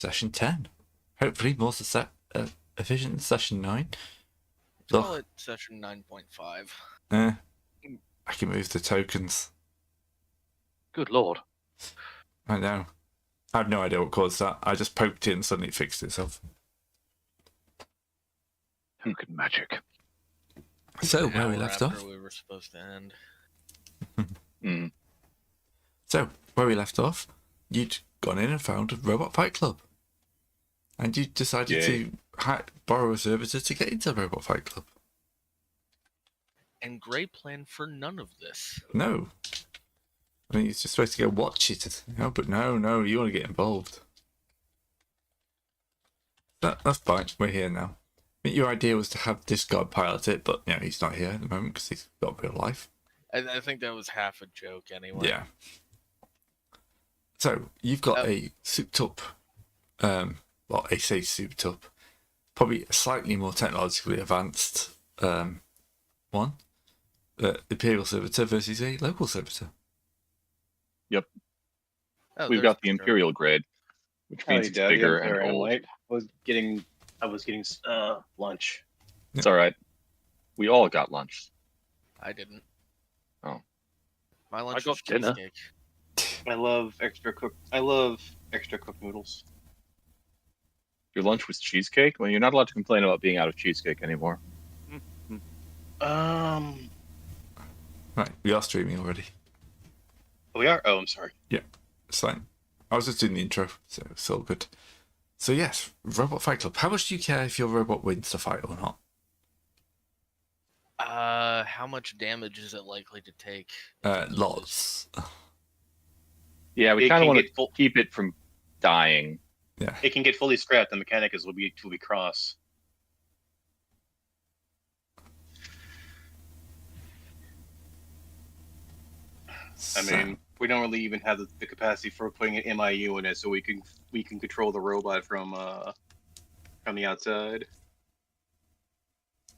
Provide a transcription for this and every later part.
Session 10. Hopefully more efficient than Session 9. Call it Session 9.5. I can move the tokens. Good lord. I know. I have no idea what caused that. I just poked it and suddenly it fixed itself. Token magic. So, where we left off? We were supposed to Mm. end. So, where we left off, you'd gone in and found a Robot Fight Club. And you decided to borrow a servitor to get into Robot Fight Club. And Gray planned for none of this. No. I mean, you're just supposed to go watch it. But no, you want to get involved. That's fine. We're here now. I mean, your idea was to have this guy pilot it, but he's not here at the moment because he's got real life. I think that was half a joke anyway. Yeah. So, you've got a souped-up, well, I say souped-up, probably a slightly more technologically advanced one. Imperial Servitor versus a local Servitor. Yep. Oh, We've got the Imperial grade, which means it's bigger and old. I was getting lunch. It's all right. We all got lunch. I didn't. Oh. My lunch I got was dinner. cheesecake. I love extra cooked noodles. Your lunch was cheesecake? Well, you're not allowed to complain about being out of cheesecake anymore. Right, we are streaming already. We are? Oh, I'm sorry. Yeah, it's fine. I was just doing the intro, so it's all good. So yes, Robot Fight Club. How much do you care if your robot wins the fight or not? How much damage is it likely to take? Lots. Yeah, we It kind of can want get to keep it from dying. Yeah. It can get fully scrapped. The mechanic will be cross. I mean, we don't really even have the capacity for putting an MIU in it, so we can control the robot from the outside.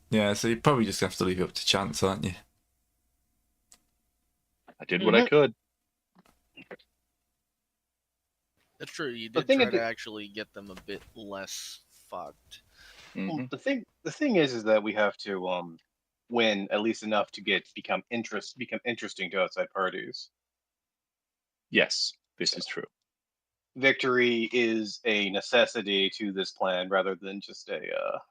Yeah, so you probably just have to leave it up to chance, aren't you? I did what I could. That's true. You The did thing try is to that- actually get them a bit less fucked. Mhm. Well, the thing is that we have to win at least enough to become interesting to outside parties. Yes, this is true. Victory is a necessity to this plan rather than just a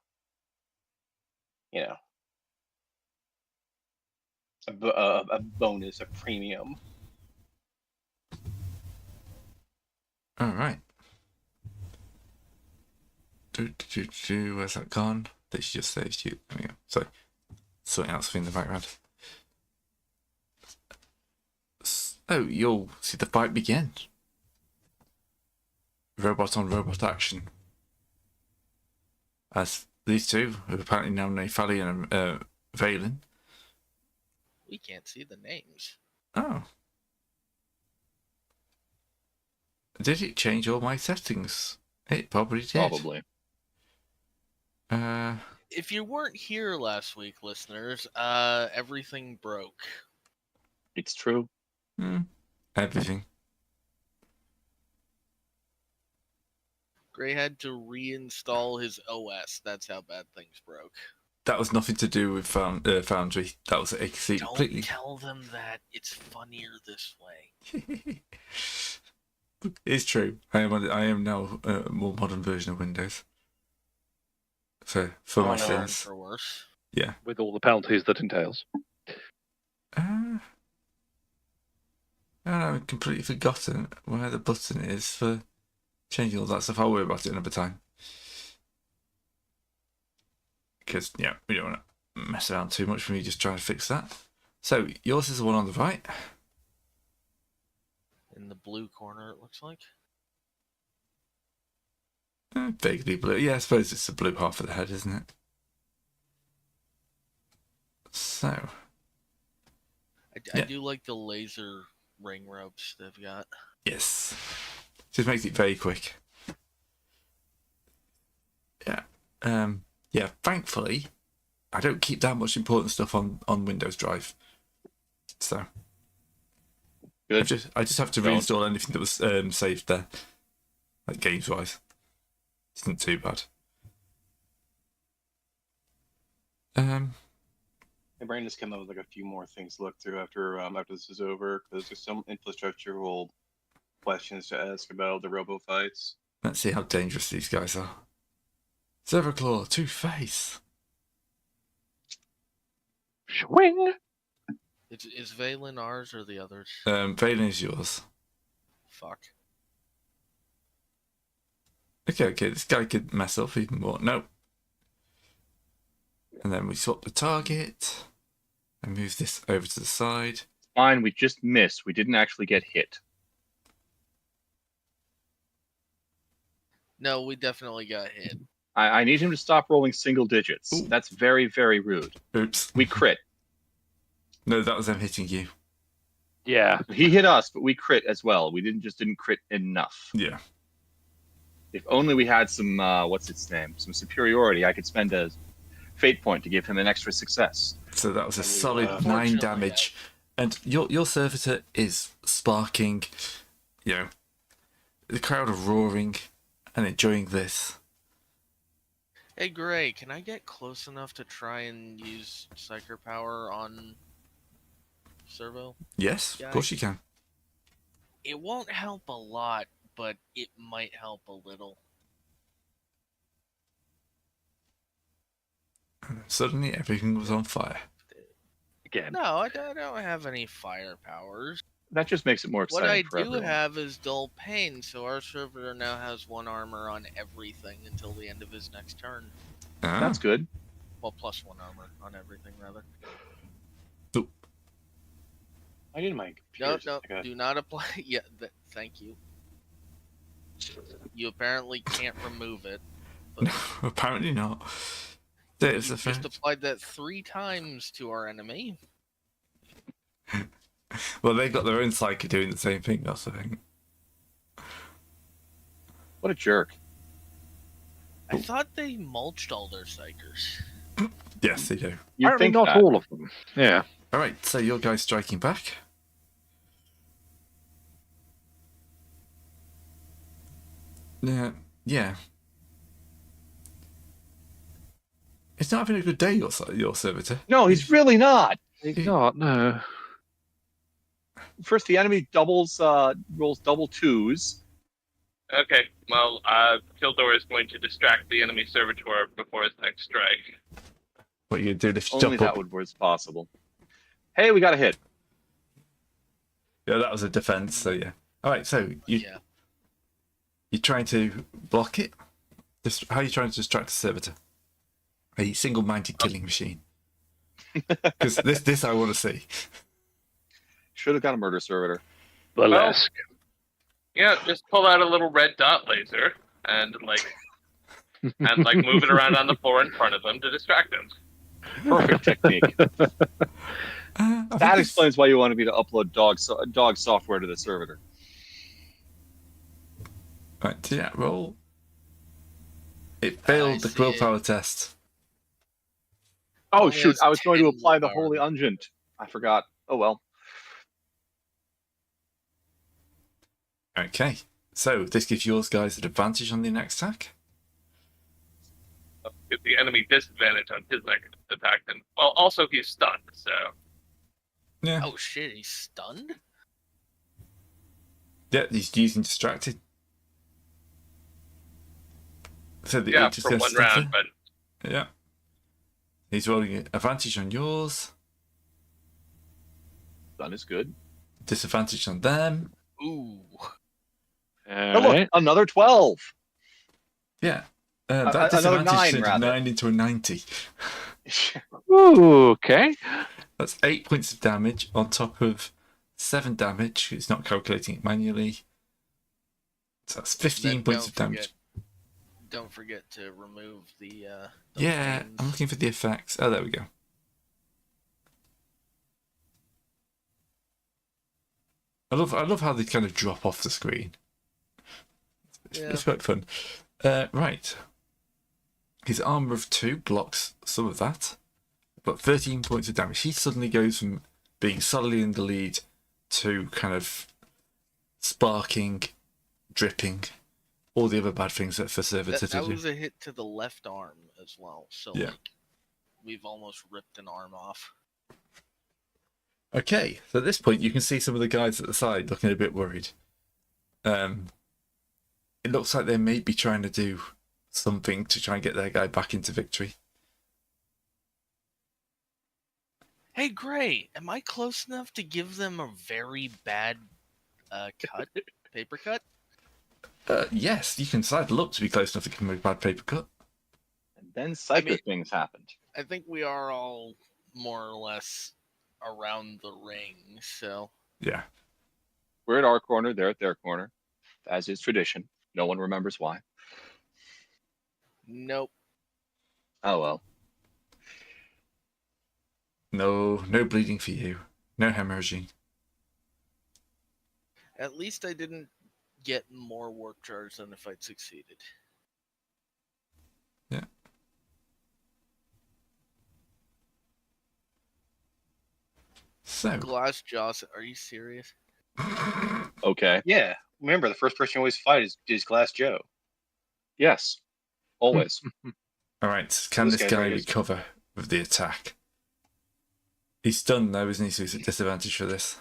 bonus, a premium. All right. Where's that gone? This just saves you. There we go. Sorry. Something else in the background. So you'll see the fight begin. Robot on robot action. As these two, who apparently now named Fally and Valen. We can't see the names. Oh. Did it change all my settings? It probably did. Probably. If you weren't here last week, listeners, everything broke. It's true. Everything. Gray had to reinstall his OS. That's how bad things broke. That was nothing to do with Foundry. That was a completely. Don't tell them that. It's funnier this way. It's true. I am now a more modern version of Windows. For my sins. For worse. Yeah. With all the penalties that entails. I've completely forgotten where the button is for changing all that stuff. I'll worry about it another time. Because, we don't want to mess around too much when we just try to fix that. So, yours is the one on the right. In the blue corner, it looks like. Vaguely blue. Yeah, I suppose it's the blue half of the head, isn't it? So. I do like the laser ring ropes they've got. Yes. Just makes it very quick. Yeah. Yeah, thankfully, I don't keep that much important stuff on Windows Drive. So. Good. I just have to reinstall anything that was saved there. Like games-wise. Isn't too bad. My brain just came up with like a few more things to look through after this is over, because there's some infrastructural questions to ask about the robo fights. Let's see how dangerous these guys are. Zeraclaw, Two-Face. Swing. Is Valen ours or the others? Valen is yours. Fuck. Okay, this guy could mess up even more. No. And then we swap the target and move this over to the side. Fine, we just missed. We didn't actually get hit. No, we definitely got hit. I need him to stop rolling single digits. Ooh. That's very, very rude. Oops. We crit. No, that was them hitting you. Yeah. He hit us, but we crit as well. We didn't crit enough. Yeah. If only we had some what's its name? Some superiority, I could spend a fate point to give him an extra success. So that was a And we solid were- 9 Unfortunately, damage. And your servitor is sparking, you know, the crowd are roaring and enjoying this. Hey, Gray, can I get close enough to try and use Psyker Power on Servo? Yes, Yeah, of course you can. It won't help a lot, but it might help a little. And suddenly everything was on fire. Again. No, I don't have any fire powers. That just makes it more What exciting I for do everyone. have is dull pain, so our servitor now has 1 armor on everything until the end of his next turn. Ah, That's good. Well, plus 1 armor on everything, rather. I did my No, computer. no, just like a- do not apply. Yeah, thank you. You apparently can't remove it. But no, apparently not. There's you a just fact. applied that 3 times to our enemy. Well, they've got their own psyche doing the same thing, that's the thing. What a jerk. I thought they mulched all their psychers. Yes, they do. You Apparently think not that. all of them. Yeah. Alright, so your guy's striking back. Yeah. It's not having a good day, your servitor. No, he's really not. He's not, no. First, the enemy rolls double 2s. Okay, well, Kildor is going to distract the enemy servitor before his next strike. What are you going to do? Lift Only jump that up? was possible. Hey, we got a hit. Yeah, that was a defense, so yeah. Alright, so Yeah. you're trying to block it? How are you trying to distract the servitor? A single-minded killing machine. Because this I want to see. Should have got a murder servitor. Burlesque. Yeah, just pull out a little red dot laser and move it around on the floor in front of him to distract him. Perfect technique. I think That this- explains why you wanted me to upload dog software to the servitor. Right, yeah, roll. It failed the see quill it. power test. Oh Only shoot! has I was going to 10 apply the willpower. holy unguent. I forgot. Oh well. Okay, so this gives yours guys an advantage on the next attack. Give the enemy disadvantage on his next attack. And, well, also he's stunned, so... Yeah, Oh shit, he's stunned? yeah, he's using distracted. So the Yeah, H is for gonna one stutter. round, but Yeah. He's rolling an advantage on yours, Done is good. disadvantage on them. Ooh. Oh look, Alright. another 12. Yeah. That Another disadvantage 9, turned a rather. 9 into a 90. Ooh, okay. That's 8 points of damage on top of 7 damage. It's not calculating it manually. So that's 15 Then points of damage. Don't forget to remove the Yeah, pains. I'm looking for the effects. Oh, there we go. I love how they kind of drop off the screen. It's quite fun. Right. His armor of 2 blocks some of that. But 13 points of damage. He suddenly goes from being solidly in the lead to kind of sparking, dripping, all the other bad things that for servitor to That do. was a hit to the left arm as well. So Yeah. like, we've almost ripped an arm off. Okay, so at this point you can see some of the guys at the side looking a bit worried. It looks like they may be trying to do something to try and get their guy back into victory. Hey, Gray, am I close enough to give them a very bad paper cut? Yes, you can sidle up to be close enough to give him a bad paper cut. And then psycho mean- things happened. I think we are all more or less around the ring, so... Yeah. We're at our corner, they're at their corner, as is tradition. No one remembers why. Nope. Oh well. No bleeding for you. No hemorrhaging. At least I didn't get more work charge than if I'd succeeded. Yeah. So. Glass Joss, are you serious? Okay. Yeah. Remember, the first person you always fight is Glass Joe. Yes. Always. Alright, can This this guy guy really is- recover with the attack? He's stunned though, isn't he? So he's at disadvantage for this.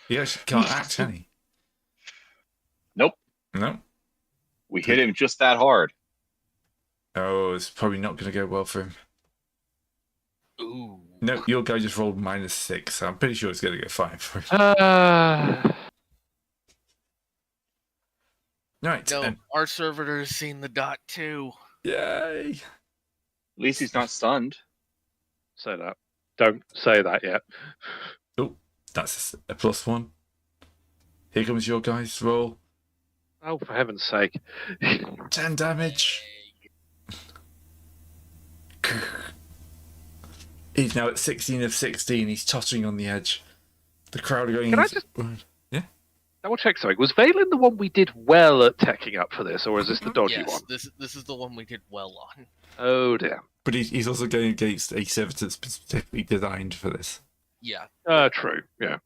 He actually can't act, can he? Nope. No. We hit him just that hard. Oh, it's probably not going to go well for him. Ooh. No, your guy just rolled -6, so I'm pretty sure it's going to go fine for him. Right. No, our servitor has seen the dot too. Yay! At least he's not stunned. Say that. Don't say that yet. That's a +1. Here comes your guy's roll. Oh, for heaven's sake. 10 damage. He's now at 16 of 16. He's tottering on the edge. The crowd are going... Can I just double check something? Was Valen the one we did well at teching up for this, or is this the dodgy Yes, one? this is the one we did well on. Oh dear. But he's also going against a servitor that's specifically designed for this. Yeah. True. Yeah.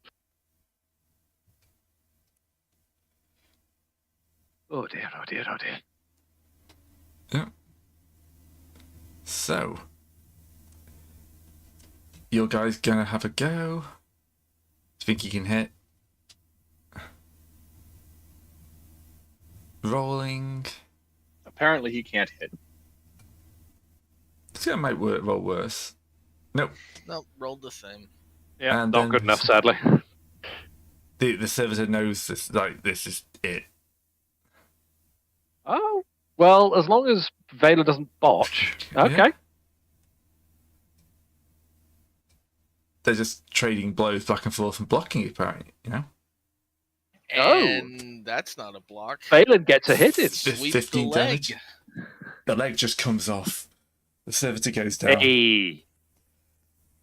Oh dear. Oh dear. Oh dear. Yeah. So, your guy's gonna have a go. Do you think he can hit? Rolling. Apparently he can't hit. This guy might roll worse. Nope. No, rolled the same. Yeah. And not then- good enough, sadly. The servitor knows this. Like, this is it. Oh. Well, as long as Valen doesn't botch. Okay. Yeah. They're just trading blows back and forth and blocking it, apparently. You know. Oh. And that's not a block. Valen gets a hit in. Sweep 15 the leg. damage. The leg just comes off. The servitor goes down. Hey.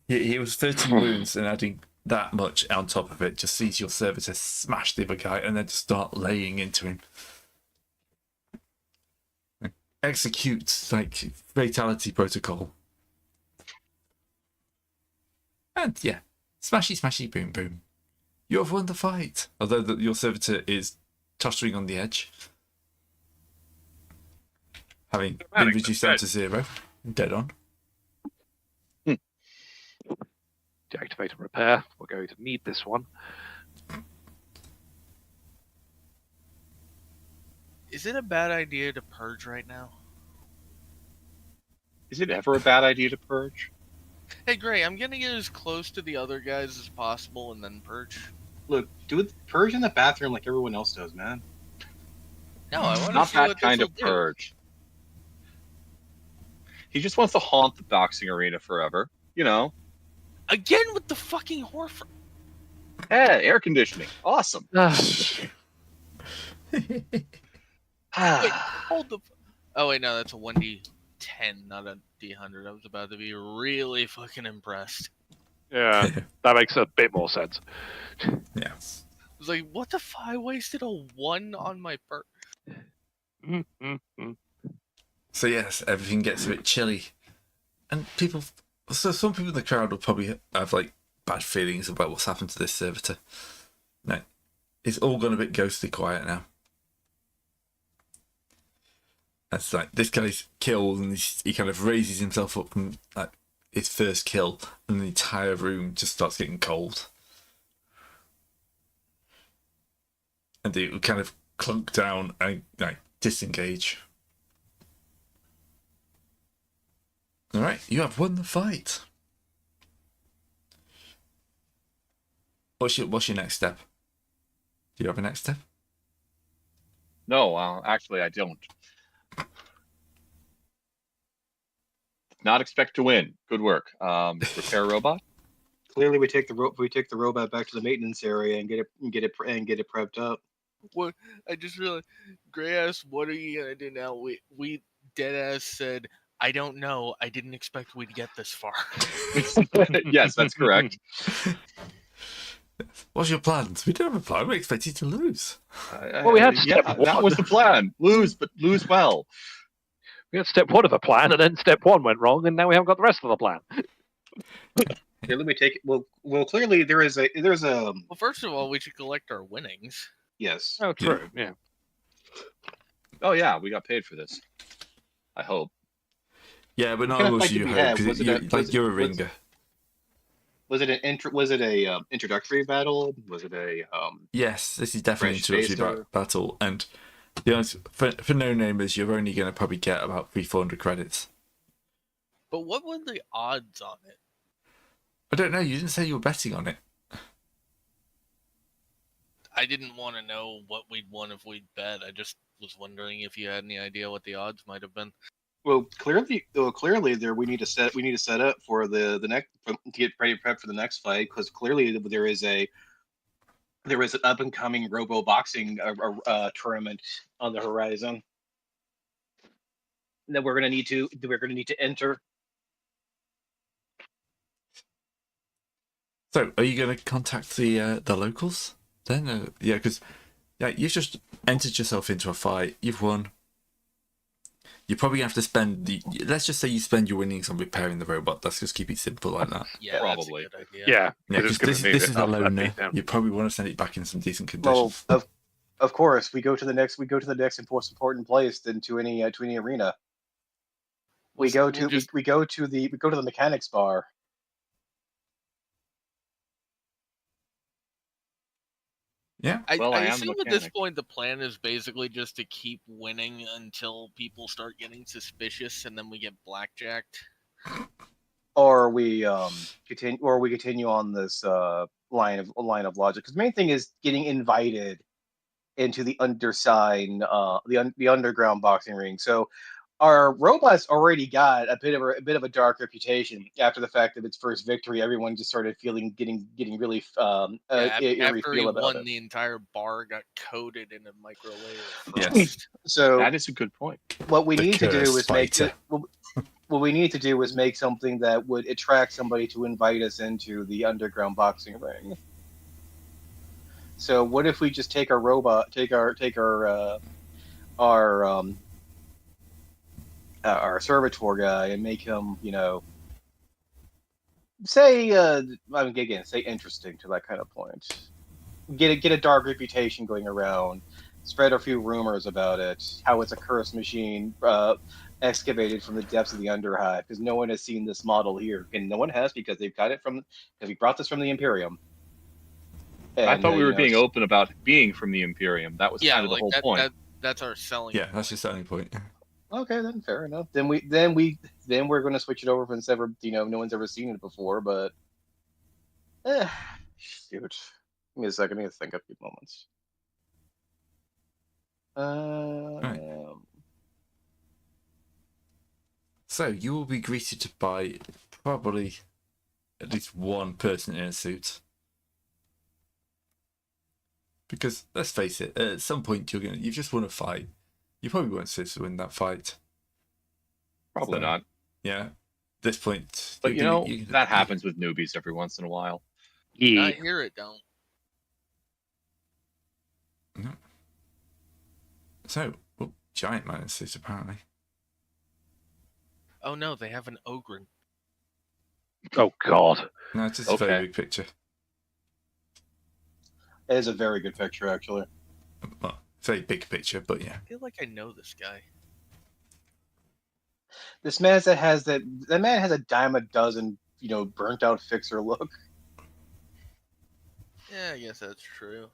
He was 13 wounds, and adding that much on top of it just sees your servitor smash the other guy and then just start laying into him. Executes like fatality protocol. And yeah, smashy, smashy, boom, boom. You have won the fight. Although your servitor is tottering on the edge, having been Dramatic, reduced but down good. to 0, dead on. Deactivate and repair. We're going to need this one. Is it a bad idea to purge right now? Is it ever a bad idea to purge? Hey, Gray, I'm gonna get as close to the other guys as possible and then purge. Look, do it purge in the bathroom like everyone else does, man. No, I want to Not see that what kind this of will do. purge. He just wants to haunt the boxing arena forever. You know. Again with the fucking Horford. Yeah, air conditioning. Awesome. Wait, hold the. Oh wait, no, that's a 1d10, not a d100. I was about to be really fucking impressed. Yeah, that makes a bit more sense. Yeah. I was like, what the fuck? I wasted a 1 on my perk. So yes, everything gets a bit chilly, and people. So some people in the crowd will probably have like bad feelings about what's happened to this servitor. No, it's all gone a bit ghostly quiet now. That's like this guy's killed, and he kind of raises himself up from like his first kill, and the entire room just starts getting cold. And it will kind of clunk down and like disengage. All right, you have won the fight. What's your next step? Do you have a next step? No, actually, I don't. Not expect to win. Good work. Repair robot. Clearly, we take the robot back to the maintenance area and get it prepped up. What I just realized, Gray asked, "What are you gonna do now?" We dead ass said, "I don't know. I didn't expect we'd get this far." Yes, that's correct. What's your plans? We don't have a plan. We expect you to lose. Well, we had step that one. was the plan. Lose, but lose well. We had step 1 of the plan, and then step 1 went wrong, and now we haven't got the rest of the plan. Clearly, we take well. Clearly, there's a Well, first of all, we should collect our winnings. yes. Oh, true. Yeah. Oh yeah, we got paid for this. I hope. Yeah, but not kind of as fight you did we hope, have? because Was it a- you're a was- ringer. Was it an introductory battle? Was it a Yes, this is definitely an Fresh introductory taster. battle, and to be honest, for no-namers, you're only going to probably get about 300-400 credits. But what were the odds on it? I don't know, you didn't say you were betting on it. I didn't want to know what we'd won if we'd bet. I just was wondering if you had any idea what the odds might have been. Well, clearly, there we need to set up for the next to get ready prep for the next fight, because clearly there is an up and coming robo boxing tournament on the horizon that we're gonna need to enter. So, are you going to contact the locals then? Yeah, because you've just entered yourself into a fight. You've won. You're probably going to have to spend let's just say you spend your winnings on repairing the robot. Let's just keep it simple like that. Yeah, Probably. That's a good idea. Yeah. Yeah, 'cause because it's gonna this need is it. a That'd loner. beat them. You probably want to send it back in some decent Well, condition. of course, we go to the next most important place than to any arena. We go to the mechanics bar. Yeah. I Well, I am the assume at this mechanic. point the plan is basically just to keep winning until people start getting suspicious, and then we get blackjacked. Or we continue on this line of logic. Because the main thing is getting invited into the the underground boxing ring. So our robot's already got a bit of a dark reputation after the fact of its first victory. Everyone just started getting really eerie After feel he about won, it. the entire bar got coated in a micro layer of Yes. frost. So That is a good point. what we The need to do curse is make fighter. what we need to do is make something that would attract somebody to invite us into the underground boxing ring. So what if we just take our servitor guy and make him, say interesting to that kind of point. Get a dark reputation going around. Spread a few rumors about it. How it's a cursed machine excavated from the depths of the Underhive, because no one has seen this model here, and no one has because we brought this from the Imperium. And, I thought we were being open about being from the Imperium. That was Yeah, kind of the like whole that, point. that's our selling. Yeah, that's your selling point. Okay, then fair enough. Then we're going to switch it over from ever no one's ever seen it before. But shoot, give me a second. I need to think a few moments. So you will be greeted by probably at least one person in a suit. Because let's face it, at some point you've just won a fight. You probably won't sit to win that fight. Probably So, not. Yeah. At this point, But that happens with newbies every once in a while. Yeah. Not here, it don't. No. So, giant man in suit apparently. Oh no, they have an ogre. Oh God. No, it's just a very Okay. big picture. It is a very good picture, actually. Well, very big picture, but yeah. I feel like I know this guy. This man that has that man has a dime a dozen, burnt out fixer look. Yeah, I guess that's true.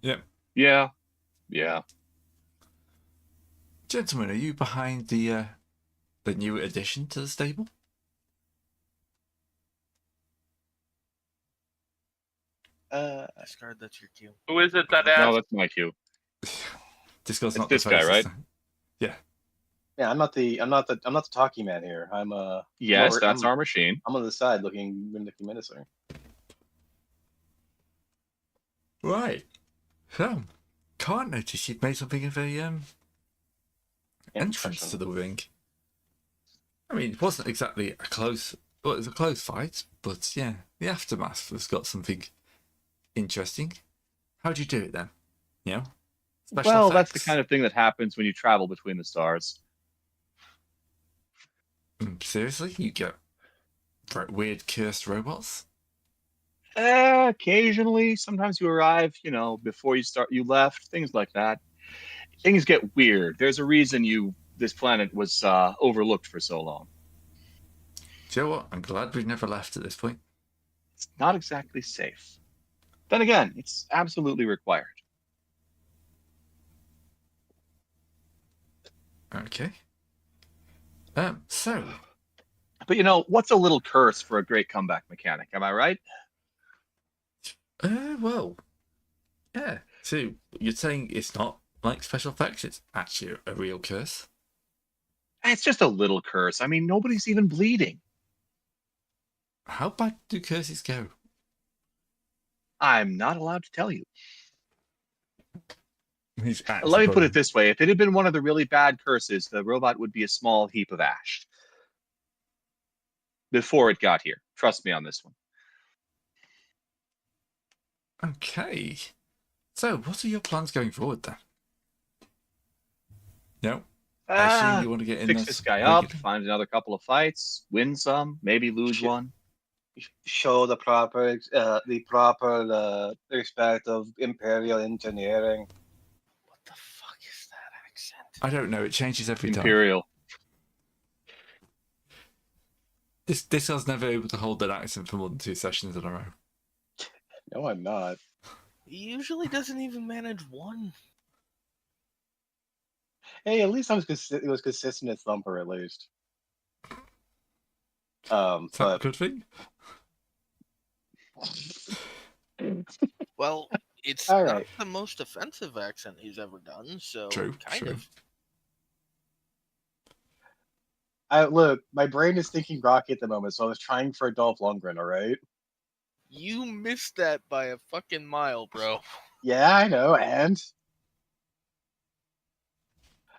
Yep. Yeah. Yeah. Gentlemen, are you behind the new addition to the stable? Discard, that's your cue. Who is it that No, asked? that's my cue. Discord's It's not this the guy, face right? time. Yeah. Yeah, I'm not the talking man here. Yes, that's our machine. I'm on the side looking menacing. Right. So, can't notice you've made something of a entrance to the ring. I mean, it wasn't exactly it was a close fight, but yeah, the aftermath has got something interesting. How'd you do it then? You know, special Well, effects. that's the kind of thing that happens when you travel between the stars. Seriously, you get weird cursed robots? Occasionally, sometimes you arrive, before you left, things like that. Things get weird. There's a reason this planet was overlooked for so long. Do you know what? I'm glad we've never left at this point. It's not exactly safe. Then again, it's absolutely required. Okay. So. But what's a little curse for a great comeback mechanic? Am I right? Well, yeah. So you're saying it's not like special effects; it's actually a real curse. It's just a little curse. I mean, nobody's even bleeding. How bad do curses go? I'm not allowed to tell you. Let Let me put it this way. If it had been one of the really bad curses, the robot would be a small heap of ash. Before it got here. Trust me on this one. Okay. So, what are your plans going forward then? No? I assume you want to get in Fix there this guy up, regularly? find another couple of fights, win some, maybe lose Shit. one. Show the proper respect of Imperial engineering. What the fuck is that accent? I don't know. It changes every time. Imperial. This guy's never able to hold that accent for more than 2 sessions in a row. No, I'm not. He usually doesn't even manage one. Hey, at least it was consistent at Thumper, at least. Is that a But good thing? Well, it's All not right. the most offensive accent he's ever done, so True. kind of. Look, my brain is thinking Rocky at the moment, so I was trying for Dolph Lundgren. All right. You missed that by a fucking mile, bro. Yeah, I know, and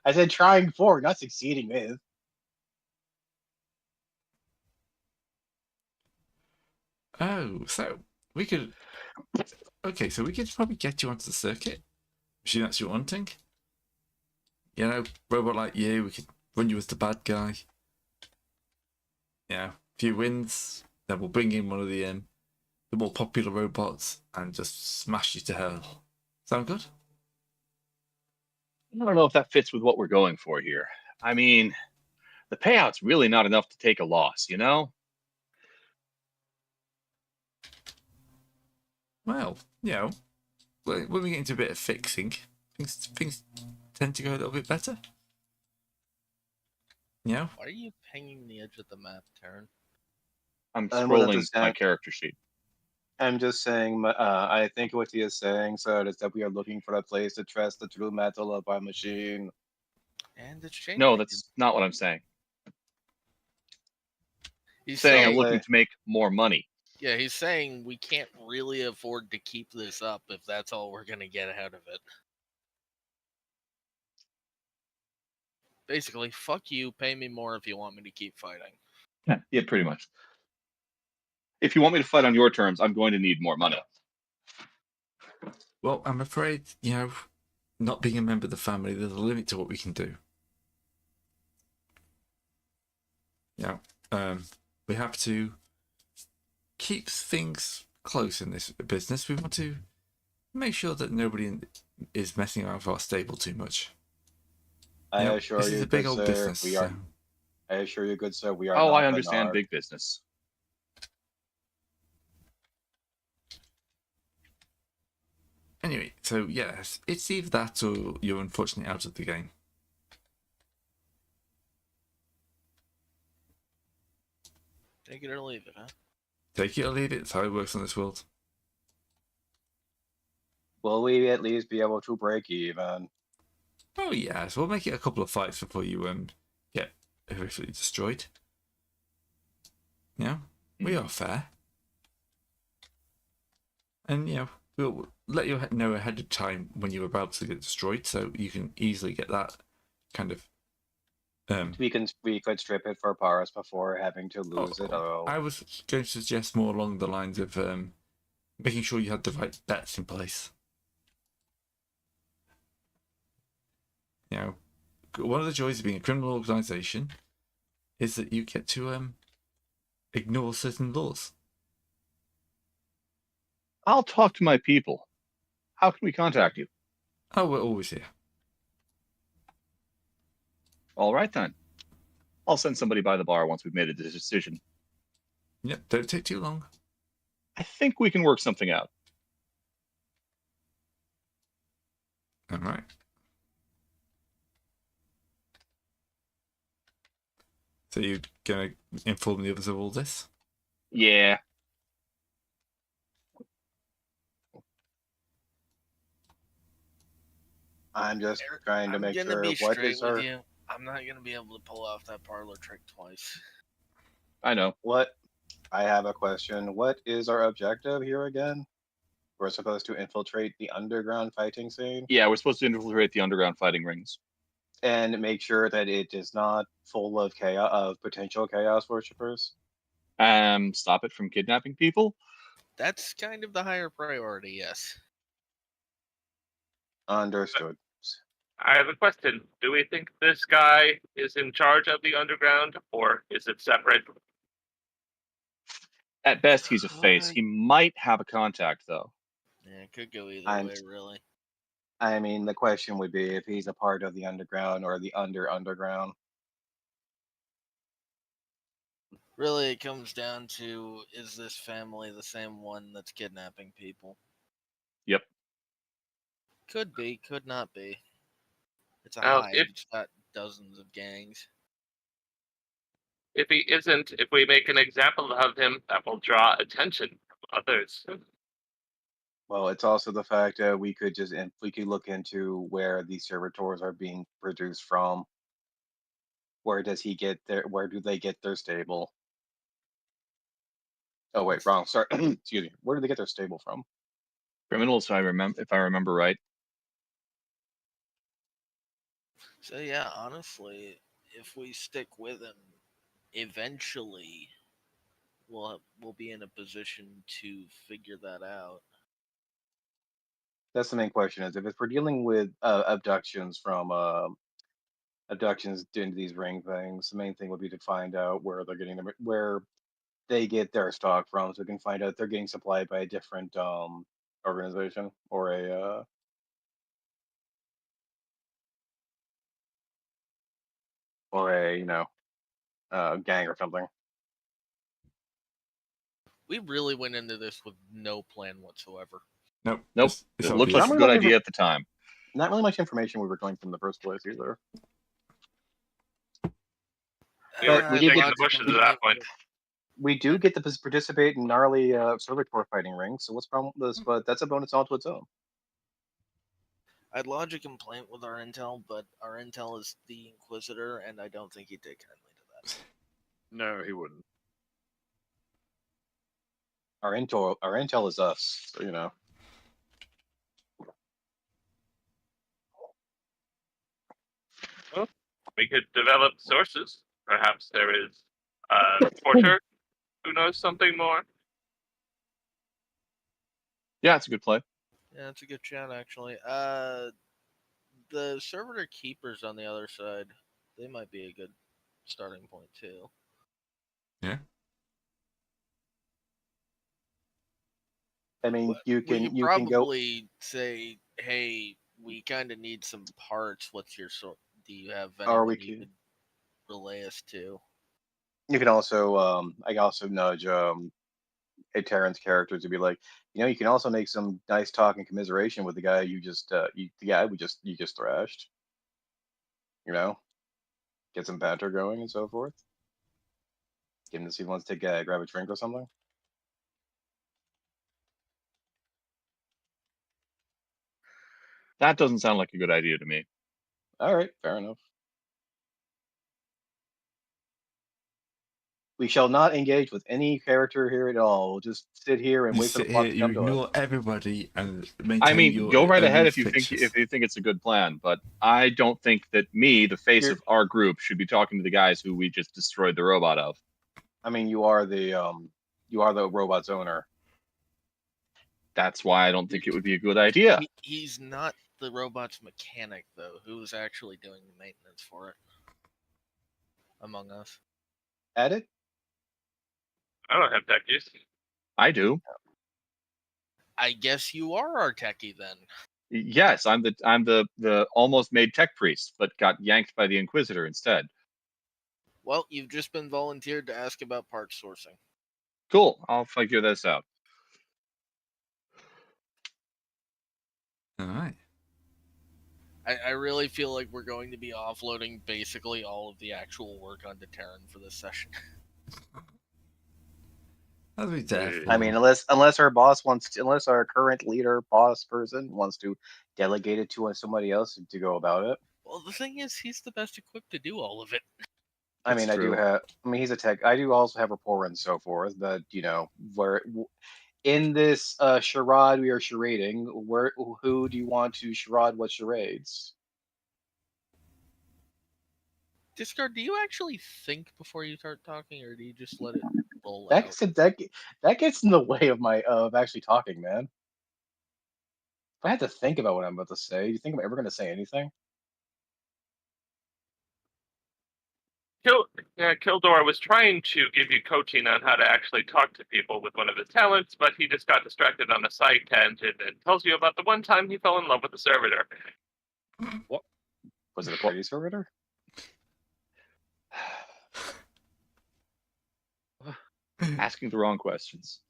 I said trying for, not succeeding with. Oh, so we could. Okay, so we could probably get you onto the circuit. If that's what you're wanting. Robot like you, we could run you as the bad guy. A few wins, then we'll bring in one of the more popular robots and just smash you to hell. Sound good? I don't know if that fits with what we're going for here. I mean, the payout's really not enough to take a loss, Well, when we get into a bit of fixing, things tend to go a little bit better. Why are you pinging the edge of the map, Taryn? I'm And what scrolling does that my say? character sheet. I'm just saying, I think what he is saying, sir, is that we are looking for a place to test the true metal of our machine. And it's changing. No, that's not what I'm saying. He's saying I'm saying- looking to make more money. Yeah, he's saying we can't really afford to keep this up if that's all we're gonna get out of it. Basically, fuck you, pay me more if you want me to keep fighting. Yeah, pretty much. If you want me to fight on your terms, I'm going to need more money. Well, I'm afraid, not being a member of the family, there's a limit to what we can do. We have to keep things close in this business. We want to make sure that nobody is messing around with our stable too much. I You know, assure this you, is a big good old sir, business. we are. So. I assure you, good sir, we are Oh, not I understand Bernard. big business. Anyway, so yes, it's either that or you're unfortunately out of the game. Take it or leave it, huh? Take it or leave it. It's how it works on this world. Will we at least be able to break even? Oh yes, we'll make it a couple of fights before you get horrifically destroyed. You know, we are fair, and you know we'll let you know ahead of time when you're about to get destroyed, so you can easily get that kind of. We could strip it for Paris before having to lose it. Oh, I was going to suggest more along the lines of making sure you had the right bets in place. You know, one of the joys of being a criminal organisation is that you get to ignore certain laws. I'll talk to my people. How can we contact you? Oh, we're always here. All right, then. I'll send somebody by the bar once we've made a decision. Yep, don't take too long. I think we can work something out. All right. So you're gonna inform the others of all this? Yeah. I'm just trying to make I'm gonna sure be what straight is with our you. I'm not gonna be able to pull off that parlor trick twice. I know. what. I have a question. What is our objective here again? We're supposed to infiltrate the underground fighting scene Yeah, we're supposed to infiltrate the underground fighting rings. and make sure that it is not full of chaos, of potential chaos worshippers. Stop it from kidnapping people. That's kind of the higher priority, yes. Understood. I have a question. Do we think this guy is in charge of the underground, or is it separate? At best, he's a face. What? He might have a contact, though. Yeah, it could go either I'm- way, really. I mean, the question would be if he's a part of the underground or the underground. Really, it comes down to, is this family the same one that's kidnapping people? Yep. Could be, could not be. It's a Now, hive. if- It's got dozens of gangs. If he isn't, if we make an example of him, that will draw attention from others. Well, it's also the fact that we could look into where these servitors are being produced from. Where does he get their? Where do they get their stable? Oh wait, wrong. Sorry, excuse me. Where do they get their stable from? Criminals, if I remember right. So yeah, honestly, if we stick with him, eventually we'll be in a position to figure that out. That's the main question: is if we're dealing with abductions into these ring things, the main thing would be to find out where they're getting where they get their stock from, so we can find out if they're getting supplied by a different organization or a gang or something. We really went into this with no plan whatsoever. Nope. Nope. It's It looked obvious. like a good idea at the time. Not really much information we were going from the first place either. We But were we did digging get the bushes at that point. We do get to participate in gnarly servitor fighting rings, so what's the problem with this? But that's a bonus all to its own. I'd lodge a complaint with our intel, but our intel is the Inquisitor, and I don't think he'd take kindly to that. No, he wouldn't. Our intel is us, so, you know. Well, we could develop sources. Perhaps there is a Porter who knows something more. Yeah, it's a good play. Yeah, that's a good chat, actually. The servitor keepers on the other side, they might be a good starting point too. Yeah. I mean, We you could can go. probably say, hey, we kind of need some parts. What's your Do you have Or anyone we you could. could relay us to? You can also, I can also nudge a Terran's character to be like, you can also make some nice talk and commiseration with the guy the guy you just thrashed. Get some banter going and so forth. Get him to see if he wants to grab a drink or something. That doesn't sound like a good idea to me. All right, fair enough. We shall not engage with any character here at all. We'll just sit here and You wait for the sit plot here, to you come to us. ignore everybody, and maintain I mean, your go right ahead aloof if you pictures. think it's a good plan, but I don't think that me, the face You're- of our group, should be talking to the guys who we just destroyed the robot of. I mean, you are the robot's owner. That's why I don't think it would be a good idea. He's not the robot's mechanic, though. Who's actually doing the maintenance for it? Among us. Edit? I don't have techies. I do. I guess you are our techie then. Yes, I'm the almost made tech priest, but got yanked by the Inquisitor instead. Well, you've just been volunteered to ask about parts sourcing. Cool. I'll figure this out. All right. I really feel like we're going to be offloading basically all of the actual work onto Terran for this session. That'll be deaf. I mean, unless unless our current leader, boss person wants to delegate it to somebody else to go about it. Well, the thing is, he's the best equipped to do all of it. I mean, That's true. he's a tech. I do also have rapport and so forth, but in this charade we are charading, who do you want to charade what charades? Discard, do you actually think before you start talking, or do you just let it roll That out? that gets in the way of actually talking, man. If I had to think about what I'm about to say, do you think I'm ever going to say anything? Kildor was trying to give you coaching on how to actually talk to people with one of his talents, but he just got distracted on a side tangent and tells you about the one time he fell in love with a servitor. What? Was it a party servitor? Asking the wrong questions.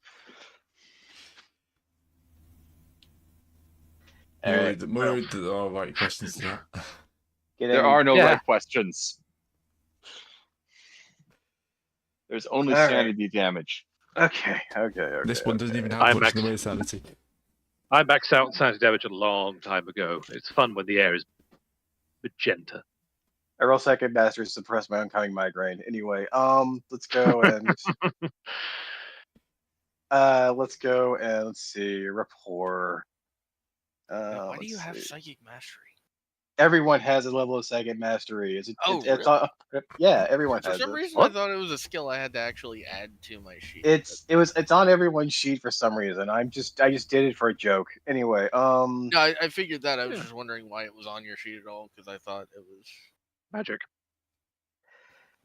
More there are right questions to that. There are no Yeah. right questions. There's only All right. sanity damage. Okay. This one doesn't even have I'm much in max- the way of sanity. I maxed out sanity damage a long time ago. It's fun when the air is magenta. I roll second master to suppress my oncoming migraine. Anyway, let's go and let's see rapport. Now, why do let's you have see. psychic mastery? Everyone has a level of second mastery. It's Really? yeah, everyone For has some it. reason, What? I thought it was a skill I had to actually add to my sheet. It's on everyone's sheet for some reason. I just did it for a joke. Anyway, No, I figured that. I was Yeah. just wondering why it was on your sheet at all, because I thought it was. Magic.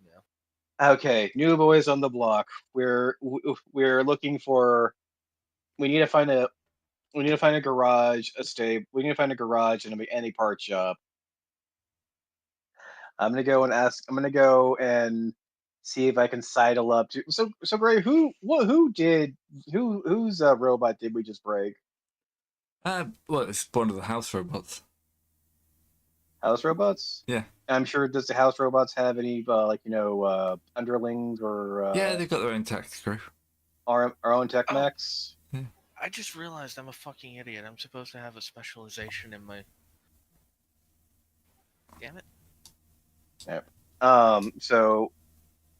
Yeah. okay, new boys on the block. We're looking for. We need to find a garage, we need to find a garage and any part shop. I'm gonna go and see if I can sidle up to. So Gray, whose robot did we just break? Well, it's one of the house robots. House robots? Yeah. I'm sure. Does the house robots have any underlings or? Yeah, they've got their own tech crew. Our own tech mechs. I just realized I'm a fucking idiot. I'm supposed to have a specialization in my. Damn it. So,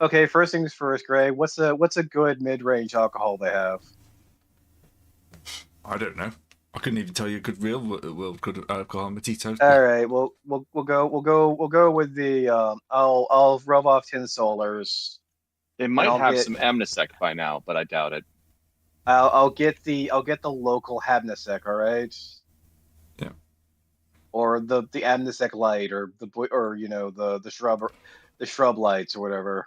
okay. First things first, Gray. What's a good mid-range alcohol they have? I don't know. I couldn't even tell you a good real world good alcohol Matitos. All right. Well, we'll go with the. I'll rub off tin solars. They might I'll have get- some amnesec by now, but I doubt it. I'll get the local Habnasec. All right. Yeah. Or the Amnesec light, or the shrub lights or whatever.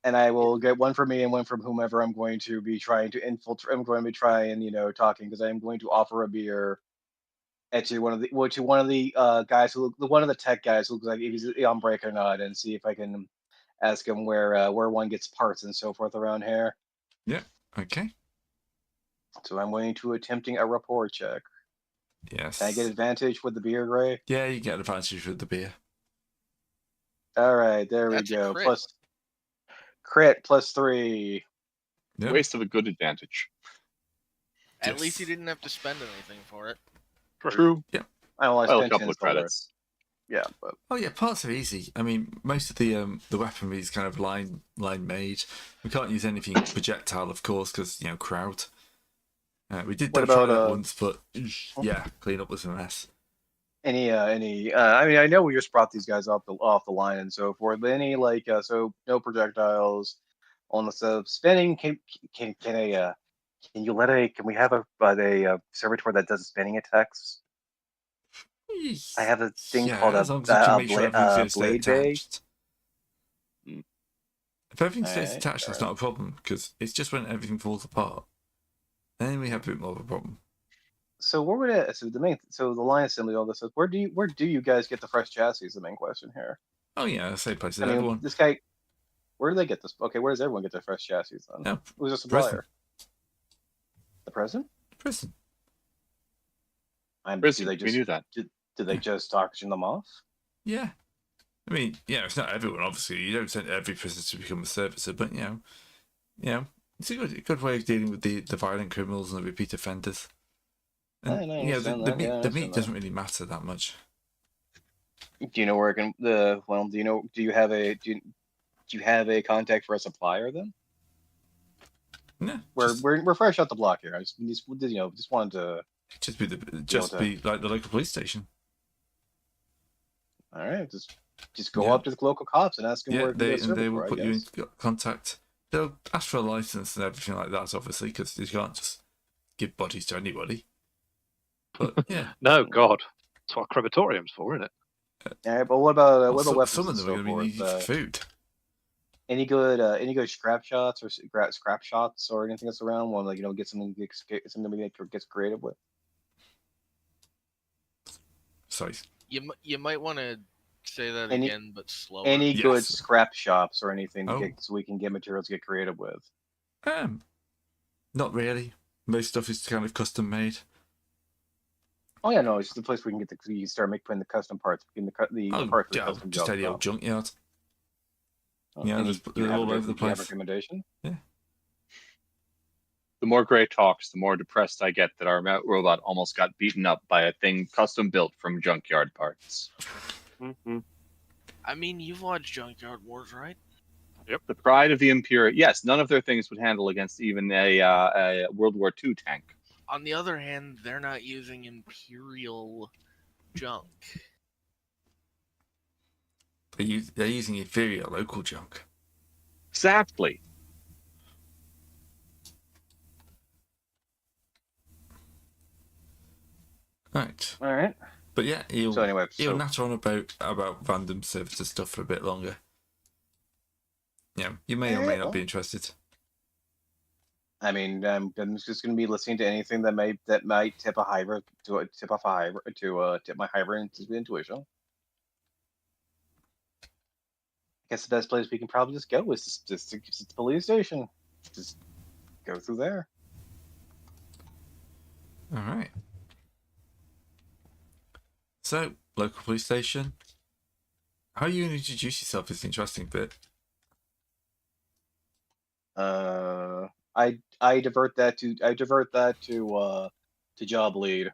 And I will get one for me and one from whomever I'm going to be trying to infiltrate. I'm going to be trying, talking, because I am going to offer a beer to one of the guys one of the tech guys who looks like he's on break or not, and see if I can ask him where one gets parts and so forth around here. Yeah. Okay. So I'm going to attempting a rapport check. Yes. Can I get advantage with the beer, Gray? Yeah, you get advantage with the beer. All right, there That's we a go. crit. Plus crit +3. Yeah. Waste of a good advantage. At least you Yes. didn't have to spend anything for it. True. I only Well, a spent couple 10 of credits. Yeah, but Oh yeah, parts are easy. I mean, most of the weaponry is kind of line made. We can't use anything projectile, of course, because crowd. We did What try about, that once, but yeah, clean up was a mess. I mean, I know we just brought these guys off the line and so forth, but any so no projectiles on the spinning. Can we have a servitor that does spinning attacks? I have a thing Yeah, called as long as you can make sure everything's going to stay blade bay. attached. If everything stays Alright, attached, that's not a problem, because it's just when everything falls apart. Then we have a bit more of a problem. So where would it? So the line assembly, all this stuff. Where do you guys get the fresh chassis? Is the main question here. Oh yeah, same places. I mean, Everyone. this guy. Where do they get this? Okay, where does everyone get their fresh chassis then? No, Who's a supplier? prison. The president? Prison. Do Prison, they we just knew that. do they just auction them off? Yeah. I mean, it's not everyone, obviously. You don't send every prisoner to become a servitor, but it's a good way of dealing with the violent criminals and the repeat offenders. And I understand the that. Yeah, I meat understand doesn't really matter that much. Do you know where I can do you have a contact for a supplier then? No, We're fresh out the block here. I just wanted to. just be like the local police station. All right, just go up to the local cops and ask them where they can will for, put you in contact. They'll ask for a license and everything like that, obviously, because you can't just give bodies to anybody. But yeah, No, God, that's what crematorium's for, isn't it? All right, but what about weapons some of and them so are going to be needed forth? for food. Any good scrap shots or scrap shots or anything that's around? One get something that gets creative with. Sorry. You might want to say that Any- again, but slower. Any good Yes. scrap shops or anything Oh. so we can get materials to get creative with. Not really. Most stuff is kind of custom made. Oh yeah, no, it's just the place we can you start putting the custom parts in the parts for the custom just job any old stuff. junkyard. Yeah, Any- they're all over the do you have a place. recommendation? The more Gray talks, the more depressed I get that our robot almost got beaten up by a thing custom built from junkyard parts. I mean, you've watched Junkyard Wars, right? The pride of the Imperium. Yes, none of their things would handle against even a World War II tank. On the other hand, they're not using Imperial junk. They're using inferior local junk. Exactly. Right. All right. But yeah, he'll natter on about random servitor stuff for a bit longer. Yeah, you may or may not be interested. I mean, I'm just going to be listening to anything that might tip my hive into intuition. I guess the best place we can probably just go is just to the police station. Just go through there. All right. So, local police station. How you introduce yourself is the interesting bit. I divert that to job lead.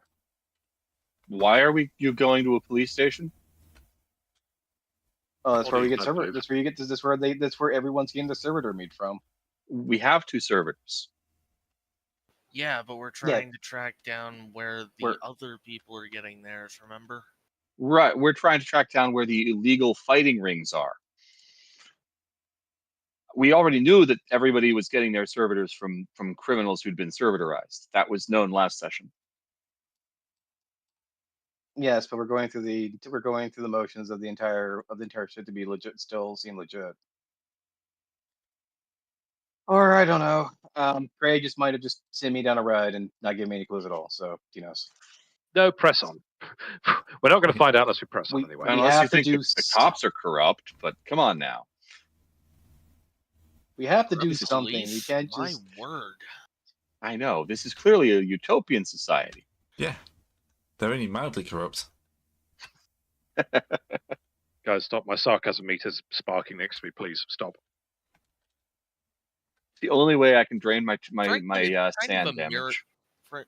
Why are you going to a police station? Oh, that's where we get Obvious server. move. That's where you get. That's where everyone's getting the servitor meat from. We have 2 servitors. Yeah, but we're trying to track down where the other people are getting theirs, remember? Right, we're trying to track down where the illegal fighting rings are. We already knew that everybody was getting their servitors from criminals who'd been servitorized. That was known last session. Yes, but we're going through the motions of the entire shit to be legit. Still seem legit. Or I don't know. Gray just might have just sent me down a ride and not give me any clues at all. So who knows? No, press on. We're not going to find out unless we press on We- anyway. we Unless have you to think do the cops are corrupt, but come on now. We have to do This is something. We Police? can't My just. word. I know, this is clearly a utopian society. Yeah. They're only mildly corrupt. Guys, stop. My sarcasm meter's sparking next to me. Please stop. It's the only way I can drain my Frankly, it's kind sand of a damage.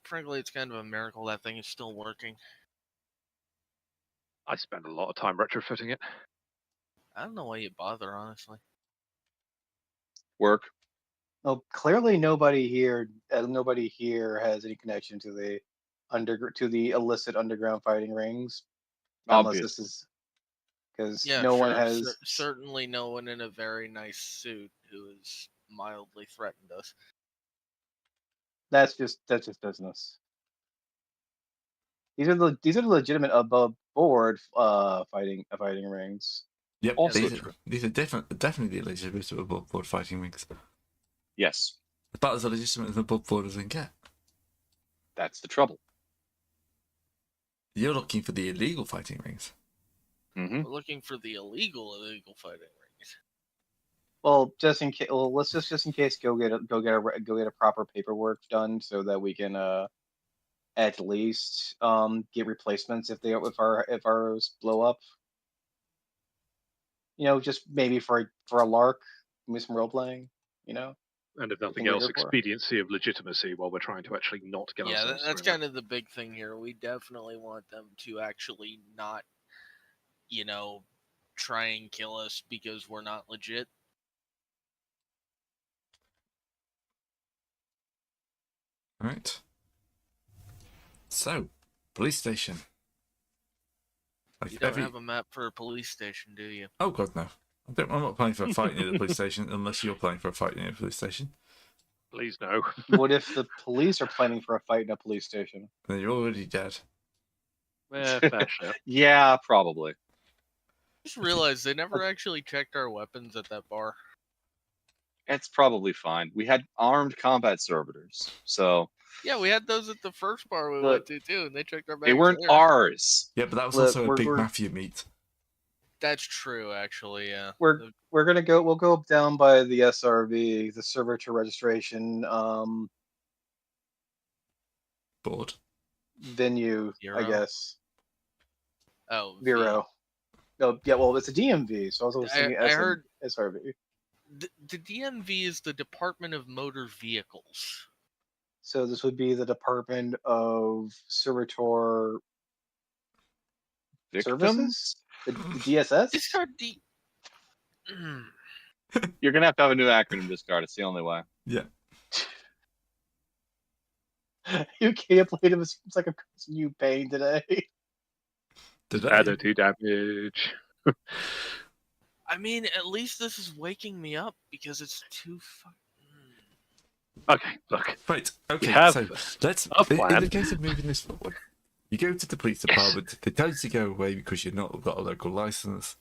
Frankly, it's kind of a miracle that thing is still working. I spend a lot of time retrofitting it. I don't know why you bother, honestly. Work. Well, clearly nobody here has any connection to the illicit underground fighting rings, unless Obvious. this is because Yeah, no sure. one has. Certainly no one in a very nice suit who has mildly threatened us. That's just business. These are the legitimate above board fighting rings. Yep. Also These are definitely the legitimate above board fighting rings. Yes, About as legitimate as above board as they can get. that's the trouble. You're looking for the illegal fighting rings. Mm-hmm. We're looking for the illegal fighting rings. Well, just in case, let's just in case go get a proper paperwork done so that we can at least get replacements if ours blow up. You know, just maybe for a lark, maybe some role playing. You know. And if nothing Something else, weird for. expediency of legitimacy while we're trying to actually not get Yeah, ourselves that's thrown out. kind of the big thing here. We definitely want them to actually not, try and kill us because we're not legit. Right. So, police station. Like You don't have a map for a police station, do you? Oh god, no. I'm not playing for a fight near the police station unless you're playing for a fight near the police station. Please no. What if the police are planning for a fight in a police station? Then you're already dead. Fair share. Yeah, probably. Just realized they never actually checked our weapons at that bar. It's probably fine. We had armed combat servitors, so Yeah, we had those at the first bar we Look, went to too, and they checked our bags. they weren't there. ours. Yeah, but that was Look, also a we're- big we're- mafia meet. That's true, actually. Yeah. We're gonna go. We'll go down by the SRV, the servitor registration Board. venue, Vero? I guess. Oh, Vero. No, yeah. Well, it's a DMV, so I was always thinking I heard SRV. the DMV is the Department of Motor Vehicles. So this would be the Department of Servitor Victims? Services, the DSS. Discard D. You're gonna have to have a new acronym discard. It's the only way. Yeah. You can't play it. It's like a new pain today. Did Added to damage. I mean, at least this is waking me up because it's too fucking. Okay, look. Right, okay, have so let's, a in plan. the case of moving this forward, you go to the police department, they tell you to go away because you've not got a local license,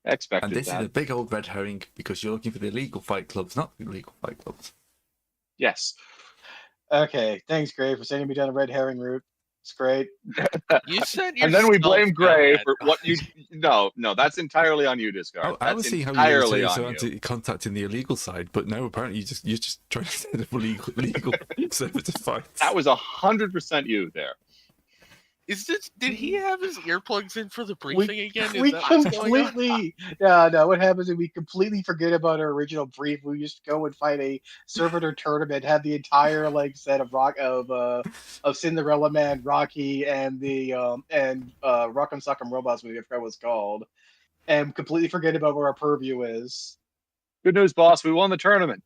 Expected and this that. is a big old red herring because you're looking for the illegal fight clubs, not the illegal fight clubs. Yes. Okay, thanks, Gray, for sending me down a red herring route. It's great. You said And then we yourself blame Gray that. for what you. No, that's entirely on you, discard. I was That's seeing how you were entirely so on you. into contacting the illegal side, but no, apparently you're just trying to set up legal servitor fights. That was 100% you there. Is this? Did he have his earplugs in for the briefing again? Is We that what's going on? completely no. What happens is we completely forget about our original brief. We just go and fight a servitor tournament, have the entire set of Cinderella Man, Rocky, and the Rock'em Sock'em Robots movie. I forgot what it's called, and completely forget about where our purview is. Good news, boss. We won the tournament.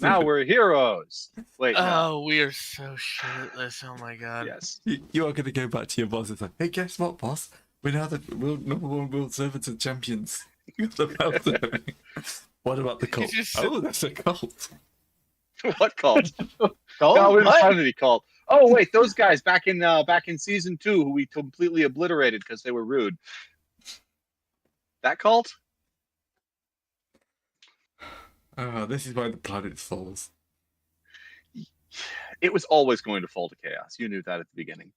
Now we're heroes. Wait, no. Oh, we are so shirtless. Oh my god. Yes. You are going to go back to your boss and say, hey, guess what, boss? We're now the number one world servitor champions. What about the cult? just- Oh, that's a cult. What cult? Oh, No, it was what? Kennedy cult. Oh wait, those guys back in season 2 who we completely obliterated because they were rude. That cult? Oh, this is why the planet falls. It was always going to fall to chaos. You knew that at the beginning.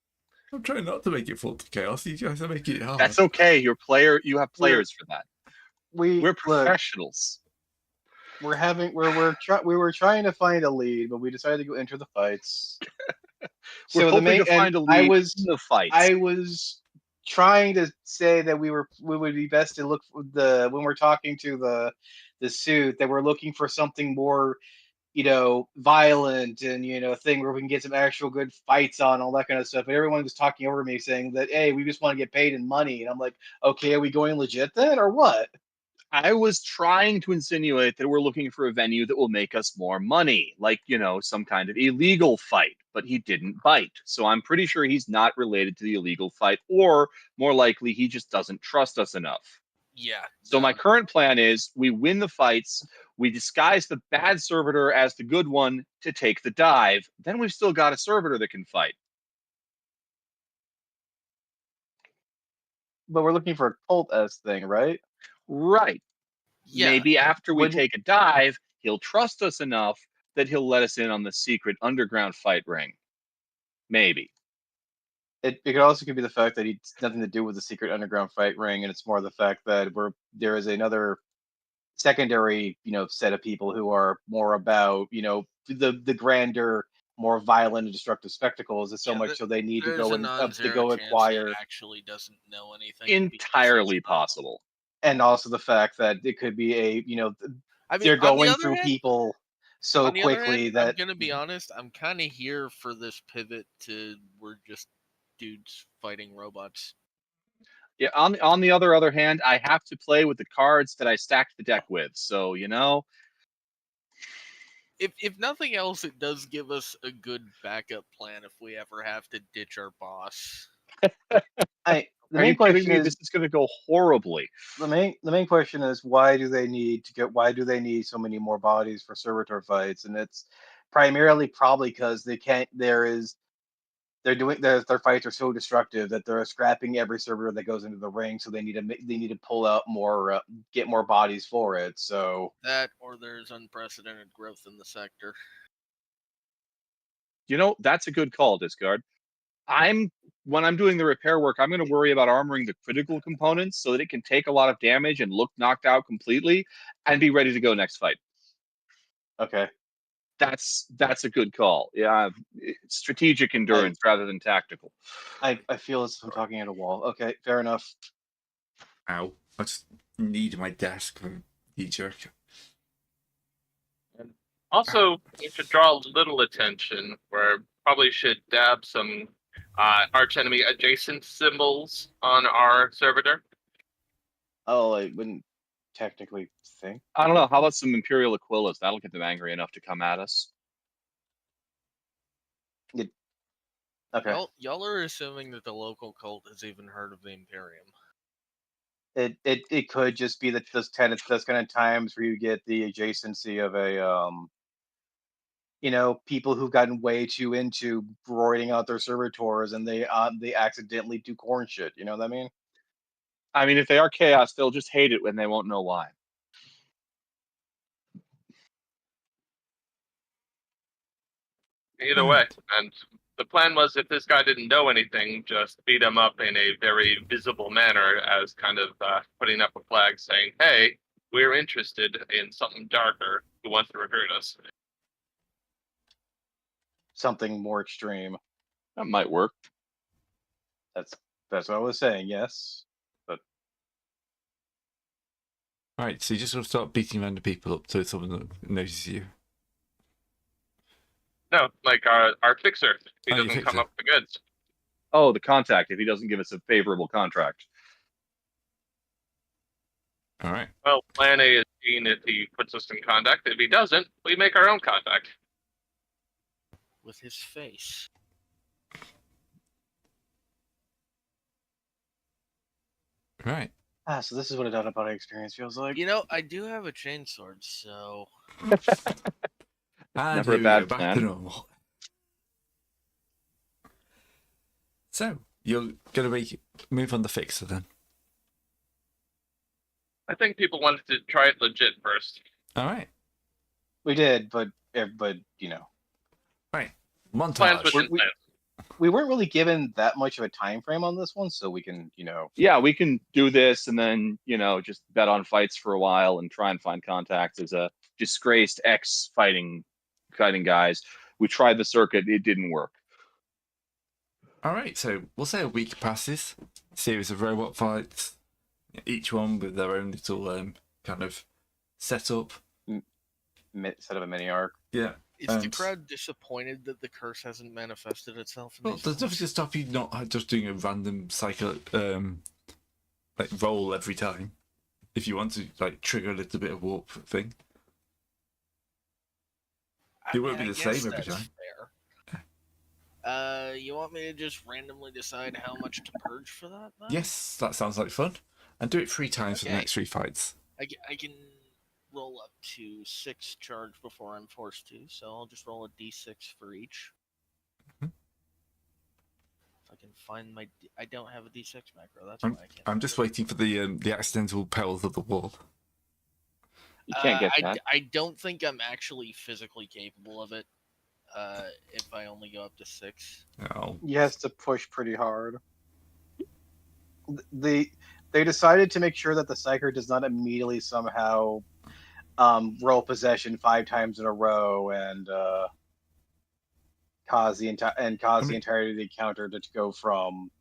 I'm trying not to make it fall to chaos. You guys are making it hard. That's okay. You have players for that. We're Look, professionals. we were trying to find a lead, but we decided to go enter the fights. We're hoping to find a lead in the fights. I was trying to say that we would be best to look for when we're talking to the suit, that we're looking for something more, violent and thing where we can get some actual good fights on, all that kind of stuff. But everyone was talking over me saying that, hey, we just want to get paid in money, and I'm like, okay, are we going legit then or what? I was trying to insinuate that we're looking for a venue that will make us more money, like, some kind of illegal fight, but he didn't bite. So I'm pretty sure he's not related to the illegal fight, or more likely, he just doesn't trust us enough. Yeah. So my current plan is we win the fights, we disguise the bad servitor as the good one to take the dive, then we've still got a servitor that can fight. But we're looking for a cult-esque thing, right? Right. Yeah. Maybe after we take a dive, he'll trust us enough that he'll let us in on the secret underground fight ring. Maybe. It could also be the fact that it's nothing to do with the secret underground fight ring, and it's more the fact that there is another secondary, set of people who are more about, the grander, more violent and destructive spectacles. Is so much so they need to go and acquire. Actually doesn't know anything. Entirely possible. And also the fact that it could be they're going through people so quickly that I'm gonna be honest, I'm kind of here for this pivot to we're just dudes fighting robots. Yeah, on the other hand, I have to play with the cards that I stacked the deck with. So, If nothing else, it does give us a good backup plan if we ever have to ditch our boss. The main question is, this is going to go horribly. The main question is, why do they need so many more bodies for servitor fights? And it's primarily probably because their fights are so destructive that they're scrapping every servitor that goes into the ring, so they need to pull out more, get more bodies for it. So that, or there's unprecedented growth in the sector. That's a good call, Discard. When I'm doing the repair work, I'm going to worry about armoring the critical components so that it can take a lot of damage and look knocked out completely and be ready to go next fight. Okay. That's a good call. Yeah, strategic endurance rather than tactical. I feel as if I'm talking at a wall. Okay, fair enough. Ow. I just need my desk from you jerk. Also, we should draw a little attention where probably should dab some arch enemy adjacent symbols on our servitor. Oh, I wouldn't technically think. I don't know. How about some Imperial Aquillas? That'll get them angry enough to come at us. Okay. Y'all are assuming that the local cult has even heard of the Imperium. It could just be that those kind of times where you get the adjacency of a people who've gotten way too into roiding out their servitors and they accidentally do corn shit. You know what I mean? I mean, if they are chaos, they'll just hate it when they won't know why. Either way, and the plan was if this guy didn't know anything, just beat him up in a very visible manner as kind of putting up a flag saying, hey, we're interested in something darker who wants to recruit us. Something more extreme. That might work. That's what I was saying, yes. But Right, so you just sort of start beating random people up to someone notices you. No, like our fixer. He doesn't come up with the goods. Oh, the contact, if he doesn't give us a favorable contract. All right. Well, plan A is seen if he puts us in contact. If he doesn't, we make our own contact. With his face. Right. so this is what a done about experience feels like. I do have a chainsword, so And never a bad plan. Back to normal. So you're gonna move on the fixer then. I think people wanted to try it legit first. All right. We did, but Right. Plans Montage. within We- plans. We weren't really given that much of a time frame on this one, so we can, Yeah, we can do this and then, just bet on fights for a while and try and find contacts as a disgraced ex-fighting guys. We tried the circuit, it didn't work. All right, so we'll say a week passes. Series of robot fights, each one with their own little kind of setup. set of a mini arc. Yeah. Is the And- crowd disappointed that the curse hasn't manifested itself in Well, these there's nothing fights? to stop you not just doing a random cycle, like roll every time. If you want to, like, trigger a little bit of warp thing. It won't be I the guess same every that's time. fair. You want me to just randomly decide how much to purge for that? Then? Yes, that sounds like fun. And do it 3 times for the Okay. next 3 fights. I can roll up to 6 charge before I'm forced to, so I'll just roll a d6 for each. Mhm. If I can find my, I don't have a d6 macro. That's I'm- why I can't. I'm just waiting for the accidental perils of the wall. You can't get that. I don't think I'm actually physically capable of it. If I only go up to 6. Oh, He has to push pretty hard. They decided to make sure that the Psyker does not immediately somehow roll possession 5 times in a row and cause the entirety of the encounter to go from,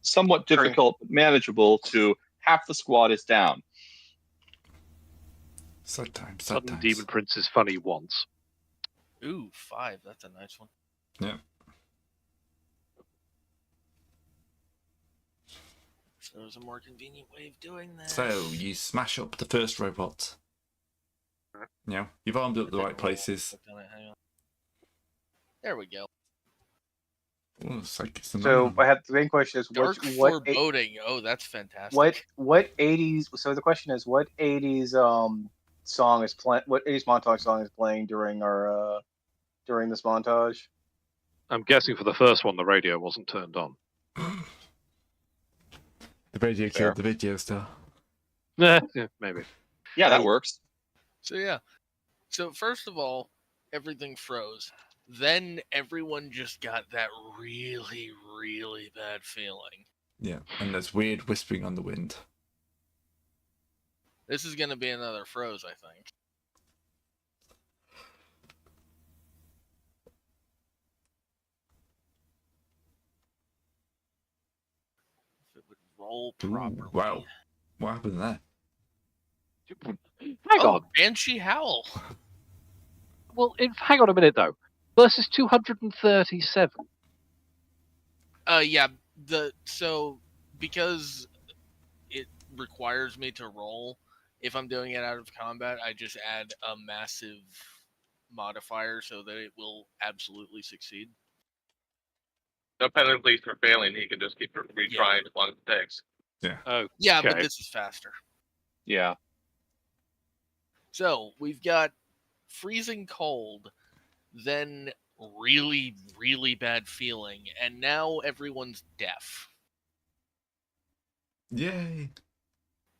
Somewhat difficult, but manageable to half the squad is down. sad times. Sudden Demon Prince is funny once. Ooh, 5. That's a nice one. Yeah. So there's a more convenient way of doing this. So you smash up the first robot. Yeah, you've armed up the right places. Hang on. There we go. Oh, it's like it's the So man. I have the main question is Dark what foreboding. Oh, that's fantastic. what 80s? So the question is what 80s song is playing? What 80s montage song is playing during our during this montage? I'm guessing for the first one, the radio wasn't turned on. The radio Fair. killed the video star. Yeah, maybe. Yeah, that works. So yeah. So first of all, everything froze. Then everyone just got that really, really bad feeling. Yeah, and there's weird whispering on the wind. This is gonna be another froze, I think. If it would roll Ooh, properly. wow. What happened there? Hang on. Banshee Howl. Well, hang on a minute though. Versus 237. Yeah. So because it requires me to roll, if I'm doing it out of combat, I just add a massive modifier so that it will absolutely succeed. No penalties for failing. He can just keep retrying as long as it takes. Oh, Yeah, but Okay. this is faster. Yeah. So we've got freezing cold, then really, really bad feeling, and now everyone's deaf. Yay!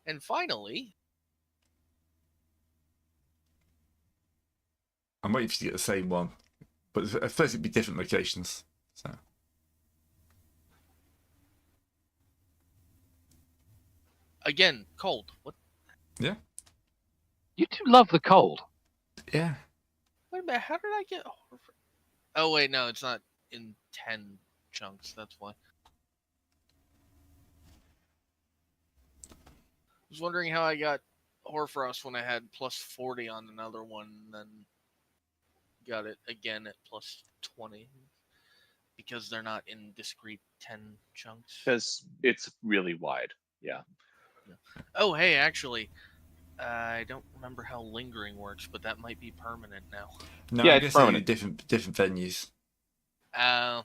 And finally, I'm waiting for you to get the same one, but at first it'd be different locations. So again, cold. What? You do love the cold. yeah, Wait a minute, how did I get... Oh, wait, no, it's not in 10 chunks, that's why. I was wondering how I got Horfrost when I had plus 40 on another one, and then got it again at plus 20. Because they're not in discrete 10 chunks. Because it's really wide. Yeah. Oh, hey, actually, I don't remember how lingering works, but that might be permanent now. no, Yeah, I it's guess they're permanent. different venues. Yeah,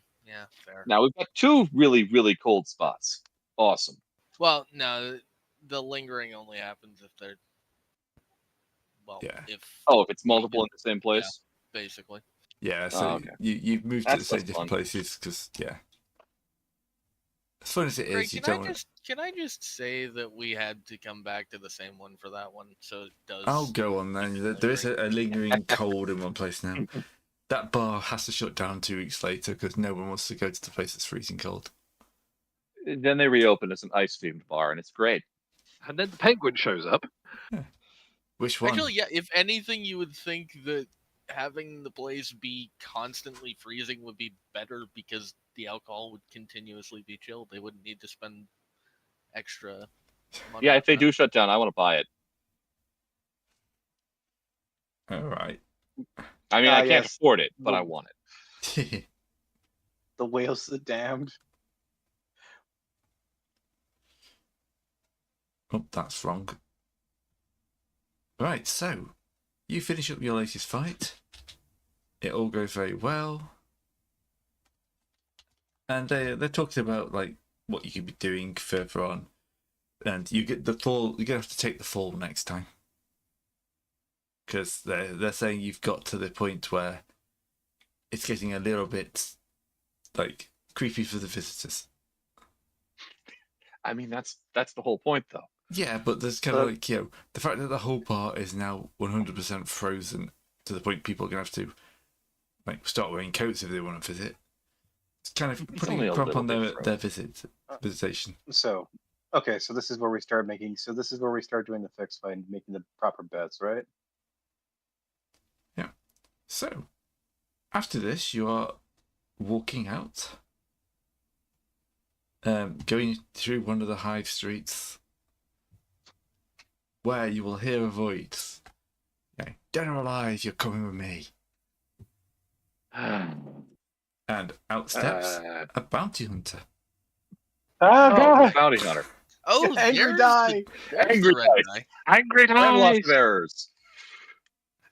fair. Now we've got 2 really, really cold spots. Awesome. Well, no, the lingering only happens if they're... Well, Yeah. if... Oh, if it's multiple in the same place? Basically. Yeah, so Oh, okay. you've moved That's to say less different fun. places because yeah. As fun as it Greg, is, you don't. can I just say that we had to come back to the same one for that one, so it does. I'll go on then. There is a lingering cold in one place now. That bar has to shut down 2 weeks later because no one wants to go to the place that's freezing cold. Then they reopen as an ice-themed bar, and it's great. And then the penguin shows up. Which one? Actually, yeah. If anything, you would think that having the place be constantly freezing would be better because the alcohol would continuously be chilled. They wouldn't need to spend extra money. Yeah, if they on do shut down, I want to buy it. All right. I mean, I can't yes. afford it, but I want it. The Whales of the Damned. Oh, that's wrong. Right, so you finish up your latest fight. It all goes very well. And they're talking about like what you could be doing further on. And you get the fall. You're gonna have to take the fall next time. Because they're saying you've got to the point where it's getting a little bit like creepy for the visitors. I mean, that's the whole point, though. Yeah, but there's kind of like, the fact that the whole part is now 100% frozen to the point people are going to have to like start wearing coats if they want to visit. It's kind of It's putting only a a crop little on bit their frozen. visitation. So, okay, so this is where we start making. So this is where we start doing the fixed fight and making the proper bets, right? Yeah. So, after this, you are walking out, going through one of the hive streets, where you will hear a voice. Dead or alive, you're coming with me. And out steps a bounty hunter. Ah, Oh, bounty hunter. Oh, Angry there's die. there's Angry the red dice. guy. Angry I have lots dice! of errors.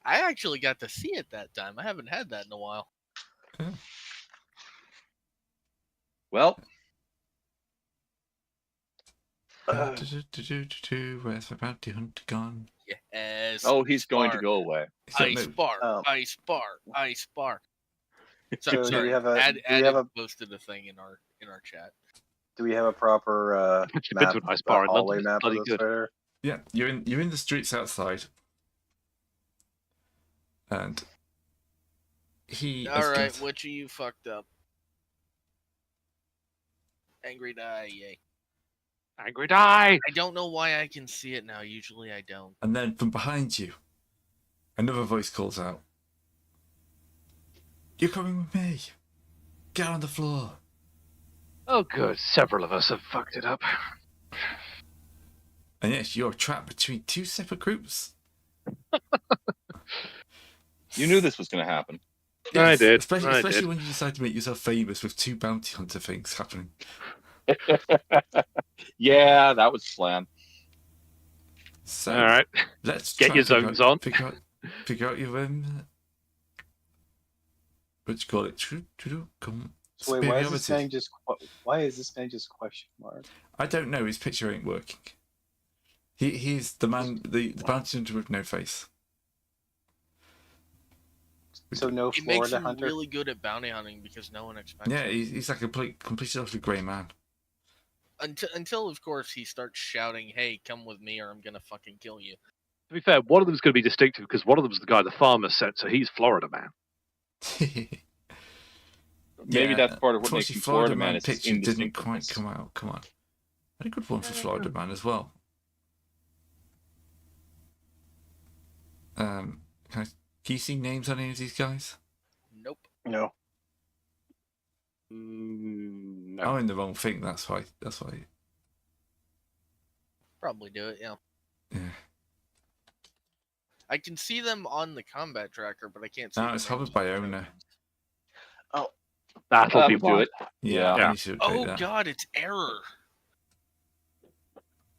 I actually got to see it that time. I haven't had that in a while. Well, Where's the bounty hunter gone? Yes. oh, he's going to bar. go away. Ice bar. Oh. Ice bar. Ice bar. So do Sorry, we have a? Ad Do we have a? posted a thing in our chat. Do we have a proper It's been to a nice bar in hallway London. map It's bloody of this good. fighter? Yeah, you're in the streets outside, and he. All right, which of you fucked up? Angry die, yay. Angry die! I don't know why I can see it now. Usually I don't. And then from behind you, another voice calls out, "You're coming with me. Get on the floor." Oh, good. Several of us have fucked it up. And yes, you're trapped between 2 separate groups. You knew this was going to happen. I did. Especially when you decide to make yourself famous with 2 bounty hunter things happening. Yeah, that was planned. So, All right. let's Get try your and zones on. Figure out your what you call it? Come. So wait, why is this superiority. saying just? Why is this saying just question mark? I don't know. His picture ain't working. He's the man, the bounty hunter with no face. So no It makes Florida him hunter. really good at bounty hunting because no one expects Yeah, it. he's like a completely utterly grey man. Until, of course, he starts shouting, "Hey, come with me, or I'm gonna fucking kill you." To be fair, one of them's going to be distinctive because one of them's the guy the farmer sent, so he's Florida man. Maybe that's part of what makes unfortunately, him Florida Man. Is picture didn't quite come out. Come on, had a good one for Florida Man as well. Can you see names on any of these guys? Nope. No. No. I'm in the wrong thing. That's why. Probably do it. Yeah. Yeah. I can see them on the combat tracker, but I can't see. No, the it's names hovered by on the owner. tokens. That'll be do one. it. Yeah, Yeah. I need to update Oh that. god, it's error.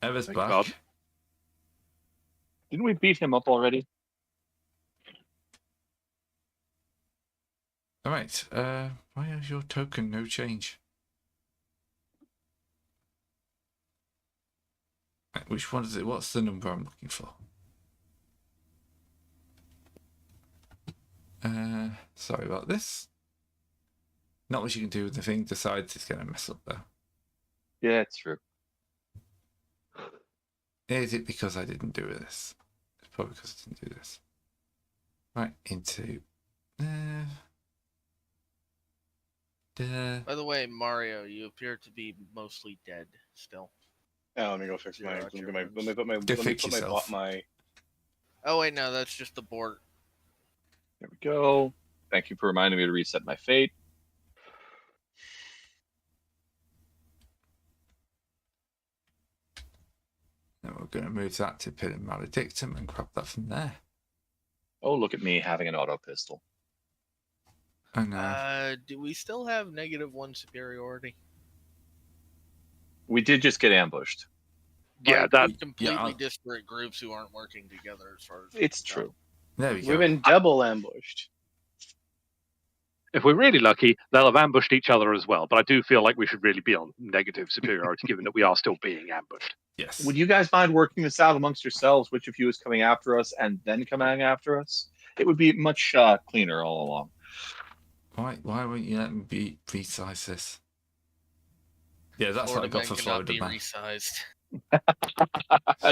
Ever's Thank back. God. Didn't we beat him up already? All right. Why is your token no change? Right, which one is it? What's the number I'm looking for? Sorry about this. Not much you can do with the thing. Decides it's going to mess up there. Yeah, it's true. Is it because I didn't do this? It's probably because I didn't do this. Right, into... By the way, Mario, you appear to be mostly dead still. Oh, let me go fix Zero my. out your Let me wounds. put my. Go Let me fix put yourself. my. Oh wait, no, that's just the board. There we go. Thank you for reminding me to reset my fate. Then we're going to move that to Imperium Maledictum and grab that from there. Oh, look at me having an auto pistol. Oh no. Do we still have -1 superiority? We did just get ambushed. Yeah, By that. two completely I'll- disparate groups who aren't working together, as far as It's we can true. There we We've go. been double ambushed. If we're really lucky, they'll have ambushed each other as well. But I do feel like we should really be on negative superiority, given that we are still being ambushed. Yes. Would you guys mind working this out amongst yourselves? Which of you is coming after us and then coming after us? It would be much cleaner all along. Why won't you let me be precise this? Yeah, that's Florida what I got man for cannot Florida be man. resized.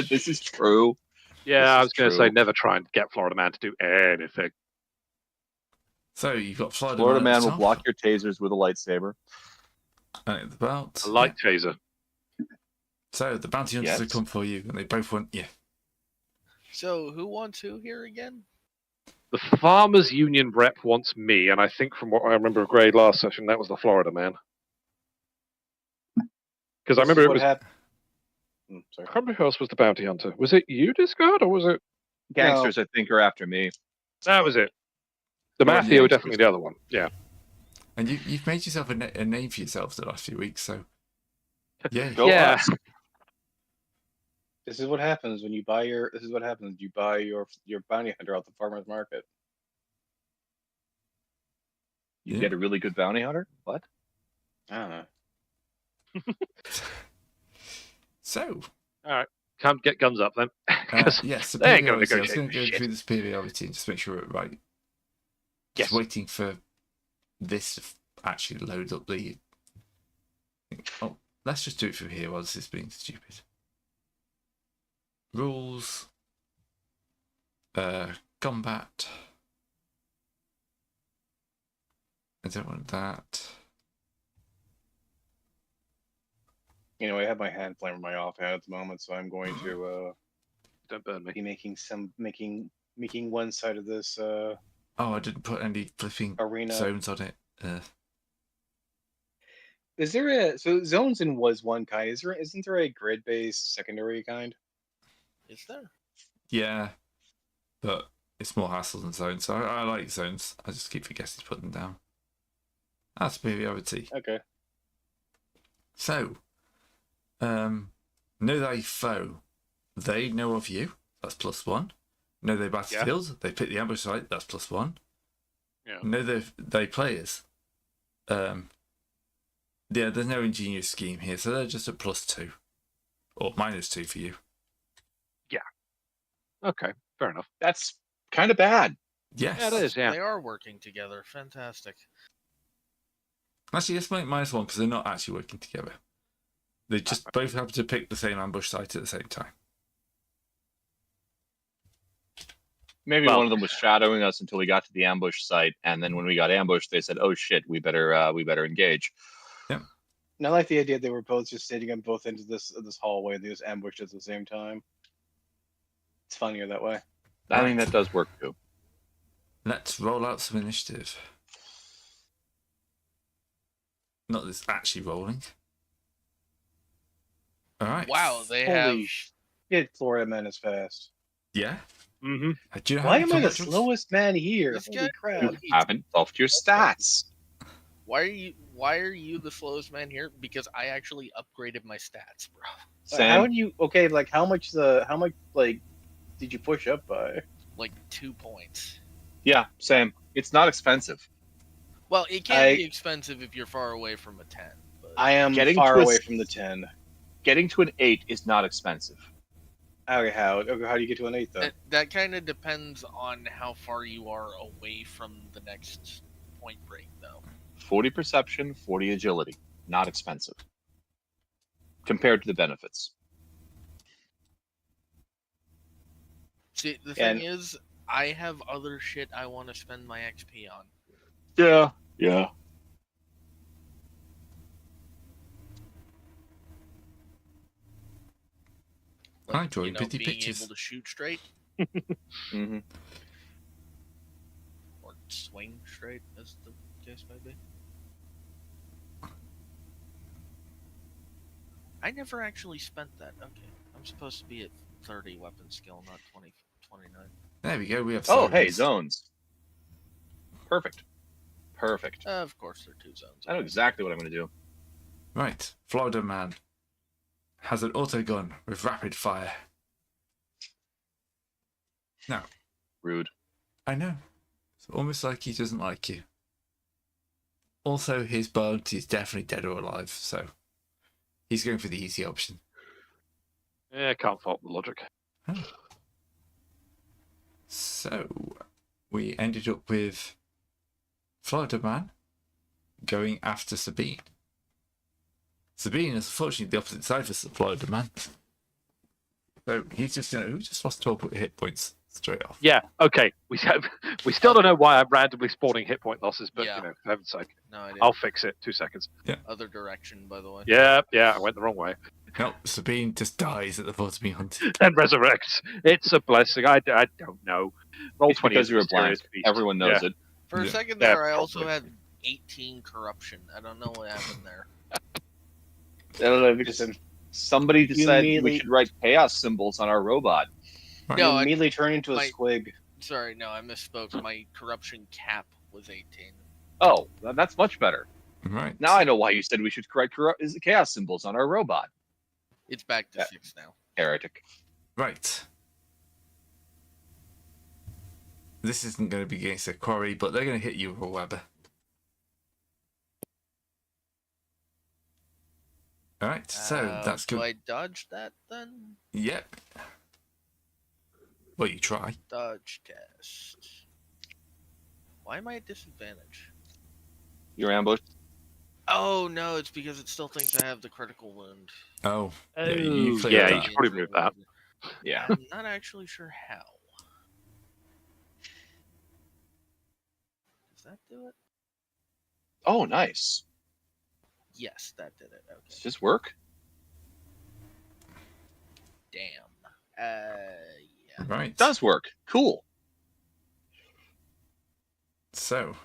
This is true. Yeah, This I is was going to true. say never try and get Florida Man to do anything. So you've got Florida, Florida man, at man the will top, block your tasers with a lightsaber. and at the belt. A light taser. So the bounty hunters Yes. have come for you, and they both want you. So who wants who here again? The Farmers Union rep wants me, and I think from what I remember of Grade last session, that was the Florida Man. Because I This is remember it what was. happened. I Sorry. can't remember who else was the bounty hunter. Was it you, Discard, or was it? Gangsters, I think, are after me. That was it. The Or Mafia were gangsters. definitely the other one. Yeah. And you've made yourself a name for yourself the last few weeks, so yeah. Go Yeah. us. This is what happens when you buy your. This is what happens. You buy your bounty hunter out the farmer's market. You Yeah. get a really good bounty hunter? What? I don't know. So Can't get guns up then. 'Cause yes, they ain't gonna superiority. I was negotiate going to go shit. through the superiority and just make sure we're right. Yes. Just waiting for this to actually load up the. Oh, let's just do it from here while this is being stupid. Rules. Combat. I don't want that. Anyway, I have my hand flame in my offhand at the moment, so I'm going to Don't burn me. be making one side of this Oh, I didn't put any flipping arena. zones on it. Is there a zones in was one kind? Isn't there a grid based secondary kind? Is there? Yeah, but it's more hassle than zones. So I like zones. I just keep forgetting to put them down. That's superiority. Okay. So, know thy foe. They know of you. That's +1. Know their battlefield. They pick the ambush site. That's +1. Yeah. Know they players. Yeah, there's no ingenious scheme here, so they're just a +2 or -2 for you. Okay, fair enough. That's kind of bad. Yes. Yeah, it is. Yeah. They are working together. Fantastic. Actually, let's make -1 because they're not actually working together. They just both happen to pick the same ambush site at the same time. Maybe Well- one of them was shadowing us until we got to the ambush site, and then when we got ambushed, they said, "Oh shit, we better engage." And I like the idea they were both just sitting on both ends of this hallway. They just ambushed at the same time. It's funnier that way. I mean, that does work too. Let's roll out some initiative. Not this actually rolling. All right. Wow, they have. Holy shit! Florida man is fast. Yeah. Mm-hmm. Do you know Why how am I the combat rules? slowest man here? This Holy guy- crap! You haven't buffed your stats. Why are you the slowest man here? Because I actually upgraded my stats, bro. Sam, How do you? Okay, like how much like did you push up by? Like 2 points. yeah, Sam. It's not expensive. Well, it can be expensive if you're far away from a 10. But I am Getting far to a away s- from the 10. Getting to an 8 is not expensive. Okay, how do you get to an 8 though? that kind of depends on how far you are away from the next point break, though. 40 perception, 40 agility. Not expensive. compared to the benefits. See, the And- thing is, I have other shit I want to spend my XP on. Yeah. Yeah. Like, I'm drawing pretty being pictures. able to shoot straight Mm-hmm. or swing straight, as the case may be. I never actually spent that. Okay, I'm supposed to be at 30 weapon skill, not 29. There we go. We have. Oh, hey, soldiers. zones. Perfect. Perfect. Of course, there are 2 zones. I know exactly what I'm going to do. Right, Florida man has an auto gun with rapid fire. Now, Rude. I know. It's almost like he doesn't like you. Also, his bounty is definitely dead or alive, so he's going for the easy option. Yeah, can't fault the logic. So, we ended up with Florida man going after Sabine. Sabine is unfortunately the opposite side for Florida man. So he's just, who just lost 12 hit points straight off. Yeah, okay. We still don't know why I'm randomly spawning hit point losses, but Yeah. for heaven's sake, No idea. I'll fix it. 2 seconds. Other direction, by the way. Yeah, I went the wrong way. No, Sabine just dies at the thought of being hunted. And resurrects. It's a blessing. I don't know. Roll It's 20 because is you were a mysterious blind. beast. Everyone knows it. For a Yeah. second Yeah, there, I also probably. had 18 corruption. I don't know what happened there. I don't know because Somebody You decided we immediately- should write chaos symbols on our robot. Right. No, you I- immediately turn into a my- squig. Sorry, no, I misspoke. My corruption cap was 18. Oh, that's much better. Right. Now I know why you said we should correct chaos symbols on our robot. It's back to Yeah. 6 now. Heretic. Right. This isn't going to be against a quarry, but they're going to hit you with a Weber. Alright, so that's Do good. I dodge that then? Yep. Well, you try. Dodge test. Why am I at disadvantage? You're ambushed. Oh no, it's because it still thinks I have the critical wound. Oh, Oh, yeah, you cleared yeah, that. you should probably move that. Yeah. I'm not actually sure how. Does that do it? Oh, nice. Yes, that did it. Does Okay. this work? Damn. Yeah. Right. It does work. Cool. So,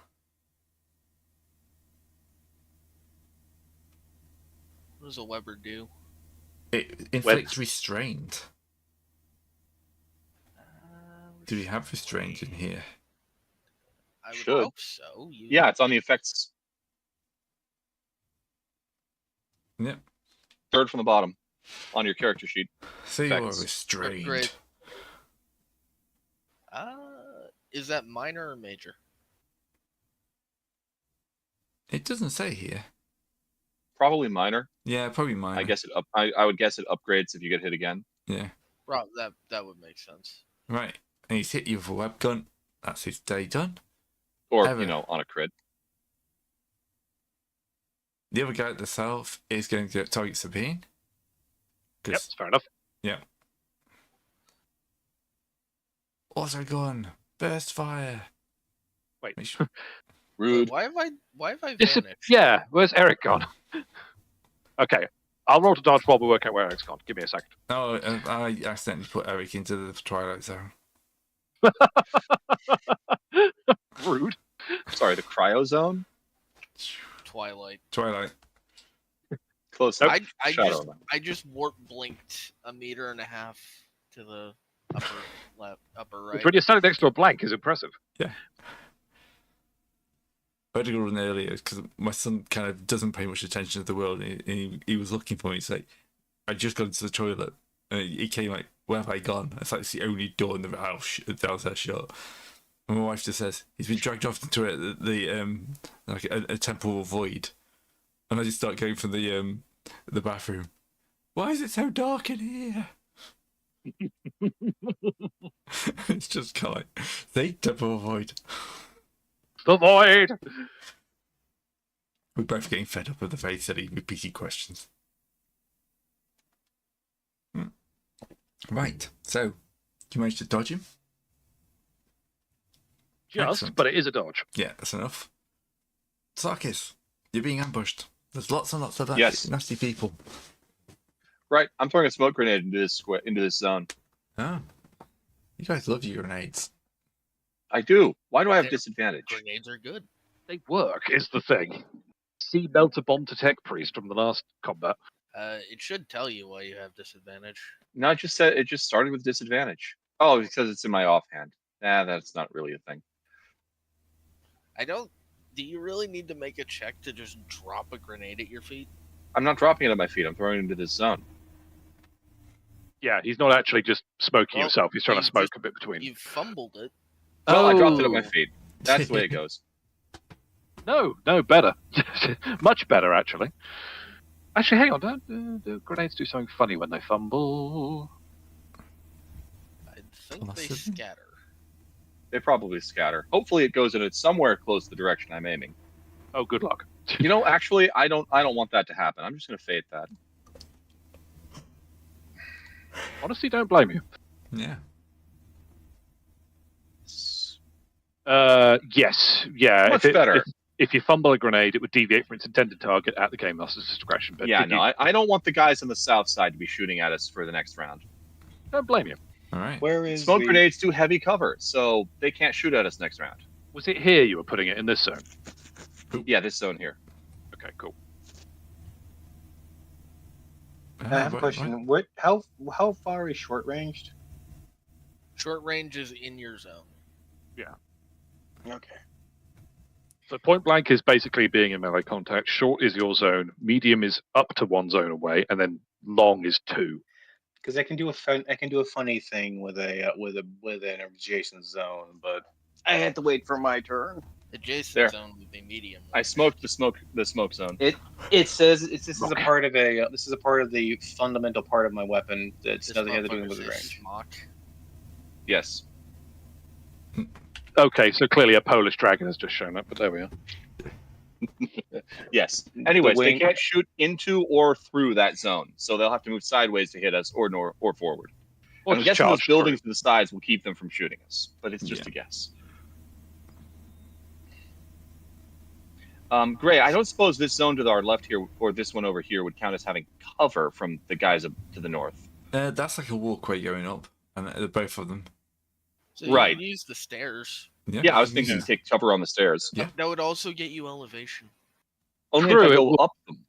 What does a Weber do? it inflicts restrained. Do we have restraint in here? I would Should. hope so. Yeah, it's on the effects. Yep. Third from the bottom on your character sheet. So you're Effects. restrained. Great. Is that minor or major? It doesn't say here. Probably minor. Yeah, probably mine. I guess it. I would guess it upgrades if you get hit again. Yeah. Rob, that would make sense. Right. And he's hit you with a web gun. That's his day done. Or Ever. on a crit. The other guy at the south is going to target Sabine. Yep, it's fair enough. Auto gun. Burst fire. Wait. Make sure- Rude. Why have I Dis- vanished? Yeah, where's Eric gone? Okay, I'll roll to dodge while we work out where Eric's gone. Give me a second. Oh, I accidentally put Eric into the Twilight Zone. Rude. Sorry, the cryo zone. Twilight. Twilight. Close. Nope. Shadow. I just warp blinked 1.5 meters to the upper left, upper right. Which, when you're standing next to a blank, is impressive. I had to go run earlier because my son kind of doesn't pay much attention to the world. And he was looking for me. He's like, I just got into the toilet. And he came like, where have I gone? It's like it's the only door in the house downstairs shut. And my wife just says, he's been dragged off into like a temporal void. And I just start going from the bathroom. Why is it so dark in here? It's just kind of like, see, temporal void. The void! We're both getting fed up of the very silly repeated questions. Right. So, you managed to dodge him? Just, Excellent. but it is a dodge. Yeah, that's enough. Sarkis, you're being ambushed. There's lots and lots of Yes. nasty people. Right, I'm throwing a smoke grenade into this zone. Oh. You guys love your grenades. I do. Why do I have They're- disadvantage? Grenades are good. They work, is the thing. See Melter Bomb to Tech Priest from the last combat. It should tell you why you have disadvantage. No, it just started with disadvantage. Oh, because it's in my offhand. Nah, that's not really a thing. Do you really need to make a check to just drop a grenade at your feet? I'm not dropping it at my feet. I'm throwing it into this zone. Yeah, he's not actually just smoking Well, himself. He's trying to you smoke just- a bit between. You fumbled it. Well, I dropped it at my Oh. feet. That's the way it goes. No, better. Much better, actually. Actually, hang on. Don't grenades do something funny when they fumble? I think they Possibly. scatter. They probably scatter. Hopefully, it goes in it somewhere close to the direction I'm aiming. Oh, good luck. You know, actually, I don't want that to happen. I'm just going to fate that. Honestly, don't blame you. Yeah. Yes. Yeah. Much better. If you fumble a grenade, it would deviate from its intended target at the game master's discretion. But Yeah, if no, you- I don't want the guys on the south side to be shooting at us for the next round. don't blame you. All right. Where is Smoke the... grenades do heavy cover, so they can't shoot at us next round. Was it here you were putting it in this zone? Yeah, this zone here. Okay, cool. I have a Right, question. right. How far is short ranged? Short range is in your zone. Okay. So point blank is basically being in melee contact. Short is your zone. Medium is up to one zone away, and then long is 2. Because I can do a funny thing with an adjacent zone, but I had to wait for my turn. Adjacent There. zone would be medium. I smoked the smoke zone. It says this is a part of the fundamental part of my weapon that's This nothing has to do motherfucker with the says range. smock. Yes. Okay, so clearly a Polish dragon has just shown up, but there we are. Yes. Anyways, they wing- can't shoot into or through that zone, so they'll have to move sideways to hit us, or forward. Or I'm just guessing those charge buildings to the sides will keep them from shooting us, but it's just Yeah. a guess. Gray, I don't suppose this zone to our left here, or this one over here, would count as having cover from the guys up to the north. That's like a walkway going up, and both of them. So Right. you can use the stairs. Yeah, I was thinking to take cover on the stairs. Yeah. That would also get you elevation. Only True, if I it go will- up them.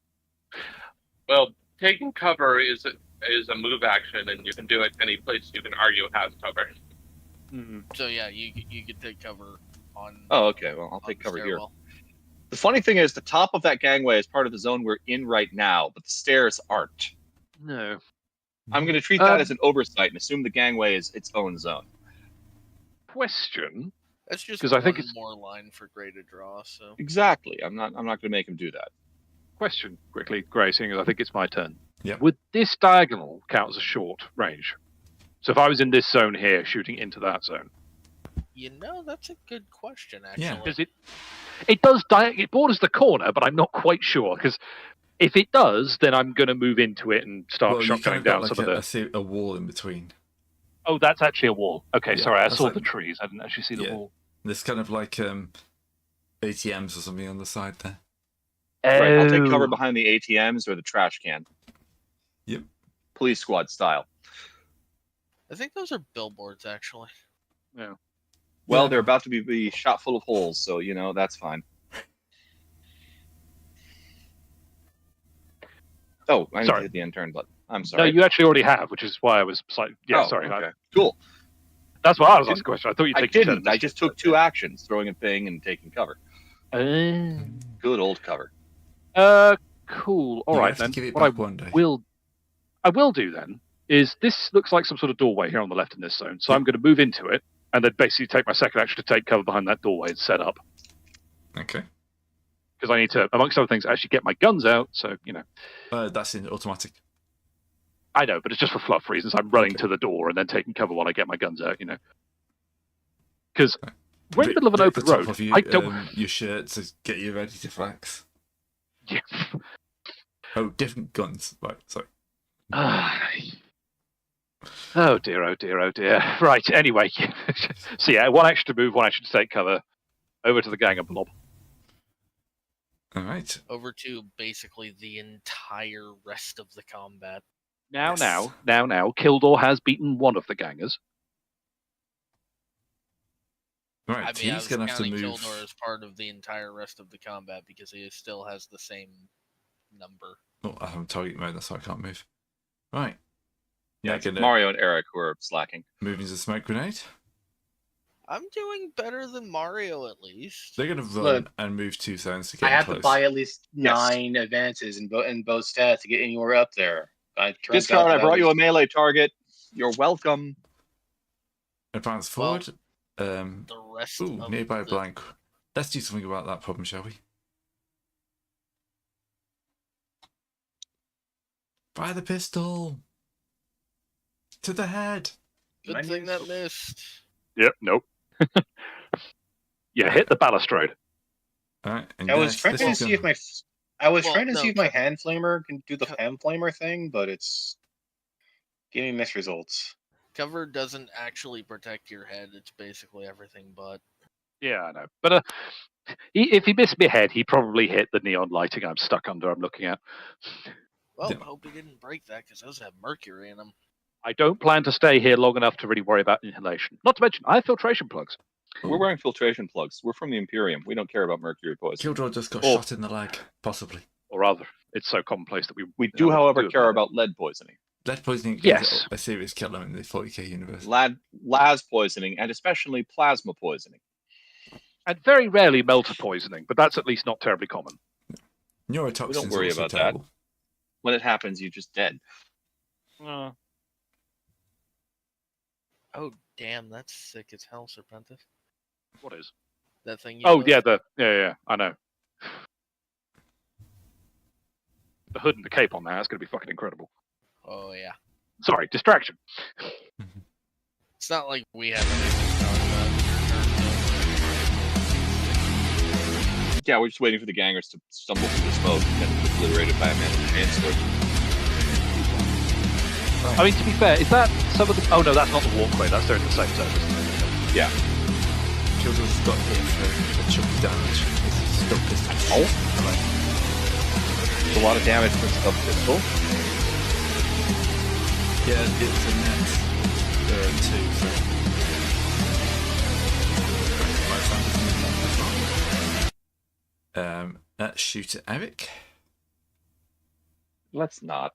Well, taking cover is a move action, and you can do it any place you can argue has cover. Mhm. So yeah, you could take cover on. Oh, okay. Well, I'll on take the cover here. stairwell. The funny thing is, the top of that gangway is part of the zone we're in right now, but the stairs aren't. No. I'm going to treat that Um, as an oversight and assume the gangway is its own zone. Question. That's just 'Cause I think one it's- more line for Gray to draw. So Exactly. I'm not going to make him do that. Question quickly, Gray, seeing as I think it's my turn. Yep. Would this diagonal count as a short range? So if I was in this zone here, shooting into that zone, that's a good question. Actually, Yeah. because it does it borders the corner, but I'm not quite sure because if it does, then I'm going to move into it and start Well, you kind shotgunning of got down like some of the. a wall in between. Oh, that's actually a wall. Okay, Yeah, sorry, I that's saw like- the trees. I didn't actually see the Yeah. wall. There's kind of like ATMs or something on the side there. Right. I'll take cover Oh. behind the ATMs or the trash can. Yep. Police squad style. I think those are billboards. Actually, Well, Yeah. they're about to be shot full of holes, so that's fine. Oh, I need to Sorry. hit the end turn button. I'm No, sorry. you actually already have, which is why I was slightly. Yeah, Oh, sorry. Okay. Cool. That's why I was asking the question. I thought you I take your didn't. turn. I just took 2 actions, throwing a thing and taking cover. Good old cover. Cool. All You right have to then. give it What I back one day. will do then is this looks like some sort of doorway here on the left in this zone. So I'm going to move into it and then basically take my second action to take cover behind that doorway and set up Okay. because I need to, amongst other things, actually get my guns out. So That's in automatic. I know, but it's just for fluff reasons. I'm running Okay. to the door and then taking cover while I get my guns out. Because we're in the Rip- middle of an rip open the top road. Of you, I don't. your shirt to get you ready to flex. Yeah. Oh, different guns. Right, sorry. Oh dear, oh dear, oh dear. Right, anyway. So yeah, one action to move, one action to take cover. Over to the gang of blob. All right. Over to basically the entire rest of the combat. Now, Yes. now, Kildor has beaten one of the gangers. Right. I mean, I He's was going to have to counting move. Kildor as part of the entire rest of the combat because he still has the same number. Oh, I have target mode. That's why I can't move. Right. Yeah, Now it's going to Mario and Eric who are slacking. move into smoke grenade. I'm doing better than Mario, at least. They're going to run Look, and move 2 zones to I get have close. to buy at least Yes. 9 advances in both stats to get anywhere up there. Discard, I brought you a melee target. You're welcome. Advance Well, forward. The rest Ooh, of nearby the... blank. Let's do something about that problem, shall we? Fire the pistol! To the head! Good thing that missed. Yep, nope. Yeah, hit the balustrade. Alright, and I was yes, trying this to is see gonna- if my Well, no, my hand flamer can do the co- hand flamer thing, but it's giving me mixed results. Cover doesn't actually protect your head. It's basically everything but. Yeah, I know. But if he missed my head, he probably hit the neon lighting I'm stuck under, I'm looking at. Well, Yeah. hope he didn't break that because those have mercury in them. I don't plan to stay here long enough to really worry about inhalation. Not to mention, I have filtration plugs. We're wearing filtration plugs. We're from the Imperium. We don't care about mercury poison. Kildor just got Oh. shot in the leg, possibly. Or rather, it's so commonplace that we We do, however, do care it. about lead poisoning. Lead poisoning Yes. is a serious killer in the 40k universe. Las poisoning, and especially plasma poisoning. And very rarely melter poisoning, but that's at least not terribly common. Neurotoxins We don't worry are also about that. terrible. When it happens, you're just dead. Oh, damn, that's sick as hell, Serpentis. What is? That thing you Oh, posted? yeah, I know. The hood and the cape on that, that's going to be fucking incredible. Oh, yeah. Sorry, distraction. It's not like we have anything to talk about. Yeah, we're just waiting for the gangers to stumble through the smoke and then be obliterated by a man with a sword. I mean, to be fair, is that some of the... Oh, no, that's not the walkway. That's during the same zone, isn't it? Yeah. Kildor's got hit for a chunk of damage. It's still pistol. Oh. There's a lot of damage for a stub pistol. Yeah, it was a net 2, so... Let's shoot at Eric. Let's not.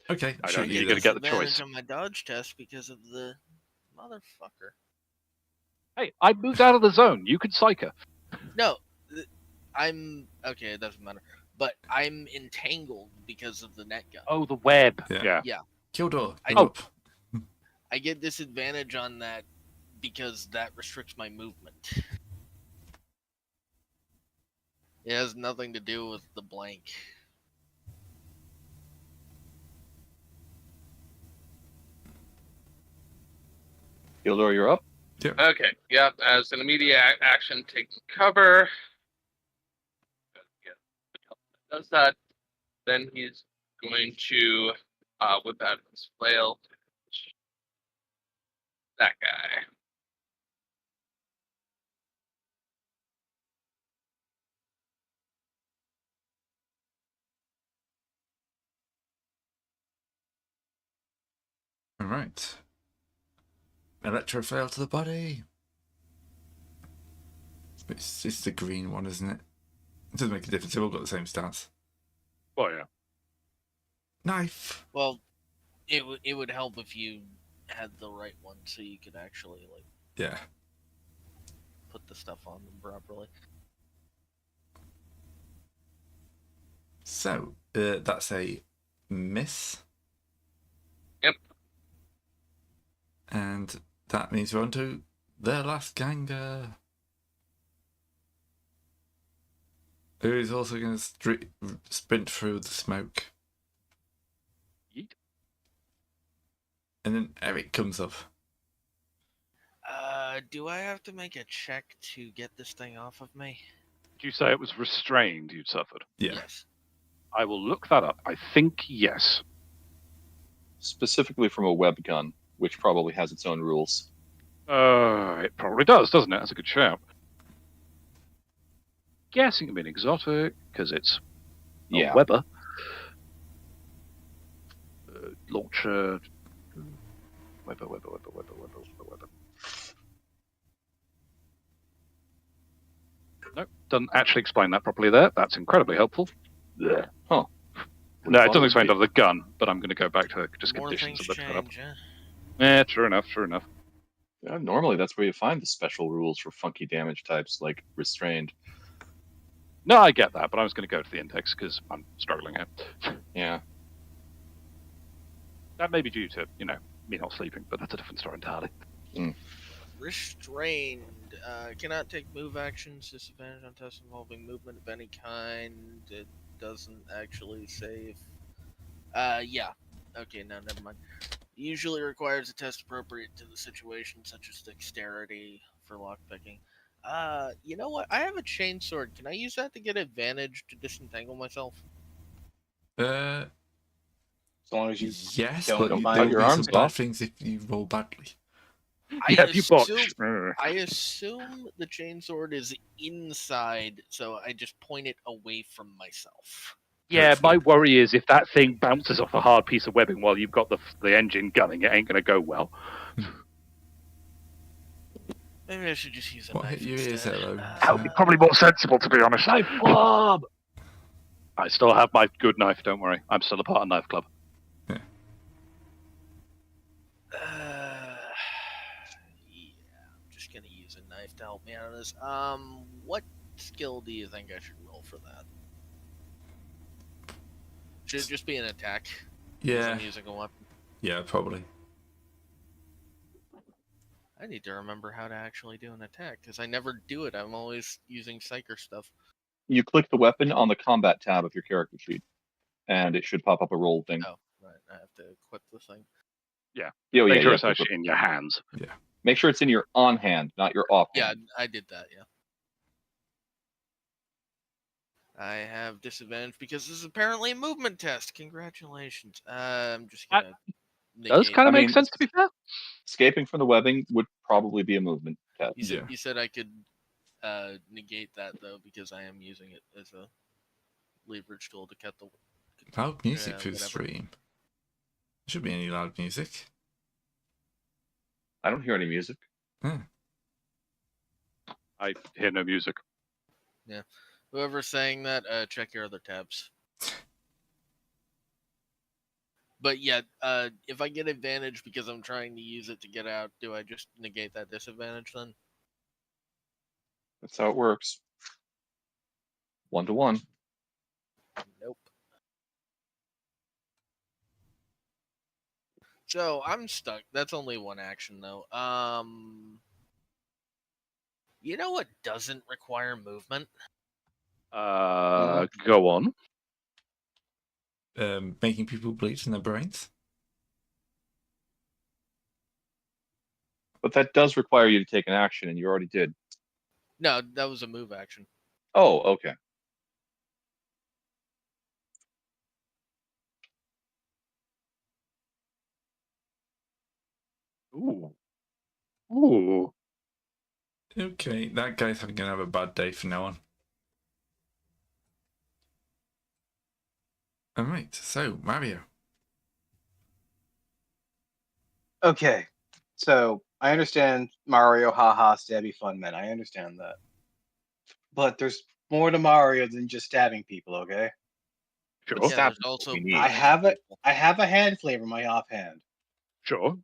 Okay, I shoot don't think you you're then. gonna get the Advantage choice. on my dodge test because of the motherfucker. Hey, I moved out of the zone. You can psych her. No, I'm okay. It doesn't matter. But I'm entangled because of the net gun. Oh, the web. Yeah. Yeah. Kildor, I- go up. I get disadvantage on that because that restricts my movement. It has nothing to do with the blank. Gildor, you're up. Okay, yeah, as an immediate action, taking cover. Does that, then he's going to whip out his flail. That guy. All right. Electro fail to the body. It's the green one, isn't it? It doesn't make a difference. They've all got the same stats. Oh, yeah. Knife. Well, it would help if you had the right one so you could actually like Yeah. put the stuff on them properly. So that's a miss. Yep. And that means we're on to the last ganger. Who is also going to sprint through the smoke. Yeet. And then Eric comes up. Do I have to make a check to get this thing off of me? Did you say it was restrained you'd suffered? Yeah. Yes. I will look that up. I think yes. specifically from a web gun, which probably has its own rules. It probably does, doesn't it? That's a good shout. Guessing it'd be an exotic, because it's Yeah. a Weber. Launcher. Weber. Nope, doesn't actually explain that properly there. That's incredibly helpful. Yeah. Huh. No, it doesn't explain it on the gun, but I'm going to go back to just More conditions things and look that up. change, huh? Yeah, true enough. Yeah, normally that's where you find the special rules for funky damage types like restrained. No, I get that, but I was going to go to the index because I'm struggling here. Yeah. That may be due to, me not sleeping, but that's a different story entirely. Restrained. Cannot take move actions. Disadvantage on tests involving movement of any kind. It doesn't actually say if. Yeah. Okay, no, never mind. Usually requires a test appropriate to the situation, such as dexterity for lockpicking. You know what? I have a chainsword. Can I use that to get advantage to disentangle myself? As long as you Yes, don't but combine there will your be some arms bad off. things if you roll badly. If you botch. I assume the chainsword is inside, so I just point it away from myself. Yeah, Hopefully. my worry is if that thing bounces off a hard piece of webbing while you've got the engine gunning, it ain't going to go well. Maybe I should just use a What knife hit your ears instead. there, though? That would be probably more sensible, to be honest. Knife club! I still have my good knife, don't worry. I'm still a part of Knife Club. Yeah, I'm just gonna use a knife to help me out of this. What skill do you think I should roll for that? Should it just be an attack? Because Yeah, I'm using a weapon. yeah, probably. I need to remember how to actually do an attack, because I never do it. I'm always using psyker stuff. You click the weapon on the combat tab of your character sheet, and it should pop up a roll thing. Oh, right. I have to equip the thing. Yeah. Yeah, Make sure yeah, it's actually in your hands. Make sure it's in your on hand, not your off Yeah, hand. I did that, yeah. I have disadvantage because this is apparently a movement test. Congratulations. I'm just gonna Does negate. kind of I make mean, sense, to be fair. Escaping from the webbing would probably be a movement test. You said I could negate that though because I am using it as a leverage tool to cut the Loud music through the whatever. stream. There should be any loud music. I don't hear any music. I hear no music. Whoever's saying that, check your other tabs. But yeah, if I get advantage because I'm trying to use it to get out, do I just negate that disadvantage then? That's how it works. 1-to-1. Nope. So I'm stuck. That's only one action though. You know what doesn't require movement? Go on. Making people bleed in their brains. But that does require you to take an action, and you already did. No, that was a move action. Oh, okay. Ooh. Okay, that guy's going to have a bad day from now on. Alright, so Mario. Okay, so I understand Mario, haha, stabby fun men. I understand that, but there's more to Mario than just stabbing people. Okay, Sure. Yeah, Stab there's also we need. I burning have it. people. I have a hand flavor in my offhand. Sure.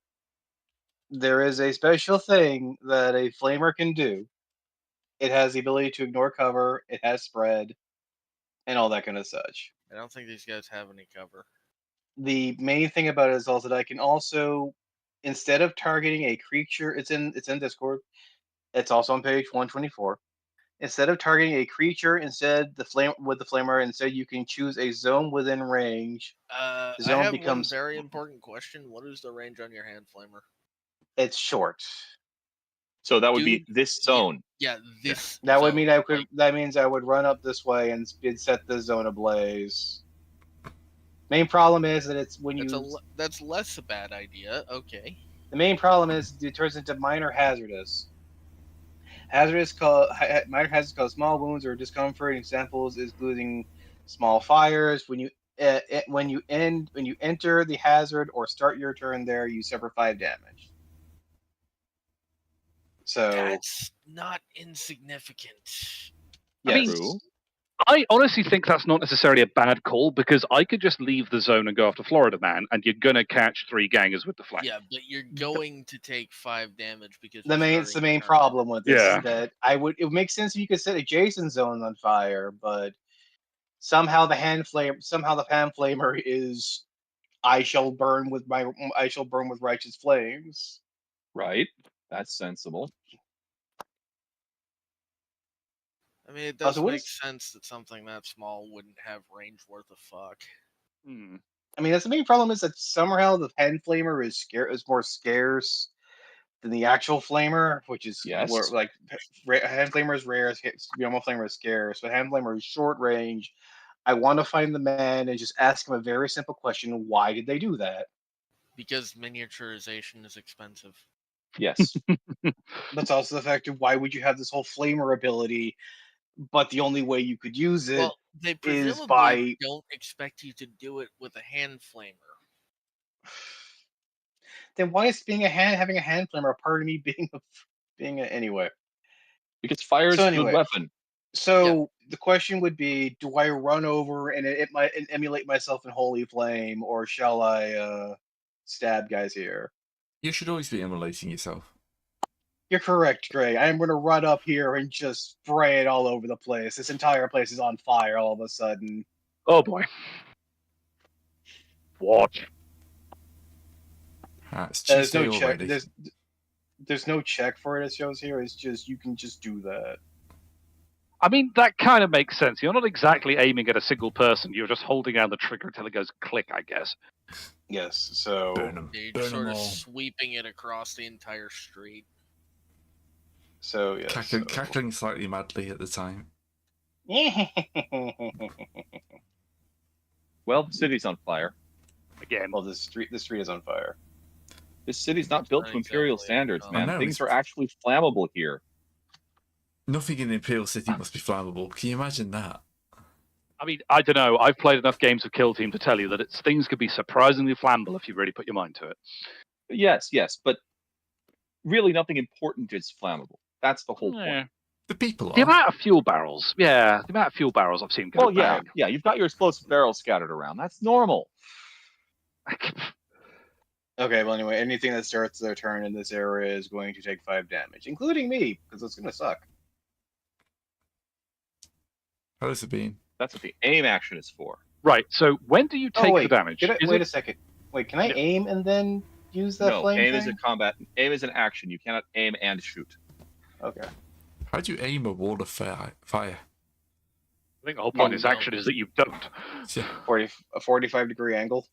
There is a special thing that a flamer can do. It has the ability to ignore cover. It has spread, and all that kind of such. I don't think these guys have any cover. The main thing about it is also that I can also, instead of targeting a creature, it's in Discord. It's also on page 124. Instead of targeting a creature, instead the flamer, instead you can choose a zone within range. I Zone have becomes- one very important question. What is the range on your hand flamer? It's short. So that would be this zone. Yeah, this. That would zone, mean I could. like, That means I would run up this way and set the zone ablaze. Main problem is that it's when That's less a bad idea. Okay. the main problem is it turns into minor hazardous. Minor hazards cause small wounds or discomfort. Examples is including small fires. When you enter the hazard or start your turn there, you suffer 5 damage. So That's not insignificant. I yes. mean, I honestly think that's not necessarily a bad call because I could just leave the zone and go after Florida Man, and you're gonna catch 3 gangers with the flank. Yeah, but you're going to take 5 damage because the main turn. problem with this Yeah. is that it would make sense if you could set adjacent zones on fire, but somehow the hand flamer is I shall burn with righteous flames. right? That's sensible. I mean, it does what make is- sense that something that small wouldn't have range worth a fuck. Hmm. I mean, that's the main problem is that somehow the hand flamer is more scarce than the actual flamer, which is Yes. more like hand flamer is rare, normal flamer is scarce, but hand flamer is short range. I want to find the man and just ask him a very simple question: why did they do that? Because miniaturization is expensive. Yes. That's also the fact of why would you have this whole flamer ability, but the only way you could use it Well, they is presumably by don't expect you to do it with a hand flamer. then why is having a hand flamer a part of me anyway? Because fire is So a anyway. good weapon. So the question would be: do I run over and emulate myself in holy flame, or shall I stab guys here? You should always be immolating yourself. You're correct, Gray. I am going to run up here and just spray it all over the place. This entire place is on fire all of a sudden. Oh boy. Watch. It's There's Tuesday no check. already. There's no check for it. It shows here. It's just you can just do that. I mean, that kind of makes sense. You're not exactly aiming at a single person. You're just holding down the trigger until it goes click, I guess. Yes. So Burn them. You're Burn just sort them of all. sweeping it across the entire street. So yeah. Cackling slightly madly at the time. Well, the city's on fire. Again. Well, the street is on fire. This city's not built Not to Imperial exactly. standards, I man. know, Things it's- are actually flammable here. Nothing in the Imperial City must be flammable. Can you imagine that? I mean, I don't know. I've played enough games of Kill Team to tell you that things could be surprisingly flammable if you really put your mind to it. Yes, but really nothing important is flammable. That's the whole point. Yeah. The people The are. amount of fuel barrels. Yeah, the amount of fuel barrels I've seen go Well, yeah, bang. you've got your explosive barrels scattered around. That's normal. Okay, well, anyway, anything that starts their turn in this area is going to take 5 damage, including me, because it's going to suck. How's it been? That's what the aim action is for. Right, so when do you take wait, the damage? Wait a second. Wait, can I aim and then use that No, flame aim thing? is a combat. Aim is an action. You cannot aim and shoot. Okay. How do you aim a wall of fire? I think the whole point of this No. action is that you don't. Yeah. A 45-degree angle.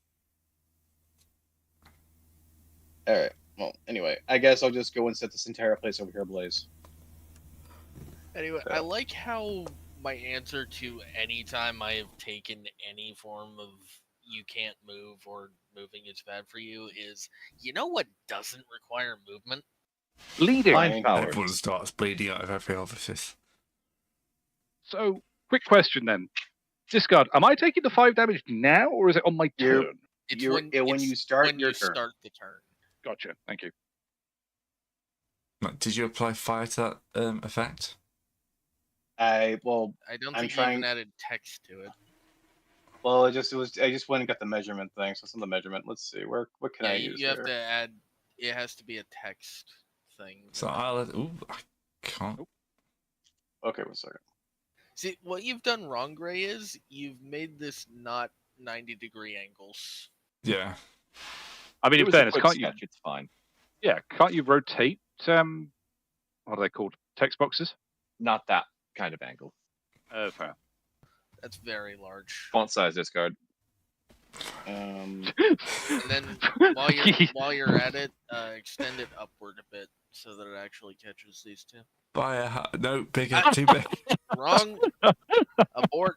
Alright, well, anyway, I guess I'll just go and set this entire place over here ablaze. Anyway, I like how my answer to any time I have taken any form of you can't move or moving is bad for you is, you know what doesn't require movement? Bleeding. Mind power. Everyone starts bleeding out of every orifice. So, quick question then. Discard, am I taking the 5 damage now, or is it on my You're- turn? It's when you start when your you turn. start the turn. Gotcha, thank you. Did you apply fire to that effect? I don't I'm think you trying- even added text to it. Well, I just went and got the measurement thing, so it's on the measurement. Let's see, what can I use you have here? to add. It has to be a text thing. So I can't. Okay, 1 second. See, what you've done wrong, Gray, is you've made this not 90-degree angles. Yeah. I mean, It in was a fairness, quick can't you? sketch. It's fine. Yeah, can't you rotate? What are they called? Text boxes. Not that kind of angle. Fair. That's very large. Font size discard. And then while you're at it, extend it upward a bit so that it actually catches these two. No, bigger, too big. Wrong. Abort.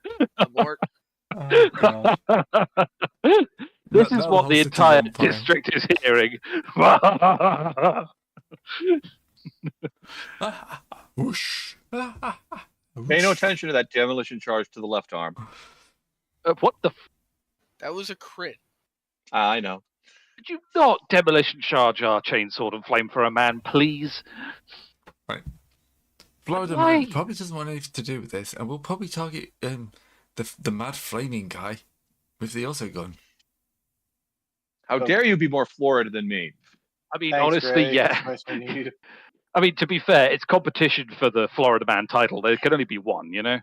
Oh, God. This Now is the what whole the city's entire on fire. district is hearing. Whoosh. Pay no attention to that demolition charge to the left arm. What the? That was a crit. I know. Could you not demolition charge our chainsword and flamethrower man, please? Florida Why? Man probably doesn't want anything to do with this, and we'll probably target the mad flaming guy with the auto gun. How dare you be more Florida than me? I mean, Thanks, honestly, Greg. yeah. That's what I need. I mean, to be fair, it's competition for the Florida Man title. There can only be one, you know?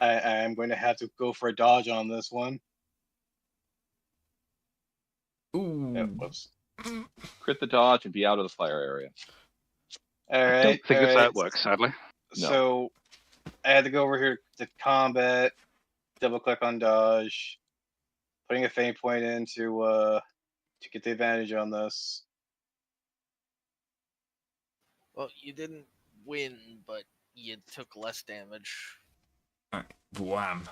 I am going to have to go for a dodge on this one. Ooh. Oh, whoops. Crit the dodge and be out of the fire area. All I right. don't think all that's how right. it works, sadly. No. So I had to go over here to combat, double click on dodge, putting a feint point in to get the advantage on this. Well, you didn't win, but you took less damage. Wham. By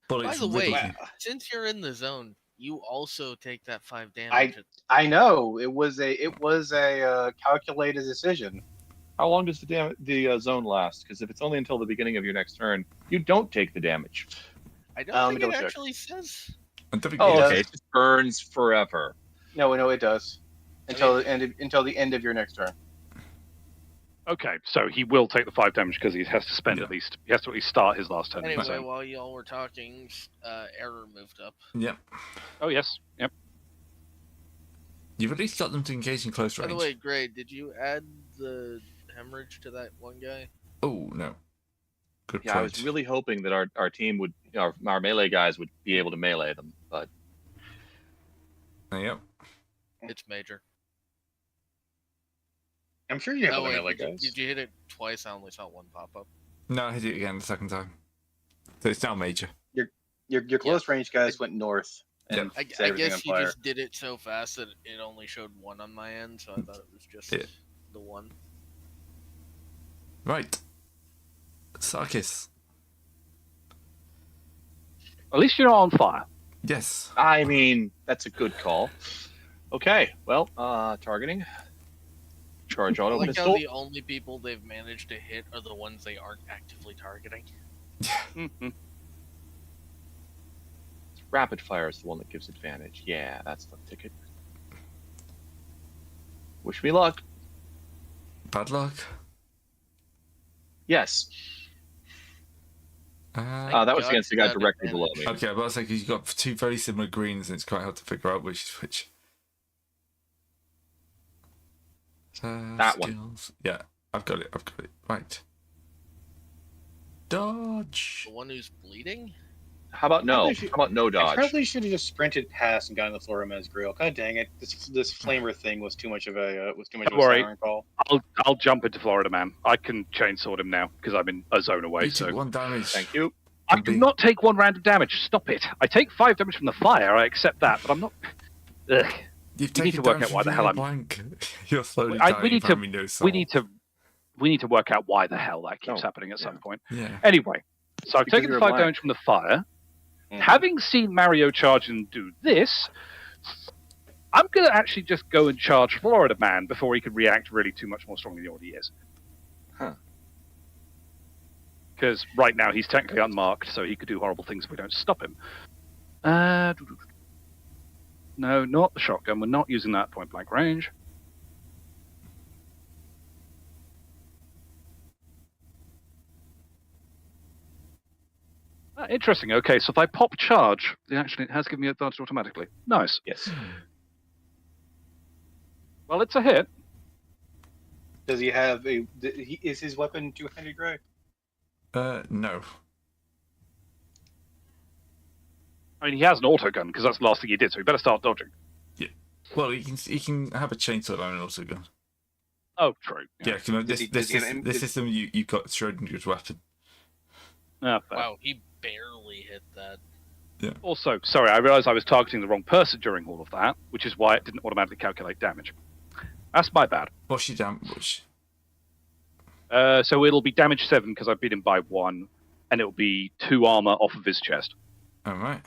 Bullets the way, riddling. since you're in the zone, you also take that 5 damage. I know it was a calculated decision. How long does the zone last? Because if it's only until the beginning of your next turn, you don't take the damage. I don't think double it check. actually says. And don't Oh, forget- okay. It just burns forever. No, it does until the end of your next turn. Okay, so he will take the 5 damage because he has to spend Yeah. at least. He has to at least start his last turn. in the Anyway, zone. while y'all were talking, error moved up. Yep. Oh yes, yep. You've at least got them to engage in close By range. the way, Gray, did you add the hemorrhage to that one guy? Oh no. Good Yeah, point. I was really hoping that our team would, our melee guys would be able to melee them, but Yep. It's major. I'm sure you have Oh, other wait, melee did, you, guys. did you hit it twice? I only saw one pop up. No, I hit it again the second time. So it's now major. Your close range guys went north. And I set everything guess on you fire. just did it so fast that it only showed one on my end, so I thought it was just Yeah. the one. Right. Sarkis. At least you're not on fire. Yes. I mean, that's a good call. Okay, well, targeting. Charge I auto like how pistol. the only people they've managed to hit are the ones they aren't actively targeting. Mhm. Rapid fire is the one that gives advantage. Yeah, that's the ticket. Wish me luck. Bad luck. Yes. That was God against the you guy got directly advantage. below me. Okay, but I was like, you've got two very similar greens, and it's quite hard to figure out which is which. That one. skills. Yeah, I've got it. Right. Dodge. The one who's bleeding? How about no? Probably How should- about no I dodge? probably should have just sprinted past and gotten the Floriman's grill. God dang it! This flamer thing was too much of a Don't worry. siren call. I'll jump into Florida Man. I can chainsword him now because I'm in a zone away. You So took 1 damage. Thank you. I do not take 1 random damage. Stop it. I take 5 damage from the fire. I accept that, but I'm not. Ugh. You've We need taken to work damage out why from the hell being I'm- blank. You're slowly I- dying. we need to- having no soul. We need to work out why the hell that keeps Oh, happening at some yeah. point. Yeah. Anyway, so I've Because taken you're 5 blank. damage from the fire. Mhm. Having seen Mario charge and do this, I'm going to actually just go and charge Florida Man before he can react really too much more strongly than he already is. Huh. Because right now he's technically unmarked, so he could do horrible things if we don't stop him. No, not the shotgun. We're not using that point blank range. Interesting. Okay, so if I pop charge, it has given me advantage automatically. Nice. Yes. Well, it's a hit. Does he have a? Is his weapon two-handed, Gray? No. I mean, he has an autogun because that's the last thing he did, so he better start dodging. Well, he can have a chainsaw and an auto gun. Oh, true. Yeah, Does he- does he have an- this system you got Schrodinger's weapon. Fair. Wow, he barely hit that. Also, sorry, I realised I was targeting the wrong person during all of that, which is why it didn't automatically calculate damage. That's my bad. What's your damage? So it'll be damage 7 because I beat him by 1, and it'll be 2 armor off of his chest. All right.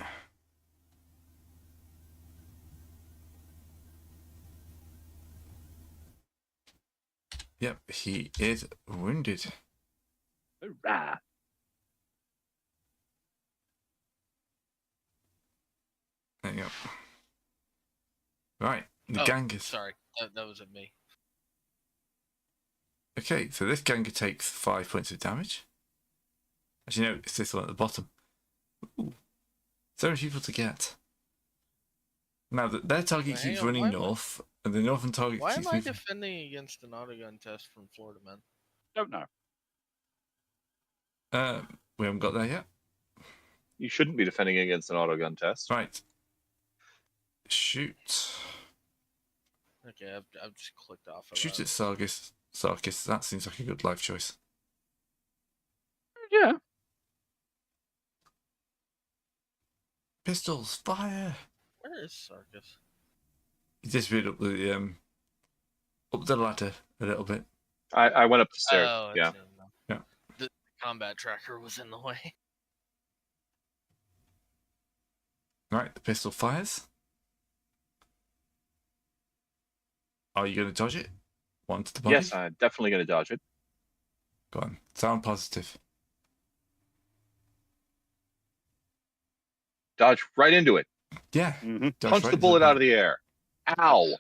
Yep, he is wounded. Hurrah. There you go. Right, the Oh, Ganger. sorry, that was at me. Okay, so this Ganger takes 5 points of damage. As you know, it's this one at the bottom. Ooh, so many people to get. Now, their target Wait, hang keeps on, running north, and the northern target Why keeps am I moving. defending against an autogun test from Florida Man? Don't know. We haven't got there yet. You shouldn't be defending against an autogun test. Right. Shoot. Okay, I've just clicked off of Shoot that. at Sarkis. That seems like a good life choice. Yeah. Pistols, fire! Where is Sarkis? He disappeared up the ladder a little bit. I went up the stairs. Oh, I Yeah. see him now. Yeah. The combat tracker was in the way. Right, the pistol fires. Are you going to dodge it? One to the body? Yes, I'm definitely going to dodge it. Go on. Sound positive. Dodge right into it. Yeah. Mhm. Dodge Punch right the into bullet the out of the air. Ow.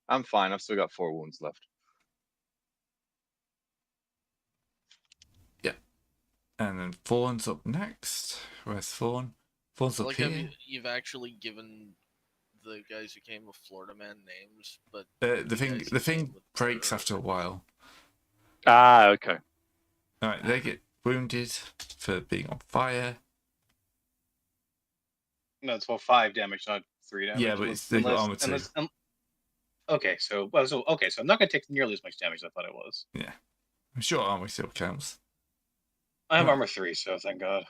I'm fine. I've still got 4 wounds left. And then Fawn's up next. Where's Fawn? Fawn's I up like how here. you've actually given the guys who came with Florida Man names, but The guys thing who came with breaks the- after a while. Ah, okay. Alright, they get wounded for being on fire. No, it's 5 damage, not 3 damage. Yeah, but it's they've got armor too. Okay, so I'm not gonna take nearly as much damage as I thought it was. I'm sure armor still counts. I have Right. armor 3, so thank God.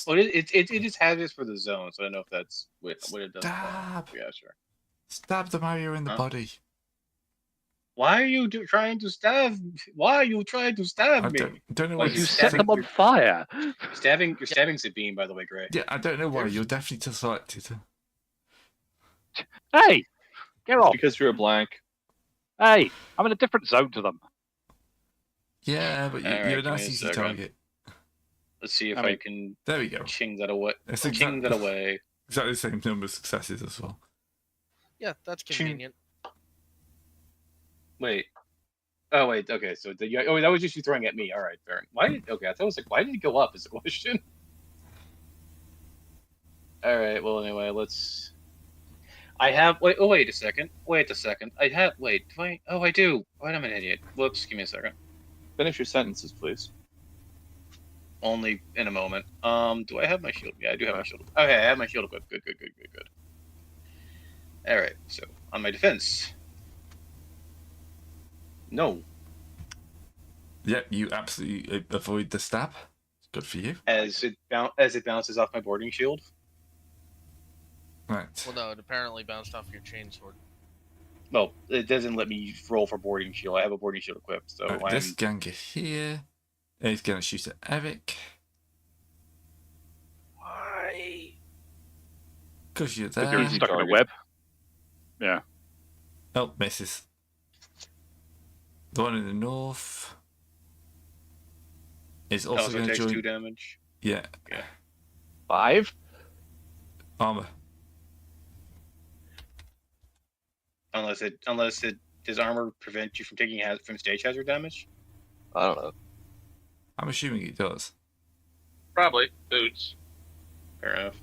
Well, it is hazardous for the zone, so I don't know if that's what it does. Stab! Yeah, sure. Stab the Mario in the Huh? body. Why are you trying to stab? Why are you trying to stab I me? don't know Why why You you set stabbing them on fire. You're stabbing Sabine, by the way, Gray. Yeah, I don't know why. You're definitely selected. Hey, get off. Because you're a blank. Hey, I'm in a different zone to them. Yeah, but Alright, you're a give me nice a easy second. target. Let's see if I I, mean- can There we go. ching that away. It's Ching that away. exactly the same number of successes as well. Yeah, that's Ching. convenient. Wait. Oh wait. Okay. So that was just you throwing at me. All right. Fair. Why? Okay. I thought it was like, why did it go up? Is the question. All right. Well, anyway, let's. I have. Wait. Oh, wait a second. Wait a second. I have. Wait. Do I? Oh, I do. Wait, I'm an idiot. Whoops. Give me a second. Finish your sentences, please. Only in a moment. Do I have my shield? Yeah, I do have my shield. Okay, I have my shield equipped. Good. All right. So on my defense. No. Yep, you absolutely avoid the stab. Good for you. As it bounces off my boarding shield. Right. Well, no, it apparently bounced off your chainsword. Well, it doesn't let me roll for boarding shield. I have a boarding shield equipped, so Right, this Ganger here is going to shoot at Eric. Why? Because you're Because there. you're stuck in a target. web. Yeah. Oh, misses. The one in the north is also also going to takes join. 2 damage. Yeah, 5? armor. Unless it does armor prevent you from taking from stage hazard damage? I don't know. I'm assuming it does. Probably boots. Fair enough.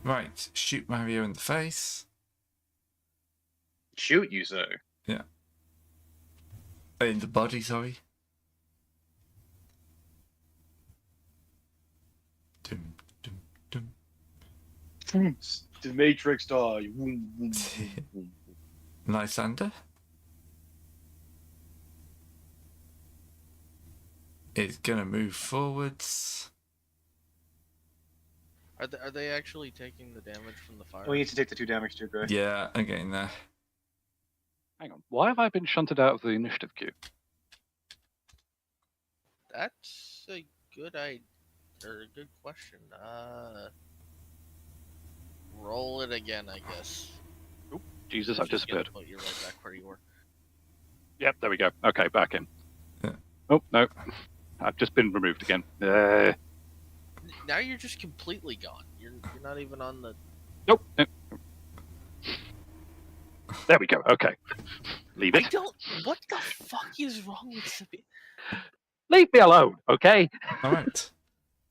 Right, shoot Mario in the face. Shoot, you say? In the body, sorry. Dum, dum, dum. The Matrix die. Boom, boom, boom, boom. Lysander is going to move forwards. Are they actually taking the damage from the fire? We need to take the 2 damage too, Gray. Yeah, I'm getting there. Hang on. Why have I been shunted out of the initiative queue? That's a good idea, or a good question. roll it again, I guess. Jesus, Which I've is gonna disappeared. put you right back where you were. Yep, there we go. Okay, back in. Yeah. Oh, no. I've just been removed again. Now you're just completely gone. You're not even on the. Nope. There we go. Okay. Leave I it. don't. What the fuck is wrong with Sabine? Leave me alone, okay? All right.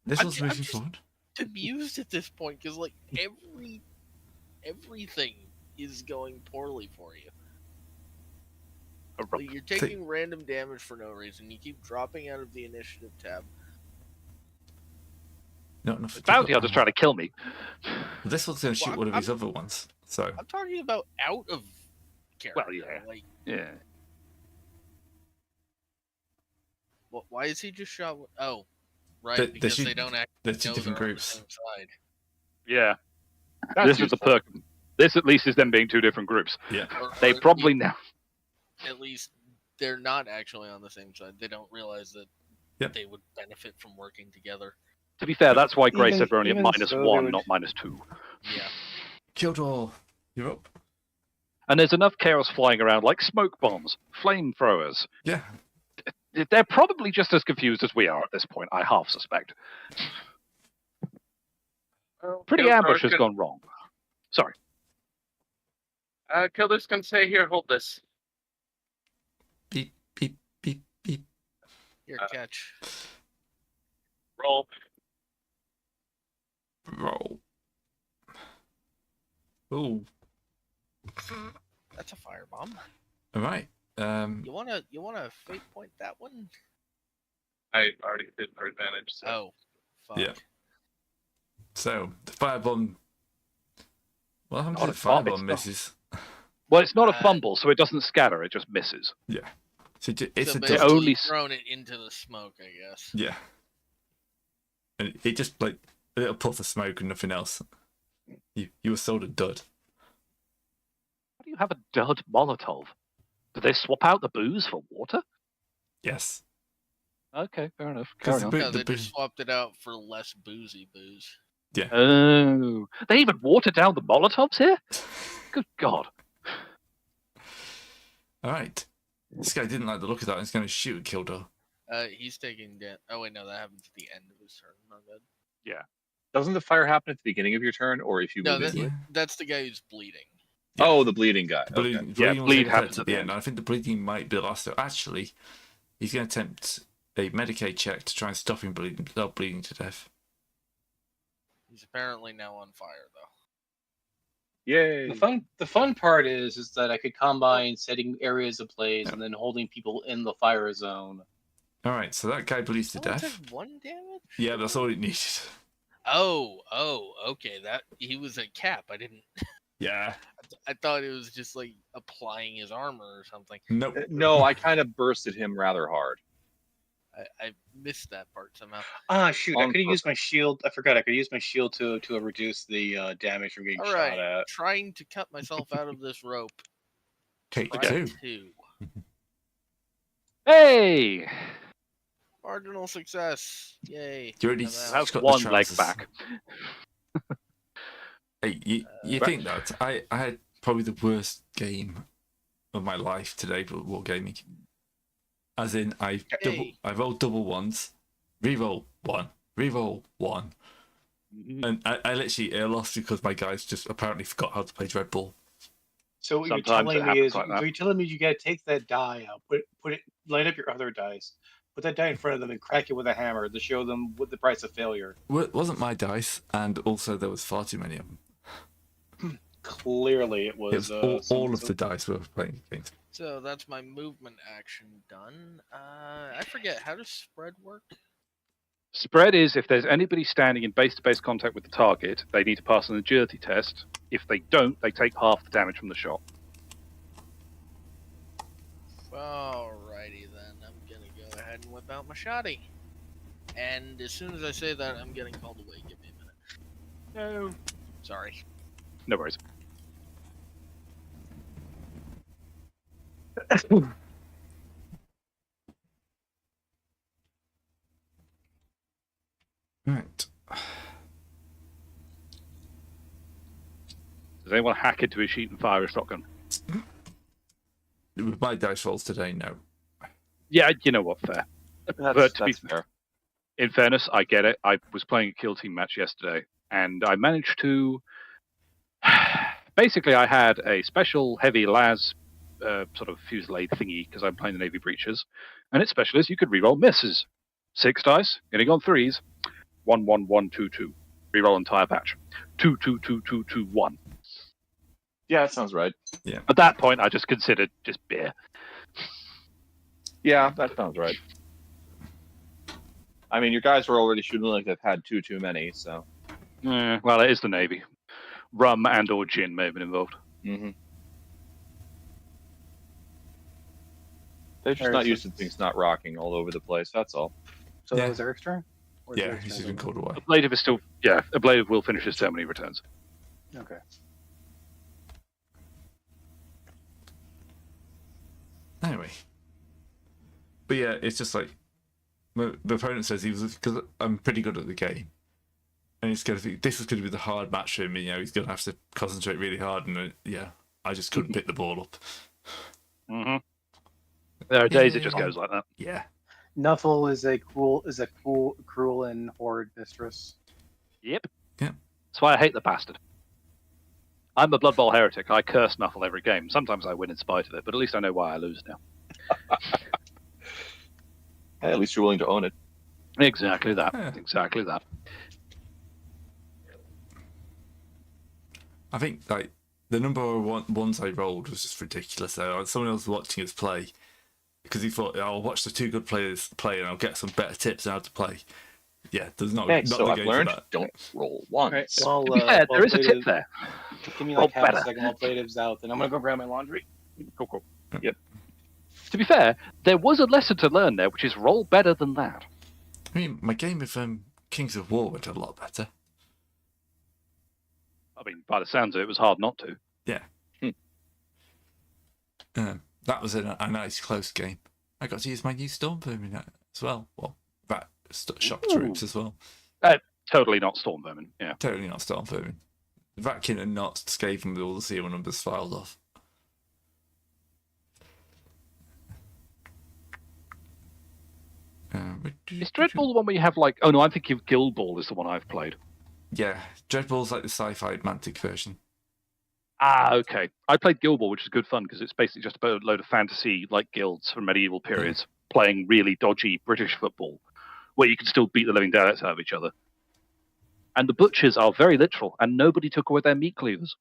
This I'm was ju- I'm moving just- forward. Amused at this point because like everything is going poorly for you. Like, you're taking random damage for no reason. You keep dropping out of the initiative tab. Not enough. Bounty hunter's trying to kill me. This one's going to shoot Well, one of his other ones. So I'm talking about out of character. Well, yeah. Like, Yeah. why is he just shot? Oh, right. They Because shoot- they don't actually they're two know different they're on groups. the same side. Yeah. That's This is the useful. perk. This at least is them being two different groups. yeah. They Or probably know. at least they're not actually on the same side. They don't realize that Yep. they would benefit from working together. To be fair, that's why Grace Even- said we're only at even minus so, they one, would- not -2. Yeah. Kildor, you're up. And there's enough chaos flying around, like smoke bombs, flamethrowers. Yeah. They're probably just as confused as we are at this point, I half suspect. Pretty Kildor ambush has can- gone wrong. Sorry. Kilder's gonna say, "Here, hold this." Beep beep beep beep. Your Uh, catch. Roll. Roll. Ooh. That's a firebomb. All right. You wanna fate point that one? I already did for advantage. So. Oh, fuck. Yeah. So the firebomb. Well, how Not many a bomb, it's firebomb not. misses? Well, it's not a Uh, fumble, so it doesn't scatter, it just misses. Yeah. So it's So a basically dot. only you've thrown it into the smoke, I guess. Yeah. And it just like a little puff of smoke and nothing else. You were sold a dud. How do you have a dud Molotov? Do they swap out the booze for water? Yes. Okay, fair enough. 'Cause Carry on. the No, they boo- just swapped it out for less boozy booze. Oh, they even watered down the Molotovs here? Good God. All right. This guy didn't like the look of that. He's going to shoot at Kildor. He's taking damage. Oh wait, no, that happens at the end of his turn. My bad. Doesn't the fire happen at the beginning of your turn, or if you No, move that, into it? that's the guy who's bleeding. Yeah. Oh, the bleeding guy. Okay. Bleeding, Yeah, bleeding will bleed take effect happens at the end. And I think the bleeding might be last. So actually, he's going to attempt a Medicaid check to try and stop him bleeding without bleeding to death. He's apparently now on fire though. Yay! The fun part is that I could combine setting areas ablaze and then holding people in the fire zone. All right. So that guy bleeds to Only death. took 1 damage. Yeah, that's all it needed. Oh, okay. That he was at cap. I didn't. Yeah. I thought it was just like applying his armor or something. Nope. No, I kind of bursted him rather hard. I missed that part somehow. Ah, shoot! I On could have used my shield. I forgot. I could use my shield to reduce the damage from getting All shot right, at. trying to cut myself out of this rope. Take Try two. two. Hey! Marginal success. Yay. You already I'm out. That's got the one leg trousers. back. Hey, you think that I had probably the worst game of my life today, but wargaming. As in, I Hey. rolled double ones, re-roll one, re-roll one, and I literally lost because my guys just apparently forgot how to play Red Bull. So what Sometimes it you're telling me is, happens like that. you're telling me you gotta take that die out, put it, line up your other dice, put that die in front of them, and crack it with a hammer to show them what the price of failure. It wasn't my dice, and also there was far too many of them. Clearly, it It was, was all of the dice were playing against. So that's my movement action done. I forget, how does spread work? Spread is if there's anybody standing in base-to-base contact with the target, they need to pass an agility test. If they don't, they take half the damage from the shot. Alrighty then, I'm gonna go ahead and whip out my shotty. And as soon as I say that, I'm getting called away. Give me a minute. No. Sorry. No worries. Right. Does anyone hack into his sheet and fire a shotgun? With my dice rolls today, no. Yeah, you know what? Fair. That's to be fair. In fairness, I get it. I was playing a kill team match yesterday, and I managed to. Basically, I had a special heavy las sort of fusillade thingy because I'm playing the Navy Breaches, and its special is you could reroll misses. 6 dice, getting on 3s. 1, 1, 1, 2, 2. Reroll entire patch. 2, 2, 2, 2, 2, 1. Yeah, that sounds right. At that point, I just considered just beer. Yeah, that sounds right. I mean, your guys were already shooting like they've had too many, so. Well, it is the Navy. Rum and or gin may have been involved. Mm-hmm. They're just Alright, not so used to things not rocking all over the place, that's all. So Yeah. that was Eric's turn? Or is Yeah, Eric's he's turn been over? called away. Ablative is still... Yeah, Ablative will finish his turn when he returns. Okay. Anyway. But yeah, it's just like the opponent says he was, because I'm pretty good at the game, and he's going to think this is going to be the hard match for him. You know, he's going to have to concentrate really hard, and I just couldn't pick the ball up. Mm-hmm. There are days it just goes like that. Yeah, Nuffle is a cruel and horrid mistress. Yep. Yeah. That's why I hate the bastard. I'm a Blood Bowl heretic. I curse Nuffle every game. Sometimes I win in spite of it, but at least I know why I lose now. Hey, at least you're willing to own it. Exactly that. Yeah. Exactly that. I think like the number of ones I rolled was just ridiculous. Though someone else was watching us play because he thought, I'll watch the two good players play and I'll get some better tips on how to play. Yeah, there's not. Hey, not so the I've game learned, for that. don't roll once. Alright, well, To be fair, there is a tip Bladiv- there. Give me Roll like half better. a second while Bladiv's out, then I'm gonna go grab my laundry. Cool. Yep. To be fair, there was a lesson to learn there, which is roll better than that. I mean, my game of Kings of War went a lot better. I mean, by the sounds of it was hard not to. Yeah. That was a nice close game. I got to use my new Storm Vermin as well. Well, that shock troops as well. Totally not Storm Vermin, yeah. Totally not Storm Vermin. Vatkin and not Skaven with all the serial numbers filed off. Is Dreadball the one where you have like... Oh no, I'm thinking of Guild Ball is the one I've played. Yeah, Dreadball's like the sci-fi Mantic version. Ah, okay. I played Guild Ball, which is good fun because it's basically just a load of fantasy like guilds from medieval periods playing really dodgy British football, where you can still beat the living daylights out of each other. And the butchers are very literal, and nobody took away their meat cleavers.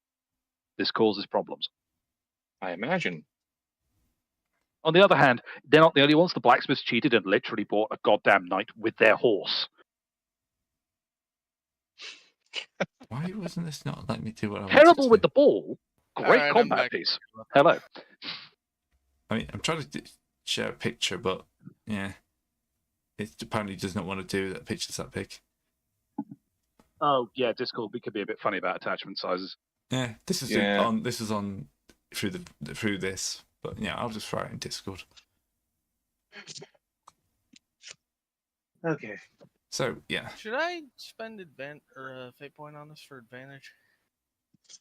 This causes problems. I imagine. On the other hand, they're not the only ones. The blacksmiths cheated and literally bought a goddamn knight with their horse. Why wasn't this not letting me do what I wanted Terrible to with do? the ball. Great Alright, I'm combat back. piece. Hello. I mean, I'm trying to share a picture, but yeah, it apparently does not want to do that. Picture's that big. Oh yeah, Discord could be a bit funny about attachment sizes. Yeah, this is Yeah. on. This is on through this, but yeah, I'll just try it in Discord. Okay. So yeah, Should I spend fate point on this for advantage?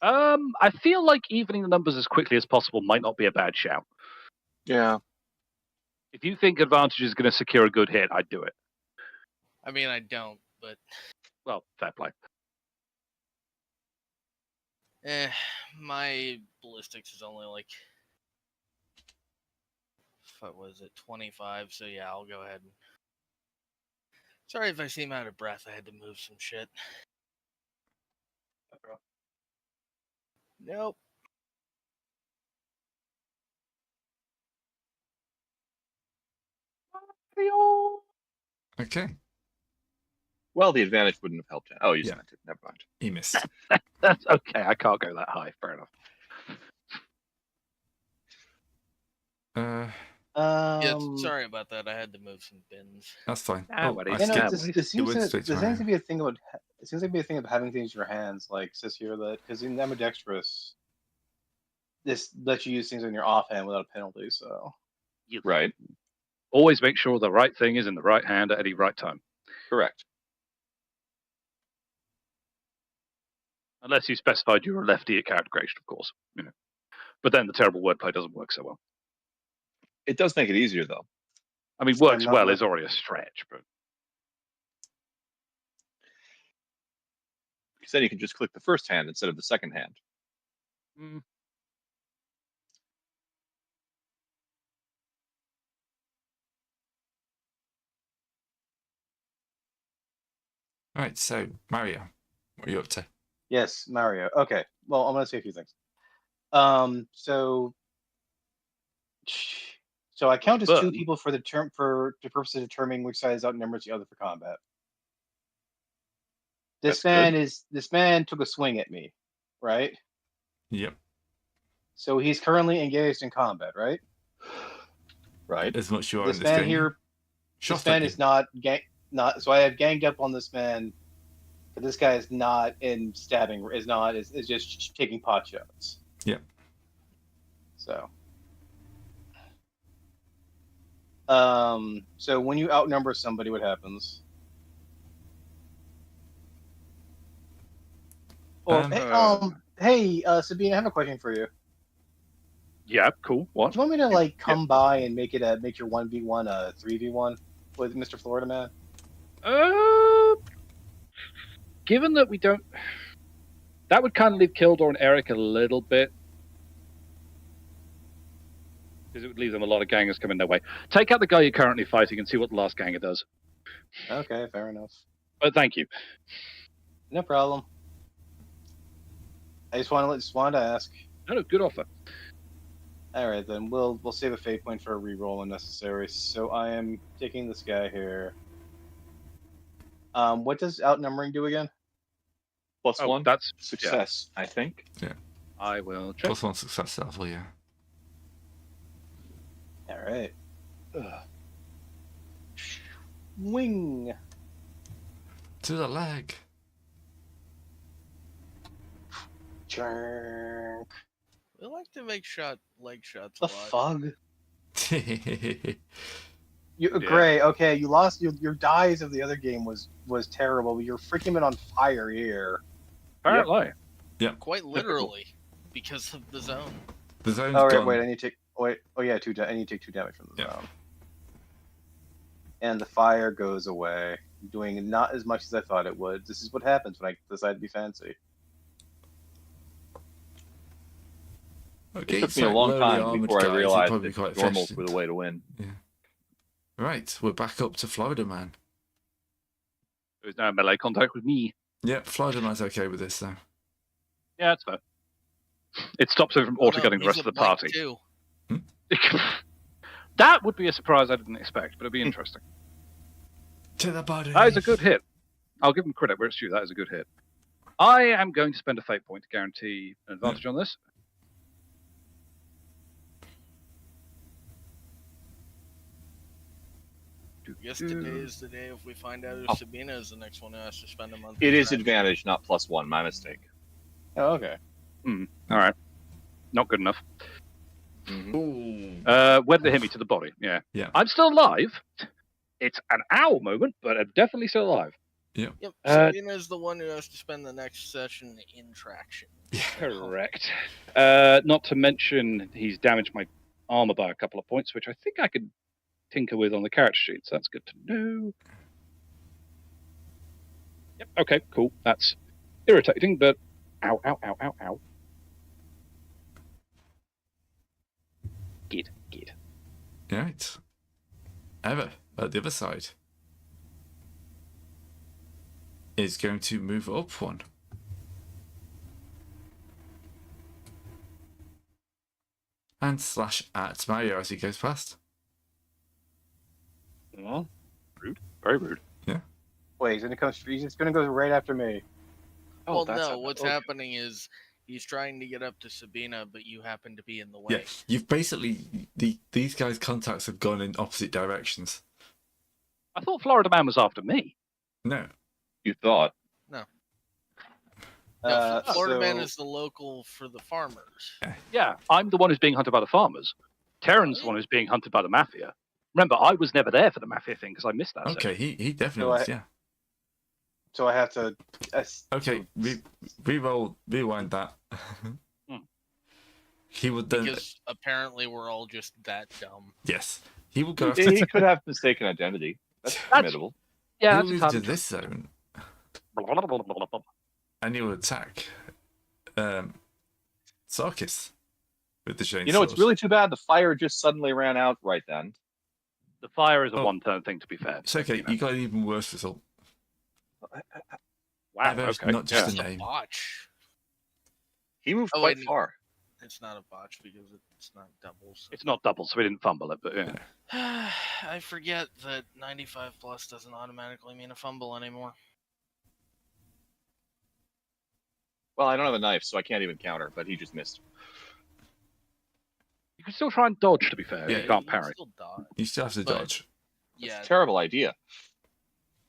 I feel like evening the numbers as quickly as possible might not be a bad shout. Yeah. If you think advantage is going to secure a good hit, I'd do it. I mean, I don't, but Well, fair play. my ballistics is only like, what was it, 25? So yeah, I'll go ahead and. Sorry if I seem out of breath. I had to move some shit. Nope. okay, Well, the advantage wouldn't have helped. Oh, you Yeah. spent it. Never mind. he missed. That's okay. I can't go that high. Fair enough. Yeah, sorry about that. I had to move some bins. That's fine. No worries. I You know, skipped. this It seems went to, straight to there my seems to be a thing about it seems like be a thing of having things in your hands, like it says here that because in ambidextrous, this lets you use things in your offhand without a penalty. So Right. Always make sure the right thing is in the right hand at any right time. Correct. Unless you specified you were a lefty at character creation, of course. But then the terrible wordplay doesn't work so well. It does make it easier, though. I mean, Yeah, works not well left. is already a stretch, but Because then you can just click the first hand instead of the second hand. All right, so Mario, what are you up to? Yes, Mario. Okay. Well, I'm gonna say a few things. So I count as two But- people for the purpose of determining which side is outnumbers the other for combat. This man took a swing at me, right? Yep. So he's currently engaged in combat, right? Right. As much as you are This in this man game. here, Shot this man at is you. not. So I have ganged up on this man, but this guy is not in stabbing. Is just taking pot shots. Yeah. So. So when you outnumber somebody, what happens? Or hey, Sabine, I have a question for you. yeah, cool. What? Do you want me to like come by and make your 1v1 a 3v1 with Mr. Florida Man? Given that we don't, that would kind of leave Kildor and Eric a little bit, because it would leave them a lot of gangers coming their way. Take out the guy you're currently fighting and see what the last ganger does. Okay, fair enough. But thank you. No problem. I just wanted to ask. No, good offer. All right, then we'll save a fate point for a reroll when necessary. So I am taking this guy here. What does outnumbering do again? +1. That's Success, I think. I will check. +1 success level, yeah. All right. Wing. To the leg. Jerk. We like to make leg shots The a lot. fug. Yeah. Gray. Okay, you lost your dies of the other game was terrible, but you're freaking been on fire here. Apparently. Quite literally, because of the zone. The zone's All right, gone. wait. I need to take. Wait. Oh yeah, I need to take 2 damage from the zone. And the fire goes away, doing not as much as I thought it would. This is what happens when I decide to be fancy. Okay, It took me so a long lowly time armored before guys I are realized probably that quite normals efficient. were the way to win. Right, we're back up to Florida Man. There's no melee contact with me. Yep, Florida Man's okay with this though. Yeah, that's fair. It stops him from auto-gunning the rest of the party. Too. That would be a surprise I didn't expect, but it'd be interesting. To the body. That is a good hit. I'll give him credit where it's due. That is a good hit. I am going to spend a fate point to guarantee an advantage on this. I guess today is the day if we find out if Sabina is the next one who has to spend a month. It is track. advantage, not +1. My mistake. Oh, okay. All right. Not good enough. Mm-hmm. Where did it hit me? To the body? Yeah. Yeah. I'm still alive. It's an owl moment, but I'm definitely still alive. Yep. Sabina is the one who has to spend the next session in traction. Correct. Not to mention he's damaged my armor by a couple of points, which I think I could tinker with on the character sheet, so that's good to know. Yep, okay, cool. That's irritating, but ow, ow, ow, ow, ow. Good. Right. Eva, at the other side, is going to move up one. And slash at Mario as he goes past. Well, rude. Very rude. Wait, he's just gonna go right after me. Well, that's no. What's happening is he's trying to get up to Sabina, but you happen to be in the way. Yeah, you've basically these guys' contacts have gone in opposite directions. I thought Florida Man was after me. No, You thought. No, Florida Man so- is the local for the farmers. Yeah, I'm the one who's being hunted by the farmers. Terran's the one who's being hunted by the mafia. Remember, I was never there for the mafia thing because I missed that. okay, section. he definitely So was, yeah. So I have to. Okay, rewind that. He would then. Because apparently we're all just that dumb. Yes, he will go after. He could have mistaken identity. That's admittable. Yeah, He'll that's move to entirely this zone, true. and he will attack Sarkis with the chainsaw. You know, it's really too bad the fire just suddenly ran out right then. The fire is a Oh. one-turn thing, to be fair. It's okay. You know. You got an even worse result. Wow, Ever's okay. not just It's a a name. botch. He moved Oh, quite wait, far. It's not a botch because it's not doubles. It's not double, so we didn't fumble it, but yeah. I forget that 95 plus doesn't automatically mean a fumble anymore. Well, I don't have a knife, so I can't even counter, but he just missed. You can still try and dodge, to be fair. Yeah, You can't can parry. still dodge. You still have to But- dodge. Yeah, It's a terrible idea.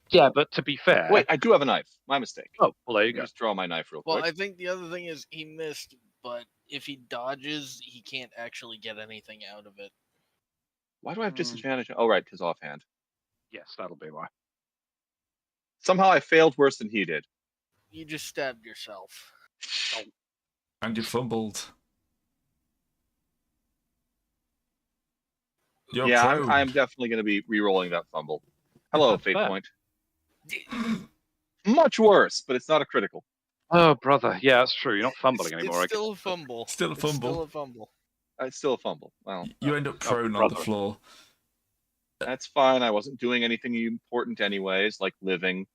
Yeah, but to be fair... Wait, I do have a knife. My mistake. Oh, well, there you Let me go. just draw my knife real well, quick. I think the other thing is he missed, but if he dodges, he can't actually get anything out of it. Why do I have disadvantage? Oh, right, his offhand. Yes, that'll be why. Somehow I failed worse than he did. You just stabbed yourself. And you fumbled. You're yeah, prone. I'm definitely going to be re-rolling that fumble. Hello, That's Fate fair. Point. Much worse, but it's not a critical. Oh, brother. Yeah, that's true. You're not fumbling anymore. I It's still a fumble. Still a It's fumble. still a fumble. It's still a fumble. Well, You end up prone on the brother. floor. that's fine. I wasn't doing anything important anyways, like living.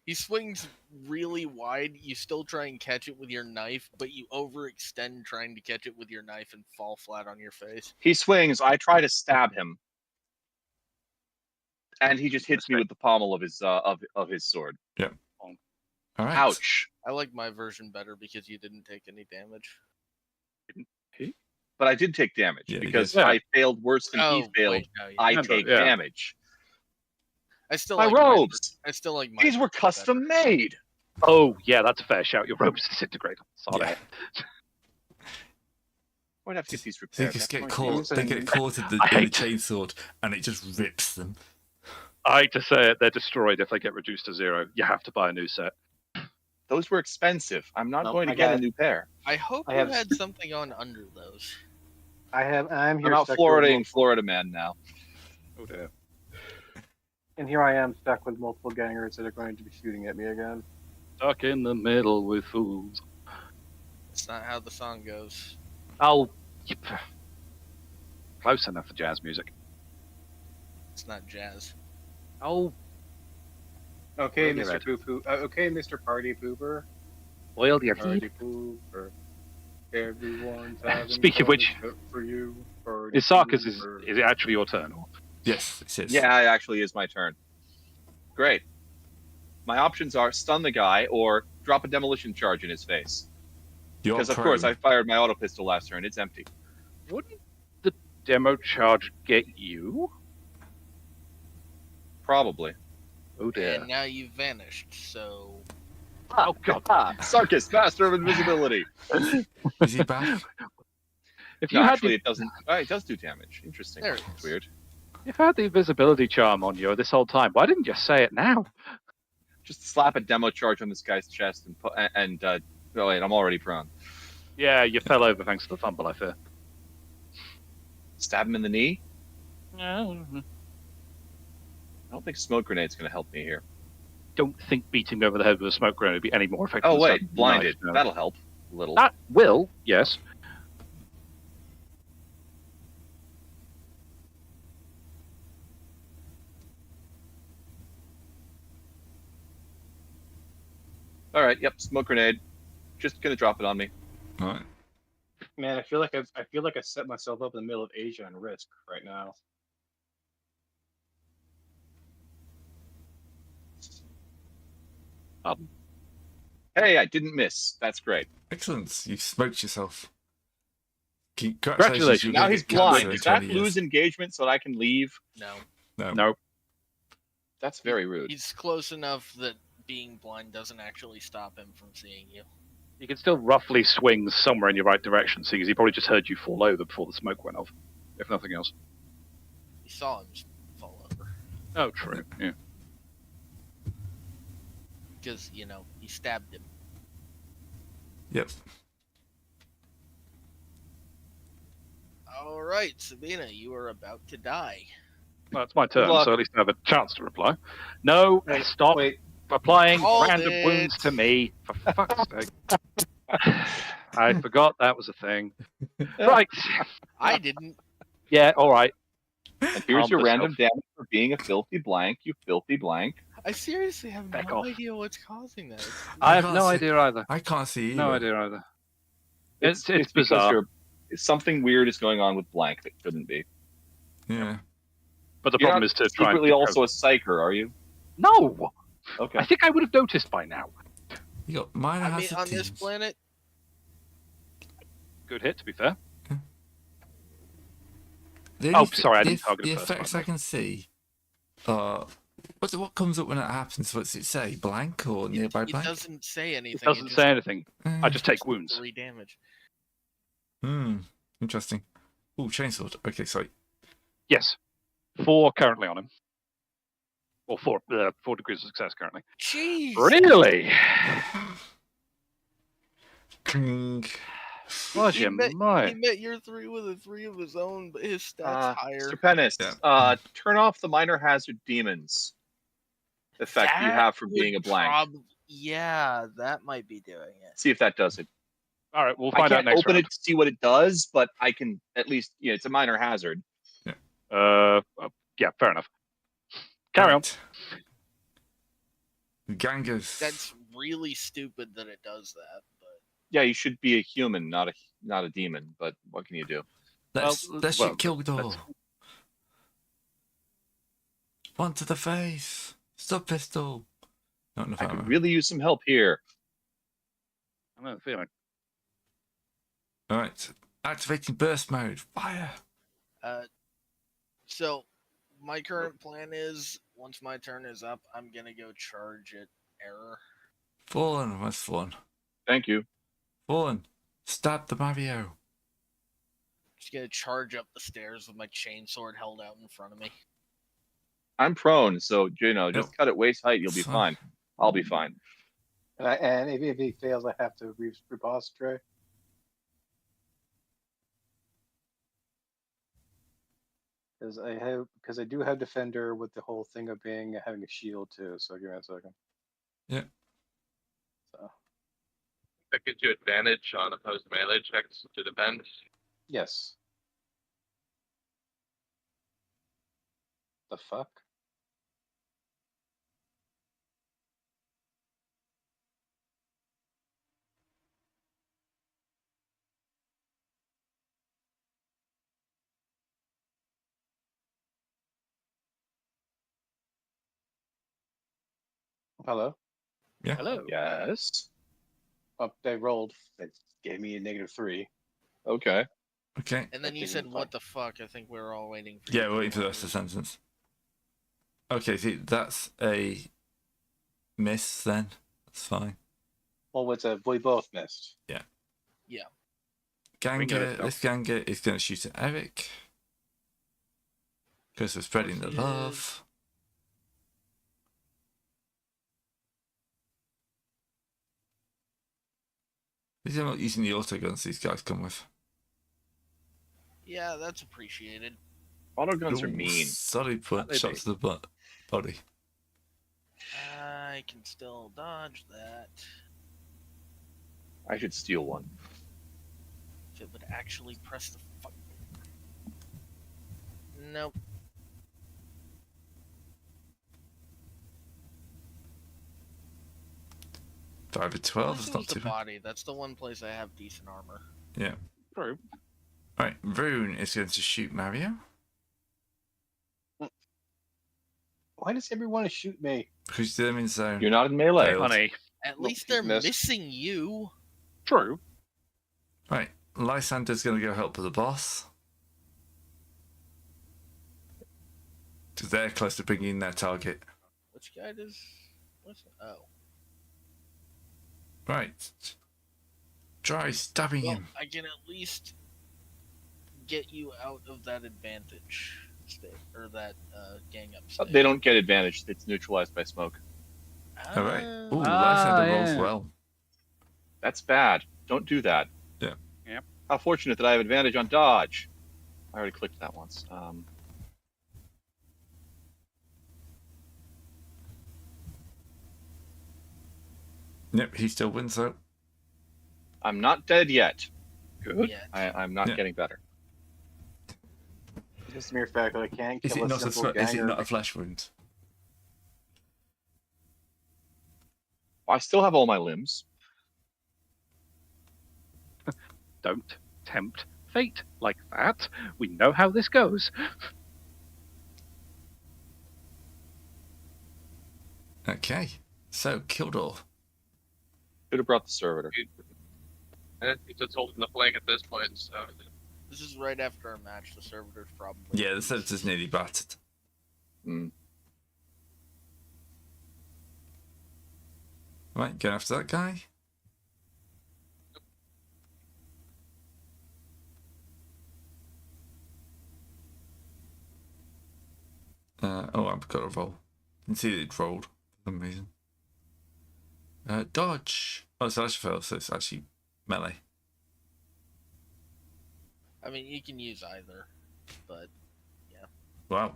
He swings really wide. You still try and catch it with your knife, but you overextend trying to catch it with your knife and fall flat on your face. He swings. I try to stab him, and he just hits me with the pommel of his sword. All right. Ouch! I like my version better because you didn't take any damage. But I did take damage Yeah, you because did. Yeah. I failed worse than he failed. wait, no, you I didn't. remember, take yeah. damage. I still My like robes. I still like my These were version custom made. Oh, yeah, that's a fair shout. Your robes disintegrate. Sorry. Yeah. Why'd I have to get these They repaired? just That's get my caught. game. They get caught in the, I in the hate- chainsword, and it just rips them. I hate to say it, they're destroyed if they get reduced to 0. You have to buy a new set. Those were expensive. I'm not Nope, going to I get a got- new pair. I hope I you have- had something on under those. I'm here. I'm out stuck Floridaing with Florida man now. Oh, dear. and here I am stuck with multiple gangers that are going to be shooting at me again. Stuck in the middle with fools. It's not how the song goes. Oh, yep. Close enough for jazz music. It's not jazz. Oh, Okay, Well, you're Mr. right. Poo Poo. Okay, Mr. Party Pooper. well, you're Party Pooper. Everyone's having Speaking of fun which, except for you. Party is Sarkis, Pooper. is it actually your turn? Or? Yes, it is. Yeah, it actually is my turn. Great. My options are stun the guy or drop a demolition charge in his face. You're Because of prone. course I fired my auto pistol last turn. It's empty. Wouldn't the demo charge get you? Probably. Oh, dear. And now you've vanished, so Oh, God. Sarkis, master of invisibility. Is he back? If you No, had actually, the, it doesn't. Oh, it does do damage. Interesting. There it That's is. weird. if you had the invisibility charm on you this whole time, why didn't you say it now? Just slap a demo charge on this guy's chest and put. Oh wait, I'm already prone. Yeah, you fell over thanks to the fumble, I fear. Stab him in the knee. No. I don't think smoke grenade's going to help me here. Don't think beating him over the head with a smoke grenade would be any more effective. Oh than wait, stabbing blinded. the knife, no. That'll help a little. That will, yes. All right. Yep. Smoke grenade. Just gonna drop it on me. All right. Man, I feel like I set myself up in the middle of Asia on Risk right now. Hey, I didn't miss. That's great. Excellent. You smoked yourself. Congratulations. You're Now gonna he's get cancer blind. in Does that 20 years. lose engagement so that I can leave? no. No. No. That's very rude. He's close enough that being blind doesn't actually stop him from seeing you. You can still roughly swing somewhere in your right direction, seeing as he probably just heard you fall over before the smoke went off, if nothing else. You saw him just fall over. Oh, true. Yeah. because he stabbed him. Yep. All right, Sabina, you are about to die. Well, it's my turn, luck. so at least I have a chance to reply. No, Wait, stop wait. applying Called random it. wounds to me, for fuck's sake. I forgot that was a thing. Right. I didn't. Yeah, all right. And here's your Arm random myself. damage for being a filthy blank, you filthy blank. I seriously have Back no off. idea what's causing that. I have can't no see- idea either. I can't see either. No idea either. It's It's because bizarre. something weird is going on with blank that couldn't be. Yeah. But the You're problem not is to try and secretly keep also a psyker, are you? No! Okay. I think I would have noticed by now. You got minor I mean, hazard on this teams. planet, Good hit, to be fair. The Oh, only sorry, I the, didn't target the it first, effects by I can see are what comes up when it happens. What's it say? Blank or nearby it blank? doesn't say anything. It doesn't say anything. I just take wounds. 3 damage. Interesting. Oh, chainsword. Okay, sorry. Yes. 4 currently on him. Or 4 degrees of success currently. Jeez. Really? Cling. Was He you met mine? your 3 with a 3 of his own, but his stats higher. Mr. Pennis, Yeah. turn off the minor hazard demons effect you have from being a blank. Yeah, that might be doing it. See if that does it. All right, we'll I find out can't next open round. it to see what it does, but I can at least, it's a minor hazard. Yeah, fair enough. Carry on. Gangers. That's really stupid that it does that. But Yeah, you should be a human, not a demon. But what can you do? Let's well, shoot Kildor. let's- One to the face. Stub pistol. Not enough I ammo. could really use some help here. I have a feeling. All right. Activating burst mode. Fire. so my current plan is once my turn is up, I'm gonna go charge at error. Fallen. Where's Fallen? Thank you. Fallen. Stab the Mario. Just gonna charge up the stairs with my chainsaw held out in front of me. I'm prone, so just Yep. cut it waist height. You'll be Fine. fine. I'll be fine. And if he fails, I have to repository. Because I do have defender with the whole thing of having a shield too. So give me a second. Yeah. So That gives you advantage on opposed melee checks to defend. yes. The fuck? Hello. Yeah. Hello. Yes. They rolled. They gave me a -3. Okay. Okay. And then That you said, didn't "What fight. the fuck?" I think we were all waiting for. Yeah, you we're to waiting for the go rest of on. the sentence. Okay, see, that's a miss then. That's fine. Well, we both missed. Ganger, this Ganger is going to shoot at Eric. Because we're spreading the Yes. love. These are not using the auto guns these guys come with. Yeah, that's appreciated. Autoguns are Ooh, mean. Solid punch, They shot be. to the butt, body. I can still dodge that I should steal one. if it would actually press the fuck. Nope. 5 of 12, Unless it's it not was too the bad. body. That's the one place I have decent armor. Yeah. True. Right, Rune is going to shoot Mario. Why does everyone want to shoot me? Because they're in zone. You're not in melee. Failed. Funny. At Well, least they're missed. missing you. True. Right, Lysander's going to go help with the boss. Because they're close to bringing in their target. Which guy does? Oh. Right. Try stabbing Well, him. I can at least get you out of that advantage state or that gang up state. They don't get advantage. It's neutralized by smoke. Oh, All right. Ooh, Ah, Lysander rolls yeah. well. That's bad. Don't do that. Yeah. Yep. How fortunate that I have advantage on dodge. I already clicked that once. Yep, he still wins though. I'm not dead yet. Good. Yeah. I'm not Yeah. getting better. It's just a mere fact that I can't Is kill it a not simple is it ganger. not a flesh wound? I still have all my limbs. Don't tempt fate like that. We know how this goes. Okay. So Kildor. Should have brought the servitor. He's just holding the flank at this point, so This is right after our match. The servitor's probably. Yeah, the servitor's nearly battered. Mm. Right, going after that guy. Oh, I've got a roll. Didn't see that it rolled for some reason. Dodge. Oh, it's actually fail, so it's actually melee. I mean, you can use either, but Wow.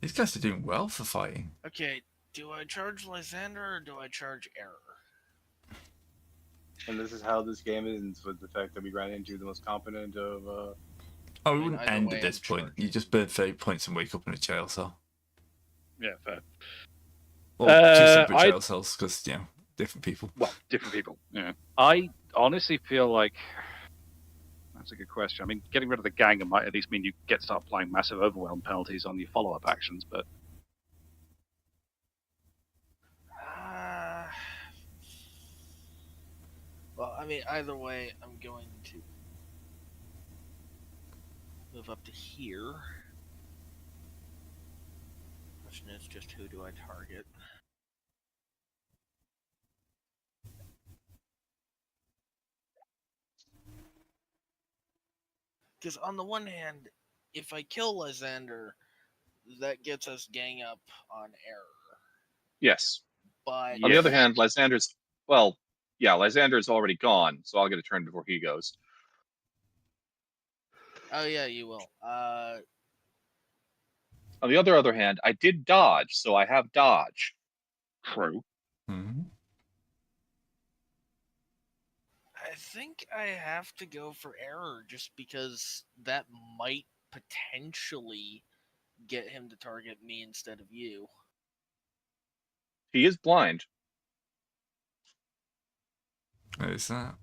These guys are doing well for fighting. okay. Do I charge Lysander or do I charge Error? And this is how this game ends, with the fact that we ran into the most competent of. Oh, I we mean, wouldn't either end way, at this I'm point. charged. You just burn 30 points and wake up in a jail cell. Yeah, fair. Or two separate jail cells, because, you know, different people. Well, different people. Yeah. I honestly feel like that's a good question. I mean, getting rid of the ganger might at least mean you get to start applying massive overwhelm penalties on your follow-up actions, but Well, I mean, either way, I'm going to move up to here. Question is just who do I target? Because on the one hand, if I kill Lysander, that gets us gang up on Error. Yes. But On the other hand, Lysander's Lysander's already gone, so I'll get a turn before he goes. oh yeah, you will. On the other hand, I did dodge, so I have dodge. true. Mm-hmm. I think I have to go for Error just because that might potentially get him to target me instead of you. He is blind. What is that?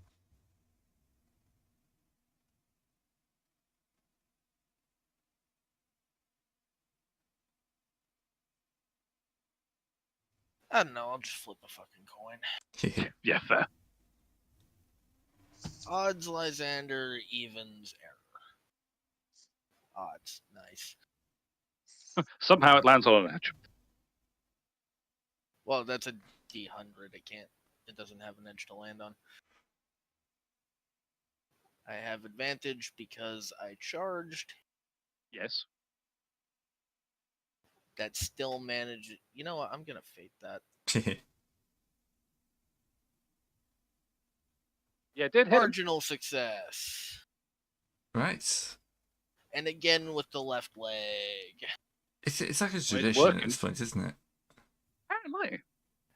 I don't know, I'll just flip a fucking coin. Yeah, fair. Odds Lysander, evens Error. Odds, nice. Somehow it lands on an edge. Well, that's a D100. It doesn't have an edge to land on. I have advantage because I charged. Yes. That still managed. You know what? I'm gonna fate that. Yeah, it did hit him. Marginal success. Right. And again with the left leg. It's like a it's tradition at working. this point, isn't it? How am I?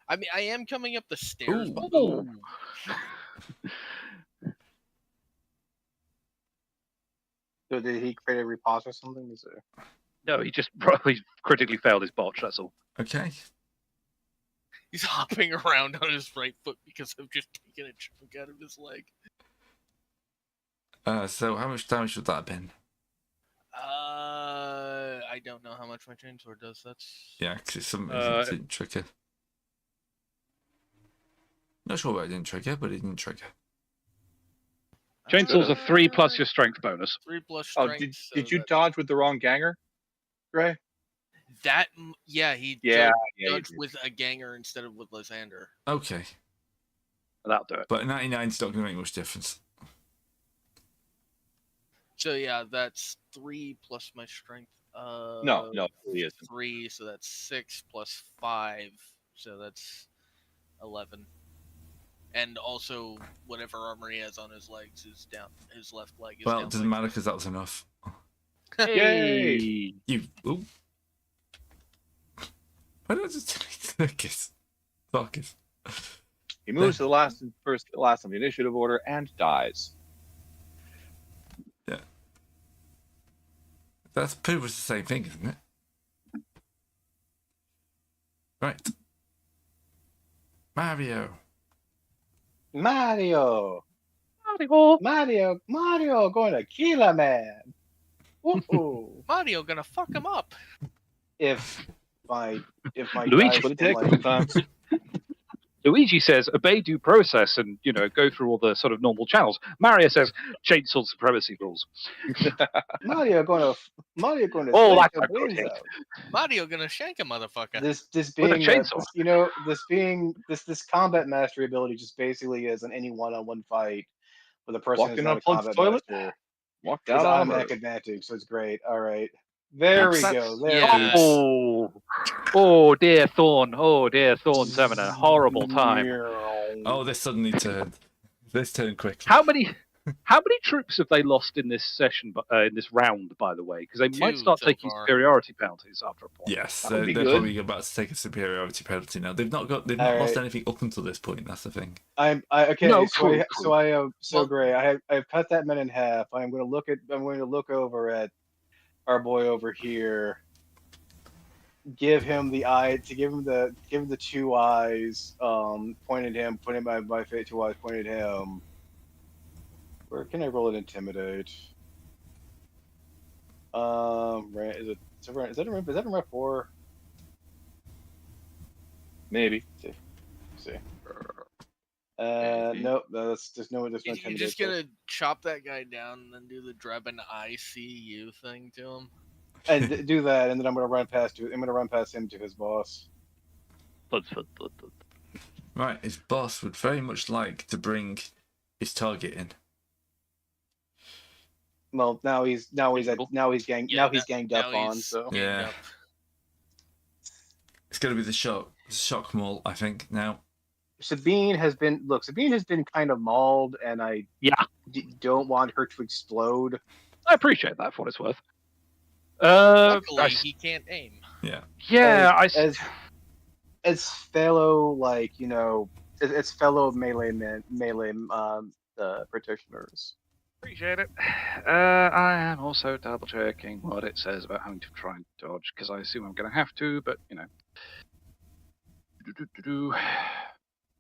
I mean, I am coming up the stairs. Ooh. But Ooh. So did he create a repos or something? Is it... No, he just probably critically failed his botch, that's all. Okay. he's hopping around on his right foot because I've just taken a chunk out of his leg. So how much damage would that have been? I don't know how much my chainsword does. That's Yeah, because it's something it didn't trigger. Not sure why it didn't trigger, but it didn't trigger. Chainsaw's a 3 plus your strength bonus. 3 plus Oh, strength. did you dodge with the wrong ganger, Gray? That? Yeah, he Yeah, dodged with a ganger instead of with Lysander. Okay. That'll do it. But 99's not going to make much difference. So yeah, that's 3 plus my strength No, he isn't. 3, so that's 6 plus 5, so that's 11. And also, whatever armor he has on his legs is down. His left leg is Well, down. it doesn't matter because that was enough. Yay! You. Ooh. Why don't I just Circus? Focus. He moves to the last on the initiative order and dies. That's pretty much the same thing, isn't it? Right. Mario. Mario going to kill a man. Woo-hoo. Mario gonna fuck him up. if my Luigi dice What it can, takes like, sometimes. Luigi says, obey due process and, go through all the sort of normal channels. Mario says, chainsaw supremacy rules. Mario going to Oh, slice that's the a good brains hit. out. Mario gonna shank a motherfucker. This With a being chainsaw. this combat mastery ability just basically is in any one-on-one fight with a person Walked who's in not on a a plug's combat toilet, master. walked It's out on a automatic murder. advantage, so it's great. All right, there we go. There Yeah. we go. Oh, dear Thorn. Oh, dear Thorn's having a horrible time. Oh, this suddenly turned. This turned quickly. How many troops have they lost in this session, in this round, by the way? Because they might 2 start so taking far. superiority penalties after a point. Yes, That would be they're good. probably about to take a superiority penalty now. They've not lost Alright. anything up until this point. That's the thing. Okay. No, so true, I have Well- great. I've cut that man in half. I'm going to look over at our boy over here. Give him the eye to give him the 2 eyes. Pointed him. Putting my face 2 eyes. Pointed him. Where can I roll an intimidate? Right. Is that a rep 4? Maybe. Let's see. Maybe. Nope. There's no You're intimidate. just gonna chop that guy down and then do the Drebin ICU thing to him. And do that, and then I'm gonna run past him to his boss. Right, his boss would very much like to bring his target in. Well, now he's ganged up now on. he's So ganged Yeah. up. It's going to be the shock maul, I think. Now, Sabine has been kind of mauled, and I don't want her to explode. I appreciate that for what it's worth. Luckily, he can't aim. Yeah, As fellow as fellow melee practitioners. appreciate it. I am also double checking what it says about having to try and dodge because I assume I'm going to have to, but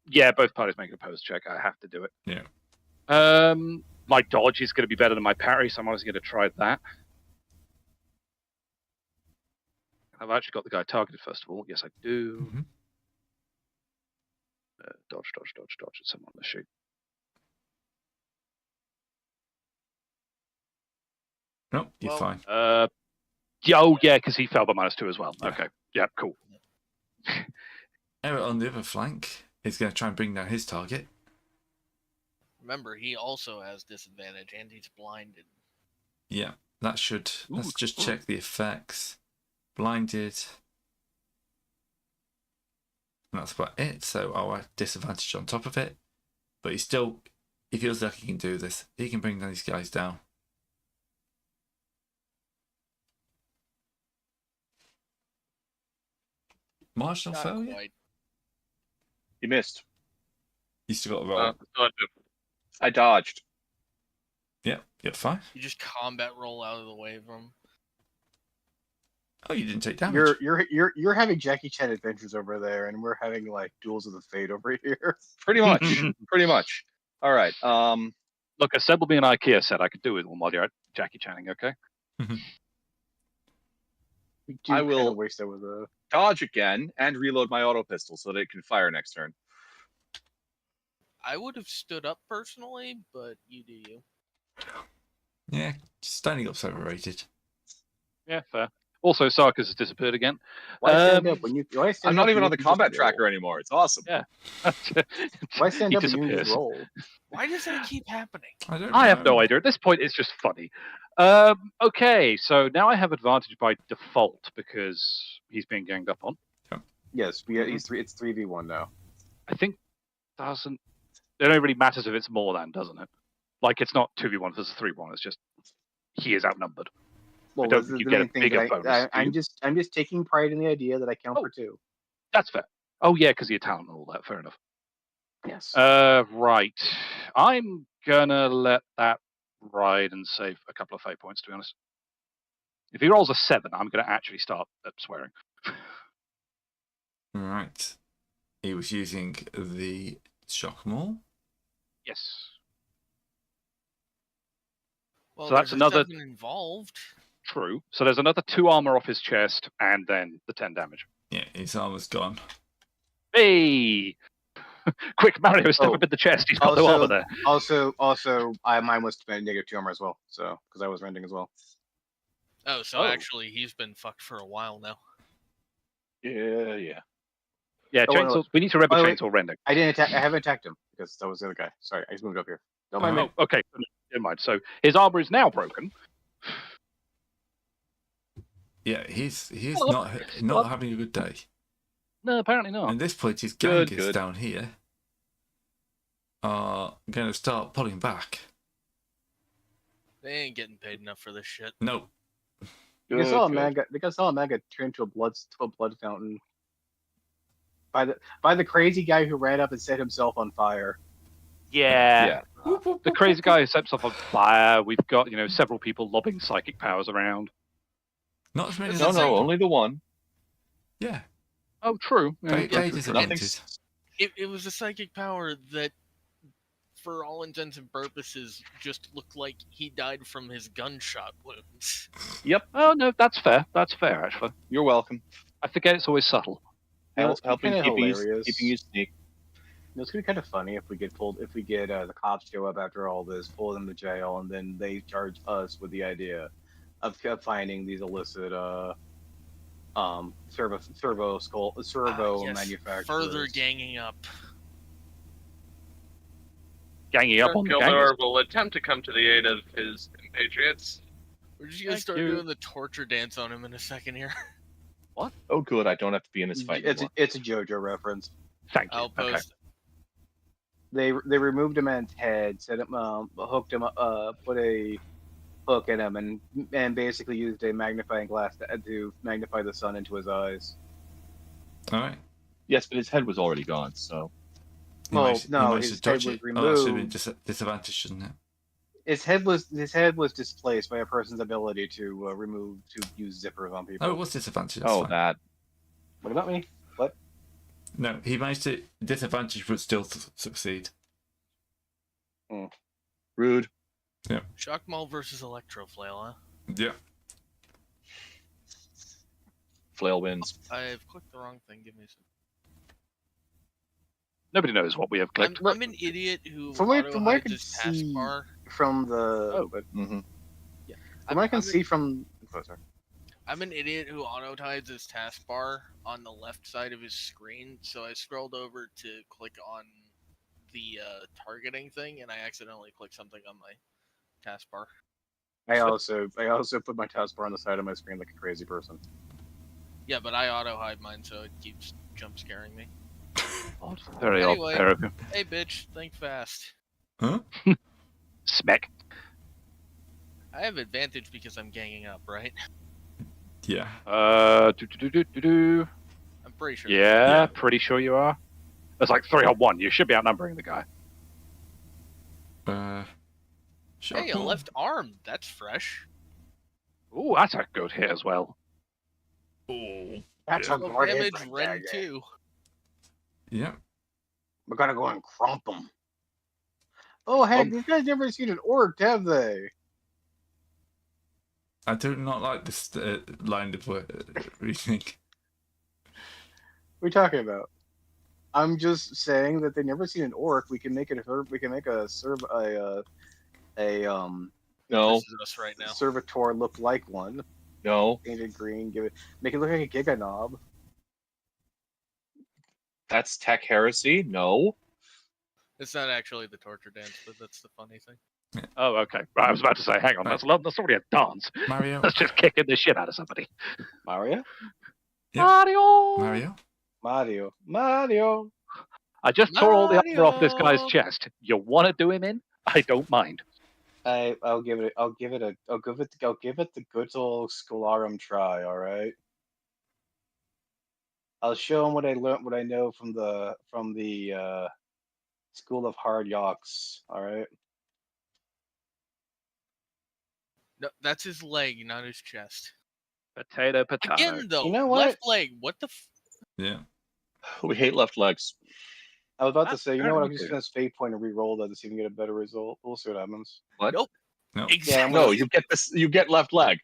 Yeah, both parties make an opposed check. I have to do it. Yeah. My dodge is going to be better than my parry, so I'm obviously going to try that. I've actually got the guy targeted first of all. Yes, I do. Mhm. Dodge. It's someone on the shoot. no, you're Well, fine. Yeah, because he fell by -2 as well. Yeah. Okay. Yeah, cool. Eric on the other flank is going to try and bring down his target. Remember, he also has disadvantage, and he's blinded. Yeah, that should. Let's just check the effects. Blinded. And that's about it. So I'll add disadvantage on top of it. But he feels like he can do this. He can bring these guys down. Marginal Not failure? quite. You missed. You still got to roll. I dodged. Yeah, you're fine. You just combat roll out of the way from him. Oh, you didn't take damage. You're having Jackie Chan adventures over there, and we're having like duels of the fate over here. Pretty much. Pretty much. All right. Look, assemble me an IKEA set. I could do it while you're at Jackie Channing, okay? We do I will- kinda waste that with a. Dodge again and reload my auto pistol so that it can fire next turn. I would have stood up personally, but you do you. Yeah, standing up's overrated. Yeah, fair. Also, Sarkis has disappeared again. Why stand Um, up when you? Why stand I'm up not even when on the you can combat just tracker roll? anymore. It's awesome. Yeah. Why stand He up when you can disappears. just roll? Why does that keep happening? I don't I have know. no idea. At this point, it's just funny. Okay, so now I have advantage by default because he's being ganged up on. Yes, he's three. It's 3v1 now. I think doesn't. It only really matters if it's more than, doesn't it? Like it's not 2v1 versus 3v1. It's just he is outnumbered. Well, don't this think is you the get a main thing bigger that bonus, do you? I'm just taking pride in the idea that I count Oh. for 2. That's fair. Oh yeah, because of your talent and all that. Fair enough. Yes. Right. I'm gonna let that ride and save a couple of fate points. To be honest, if he rolls a 7, I'm gonna actually start swearing. Right. He was using the shock maul. Yes. Well, So that's there's a another- 7 involved. True. So there's another 2 armor off his chest, and then the 10 damage. Yeah, his armor's gone. Hey! Quick, Mario, step Oh. up in the chest. He's got no armor there. Also, mine was -2 armor as well. So because I was rending as well. Oh, so Oh. actually he's been fucked for a while now. Yeah. Yeah, Oh, chainsaws. no. We need to remember Oh, wait. chainsaw rending. I didn't attack. I haven't attacked him because that was the other guy. Sorry, I just moved up here. Don't mind me. Oh, okay. Never mind. So his armor is now broken. Yeah, he's Well, not having a good day. No, apparently not. At this point, his Good, gangers good. down here are going to start pulling back. They ain't getting paid enough for this shit. No, They saw a man get turned to a blood fountain by the crazy guy who ran up and set himself on fire. Yeah. The crazy guy who sets himself on fire. We've got, several people lobbing psychic powers around. not as many as No, I No, think. only the one. Yeah, Oh, true. they Nothing's- disadvantage. It was a psychic power that, for all intents and purposes, just looked like he died from his gunshot wounds. Oh, no, that's fair. That's fair, actually. You're welcome. I forget it's always subtle. That's Helping kinda keeping hilarious. you sneak. It's gonna be kind of funny if we get the cops show up after all this, pull them to jail, and then they charge us with the idea of finding these illicit servo Yes, manufacturers. further ganging up. Ganging up on the Gildor gangers. will attempt to come to the aid of his compatriots. We're just gonna Thank start you. doing the torture dance on him in a second here. Oh, good. I don't have to be in this fight anymore. It's a JoJo reference. Thank you. I'll Okay. post. They removed a man's head, set him, hooked him, put a hook in him, and basically used a magnifying glass to magnify the sun into his eyes. All right. Yes, but his head was already gone, so. He Well, managed- he no, managed his to head dodge was it. Oh, that should have been removed. disadvantage, shouldn't it? His head was displaced by a person's ability to use zippers on people. Oh, it was disadvantage. That's Oh, fine. that. What about me? What? No, he managed to disadvantage, but still succeed. Rude. Shock Maul versus Electroflail, huh? Yeah. Flail wins. I've clicked the wrong thing. Give me a second. Nobody knows what we have clicked. I'm an idiot who From what I auto-hides can his see- taskbar. From the Mm-hmm. from what I can see from. Oh, sorry. I'm an idiot who auto-hides his taskbar on the left side of his screen, so I scrolled over to click on the targeting thing, and I accidentally clicked something on my taskbar. I also put my taskbar on the side of my screen like a crazy person. Yeah, but I auto-hide mine, so it keeps jump scaring me. Odd. Very Anyway. odd pair of you. Hey, bitch, think fast. Huh? Smack. I have advantage because I'm ganging up, right? Yeah. Do. I'm pretty sure. Yeah, Yeah. pretty sure you are. It's like 3-on-1. You should be outnumbering the guy. Shock Hey, a maul. left arm. That's fresh. Ooh, that's a good hit as well. Oh. That's Yeah. a Well, great damage, hit, Ren yeah. 2. Yeah. We're gonna go and crump them. Oh heck, these guys never seen an orc, have they? I do not like this line of reasoning. What are you talking about? I'm just saying that they've never seen an orc. We can make a No, This is us right now. servitor look like one, no. painted green. Make it look like a Giga Knob. That's tech heresy. No. It's not actually the torture dance, but that's the funny thing. Oh, okay. Right, I was about to say, hang on, Right. that's already a dance. Mario. That's just kicking the shit out of somebody. Mario? Yep. Mario! Mario. I just tore all the armor off this guy's Mario! chest. You want to do him in? I don't mind. I'll give it the good old Scholarum try. All right. I'll show him what I learned, what I know from the School of Hard Yawks. All right. No, that's his leg, not his chest. Potato. Again, though, You know what? left leg. What the? Yeah. We hate left legs. I was about to That's say, you know what? I'm fair, just gonna fate point and re-roll that to see if we can get a better result. We'll see what happens. What? Nope. No. Exactly. No, you get this. You get left leg.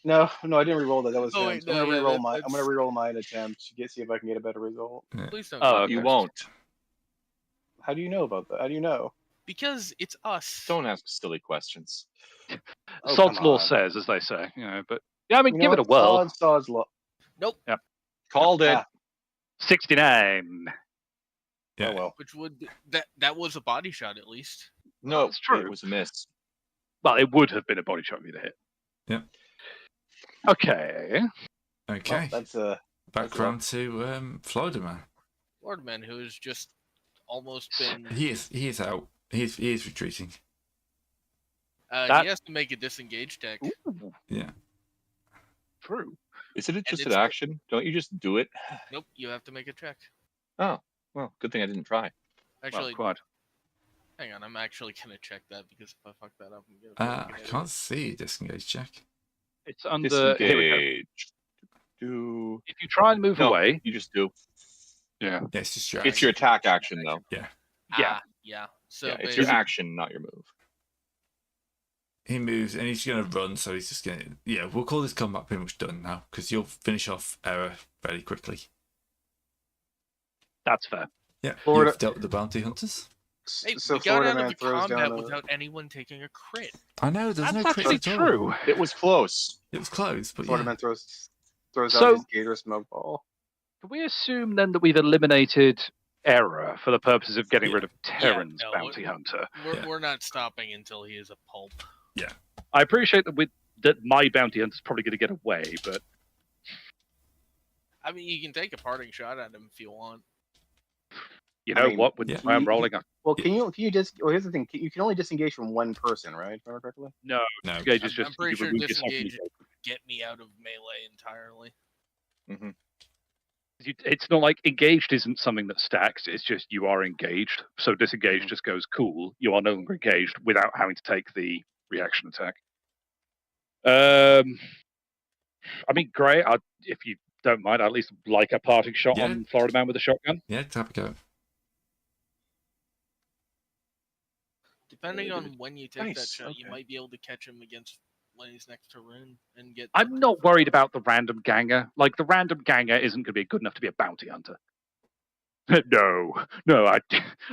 No, I didn't re-roll that. That was Oh, him. wait, So I'm no, gonna yeah, re-roll that- mine. I'm gonna that's- re-roll mine attempt to see if I can get a better result. Please don't. Oh, do okay. You that. won't. How do you know about that? How do you know? Because it's us. Don't ask silly questions. Oh, Sod's come law on. says, as they say. But yeah, I mean, You give know it a what? whirl. Sod's law. Nope. Called it. Ah. 69. Yeah. Oh well. Which would be, that was a body shot at least. No, That's true. It was a miss. Well, it would have been a body shot if you'd have hit. Yeah. Okay. Okay. Well, that's Back that's round to Florida Man. Lord Man, who has just almost been. He is out. He is retreating. That- He has to make a disengage deck. Ooh, Yeah. true. Isn't it just it's an the- action? Don't you just do it? Nope. You have to make a check. Oh, well, good thing I didn't try. Actually, Well, quite. hang on. I'm actually gonna check that because if I fuck that up, I'm gonna. I can't see disengage check. It's under. Here we go. Disengage. Do. If you try and move No, away, you just do. yeah, Yeah, it's just your It's your attack action, though. yeah. Yeah. So Yeah, it's your basically- action, not your move. He moves and he's going to run, so he's just going to. Yeah, we'll call this combat pretty much done now because you'll finish off Error very quickly. That's fair. Yeah, Florida- you've dealt with the bounty hunters. Hey, So we got Florida out Man of a throws combat down a. without anyone taking a crit. I know, there's That's no crit actually at all. true. It was close. It was close, but Florida yeah. Man throws So- out his Gator Smoke Ball. Can we assume then that we've eliminated error for the purposes of getting Yeah. rid of Terran's no, bounty hunter? We're not stopping until he is a pulp. I appreciate that my bounty hunter's probably going to get away, but I mean, you can take a parting shot at him if you want. you I know mean, what? With yeah. the way I'm rolling, Well, can you well, here's the thing. You can only disengage from one person, right? If I remember correctly. no, No. disengage is I'm just pretty you sure remove yourself from disengage- the Get me out of melee entirely. It's not like engaged isn't something that stacks. It's just you are engaged. So disengage just goes cool. You are no longer engaged without having to take the reaction attack. I mean, great. If you don't mind, I'd at least like a parting shot Yeah. on Florida Man with a shotgun. Yeah, have a go. Depending on when you take that Nice, shot, you okay. might be able to catch him against when he's next to Rune and get. I'm not worried about the random ganger. Like, the random ganger isn't going to be good enough to be a bounty hunter. No,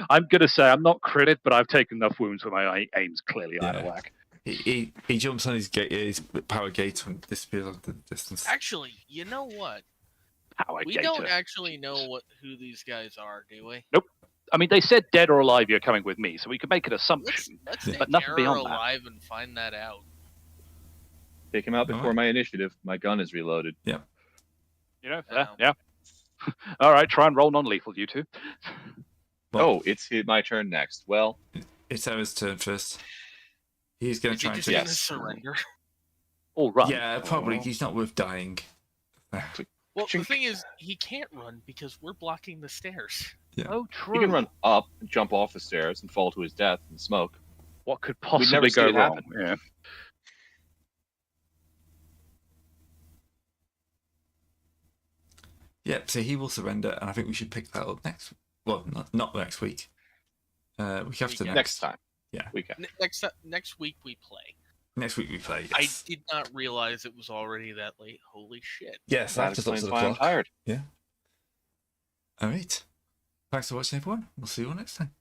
I'm going to say I'm not critted, but I've taken enough wounds where my aim's clearly out of Yeah. whack. He jumps on his power gate and disappears off the distance. Actually, you know what? How I We gate don't it. actually know who these guys are, do we? I mean, they said dead or alive, you're coming with me, so we could make an Let's assumption. let's Yeah. take But nothing Error beyond that. alive and find that out. Take him out before Alright. my initiative. My gun is reloaded. You know, No. yeah. All right, try and roll non-lethal, you two. Well, Oh, it's my turn next. Well, it's Error's turn first. He's going Is to he try and just take. gonna Yes. surrender? All right. Yeah, probably. He's not worth dying. Well, the Chink. thing is, he can't run because we're blocking the stairs. Oh, true. he can run up, jump off the stairs, and fall to his death in smoke. What could never possibly see go it wrong? happen. Yeah. Yep, so he will surrender, and I think we should pick that up next. Well, not next week. Week after Next Next time. Yeah. Weekend. Next week we play. Next week we play. I Yes. did not realize it was already that late. Holy shit! Yes, That after lots explains of the why I'm clock. tired. All right. Thanks for watching, everyone. We'll see you all next time.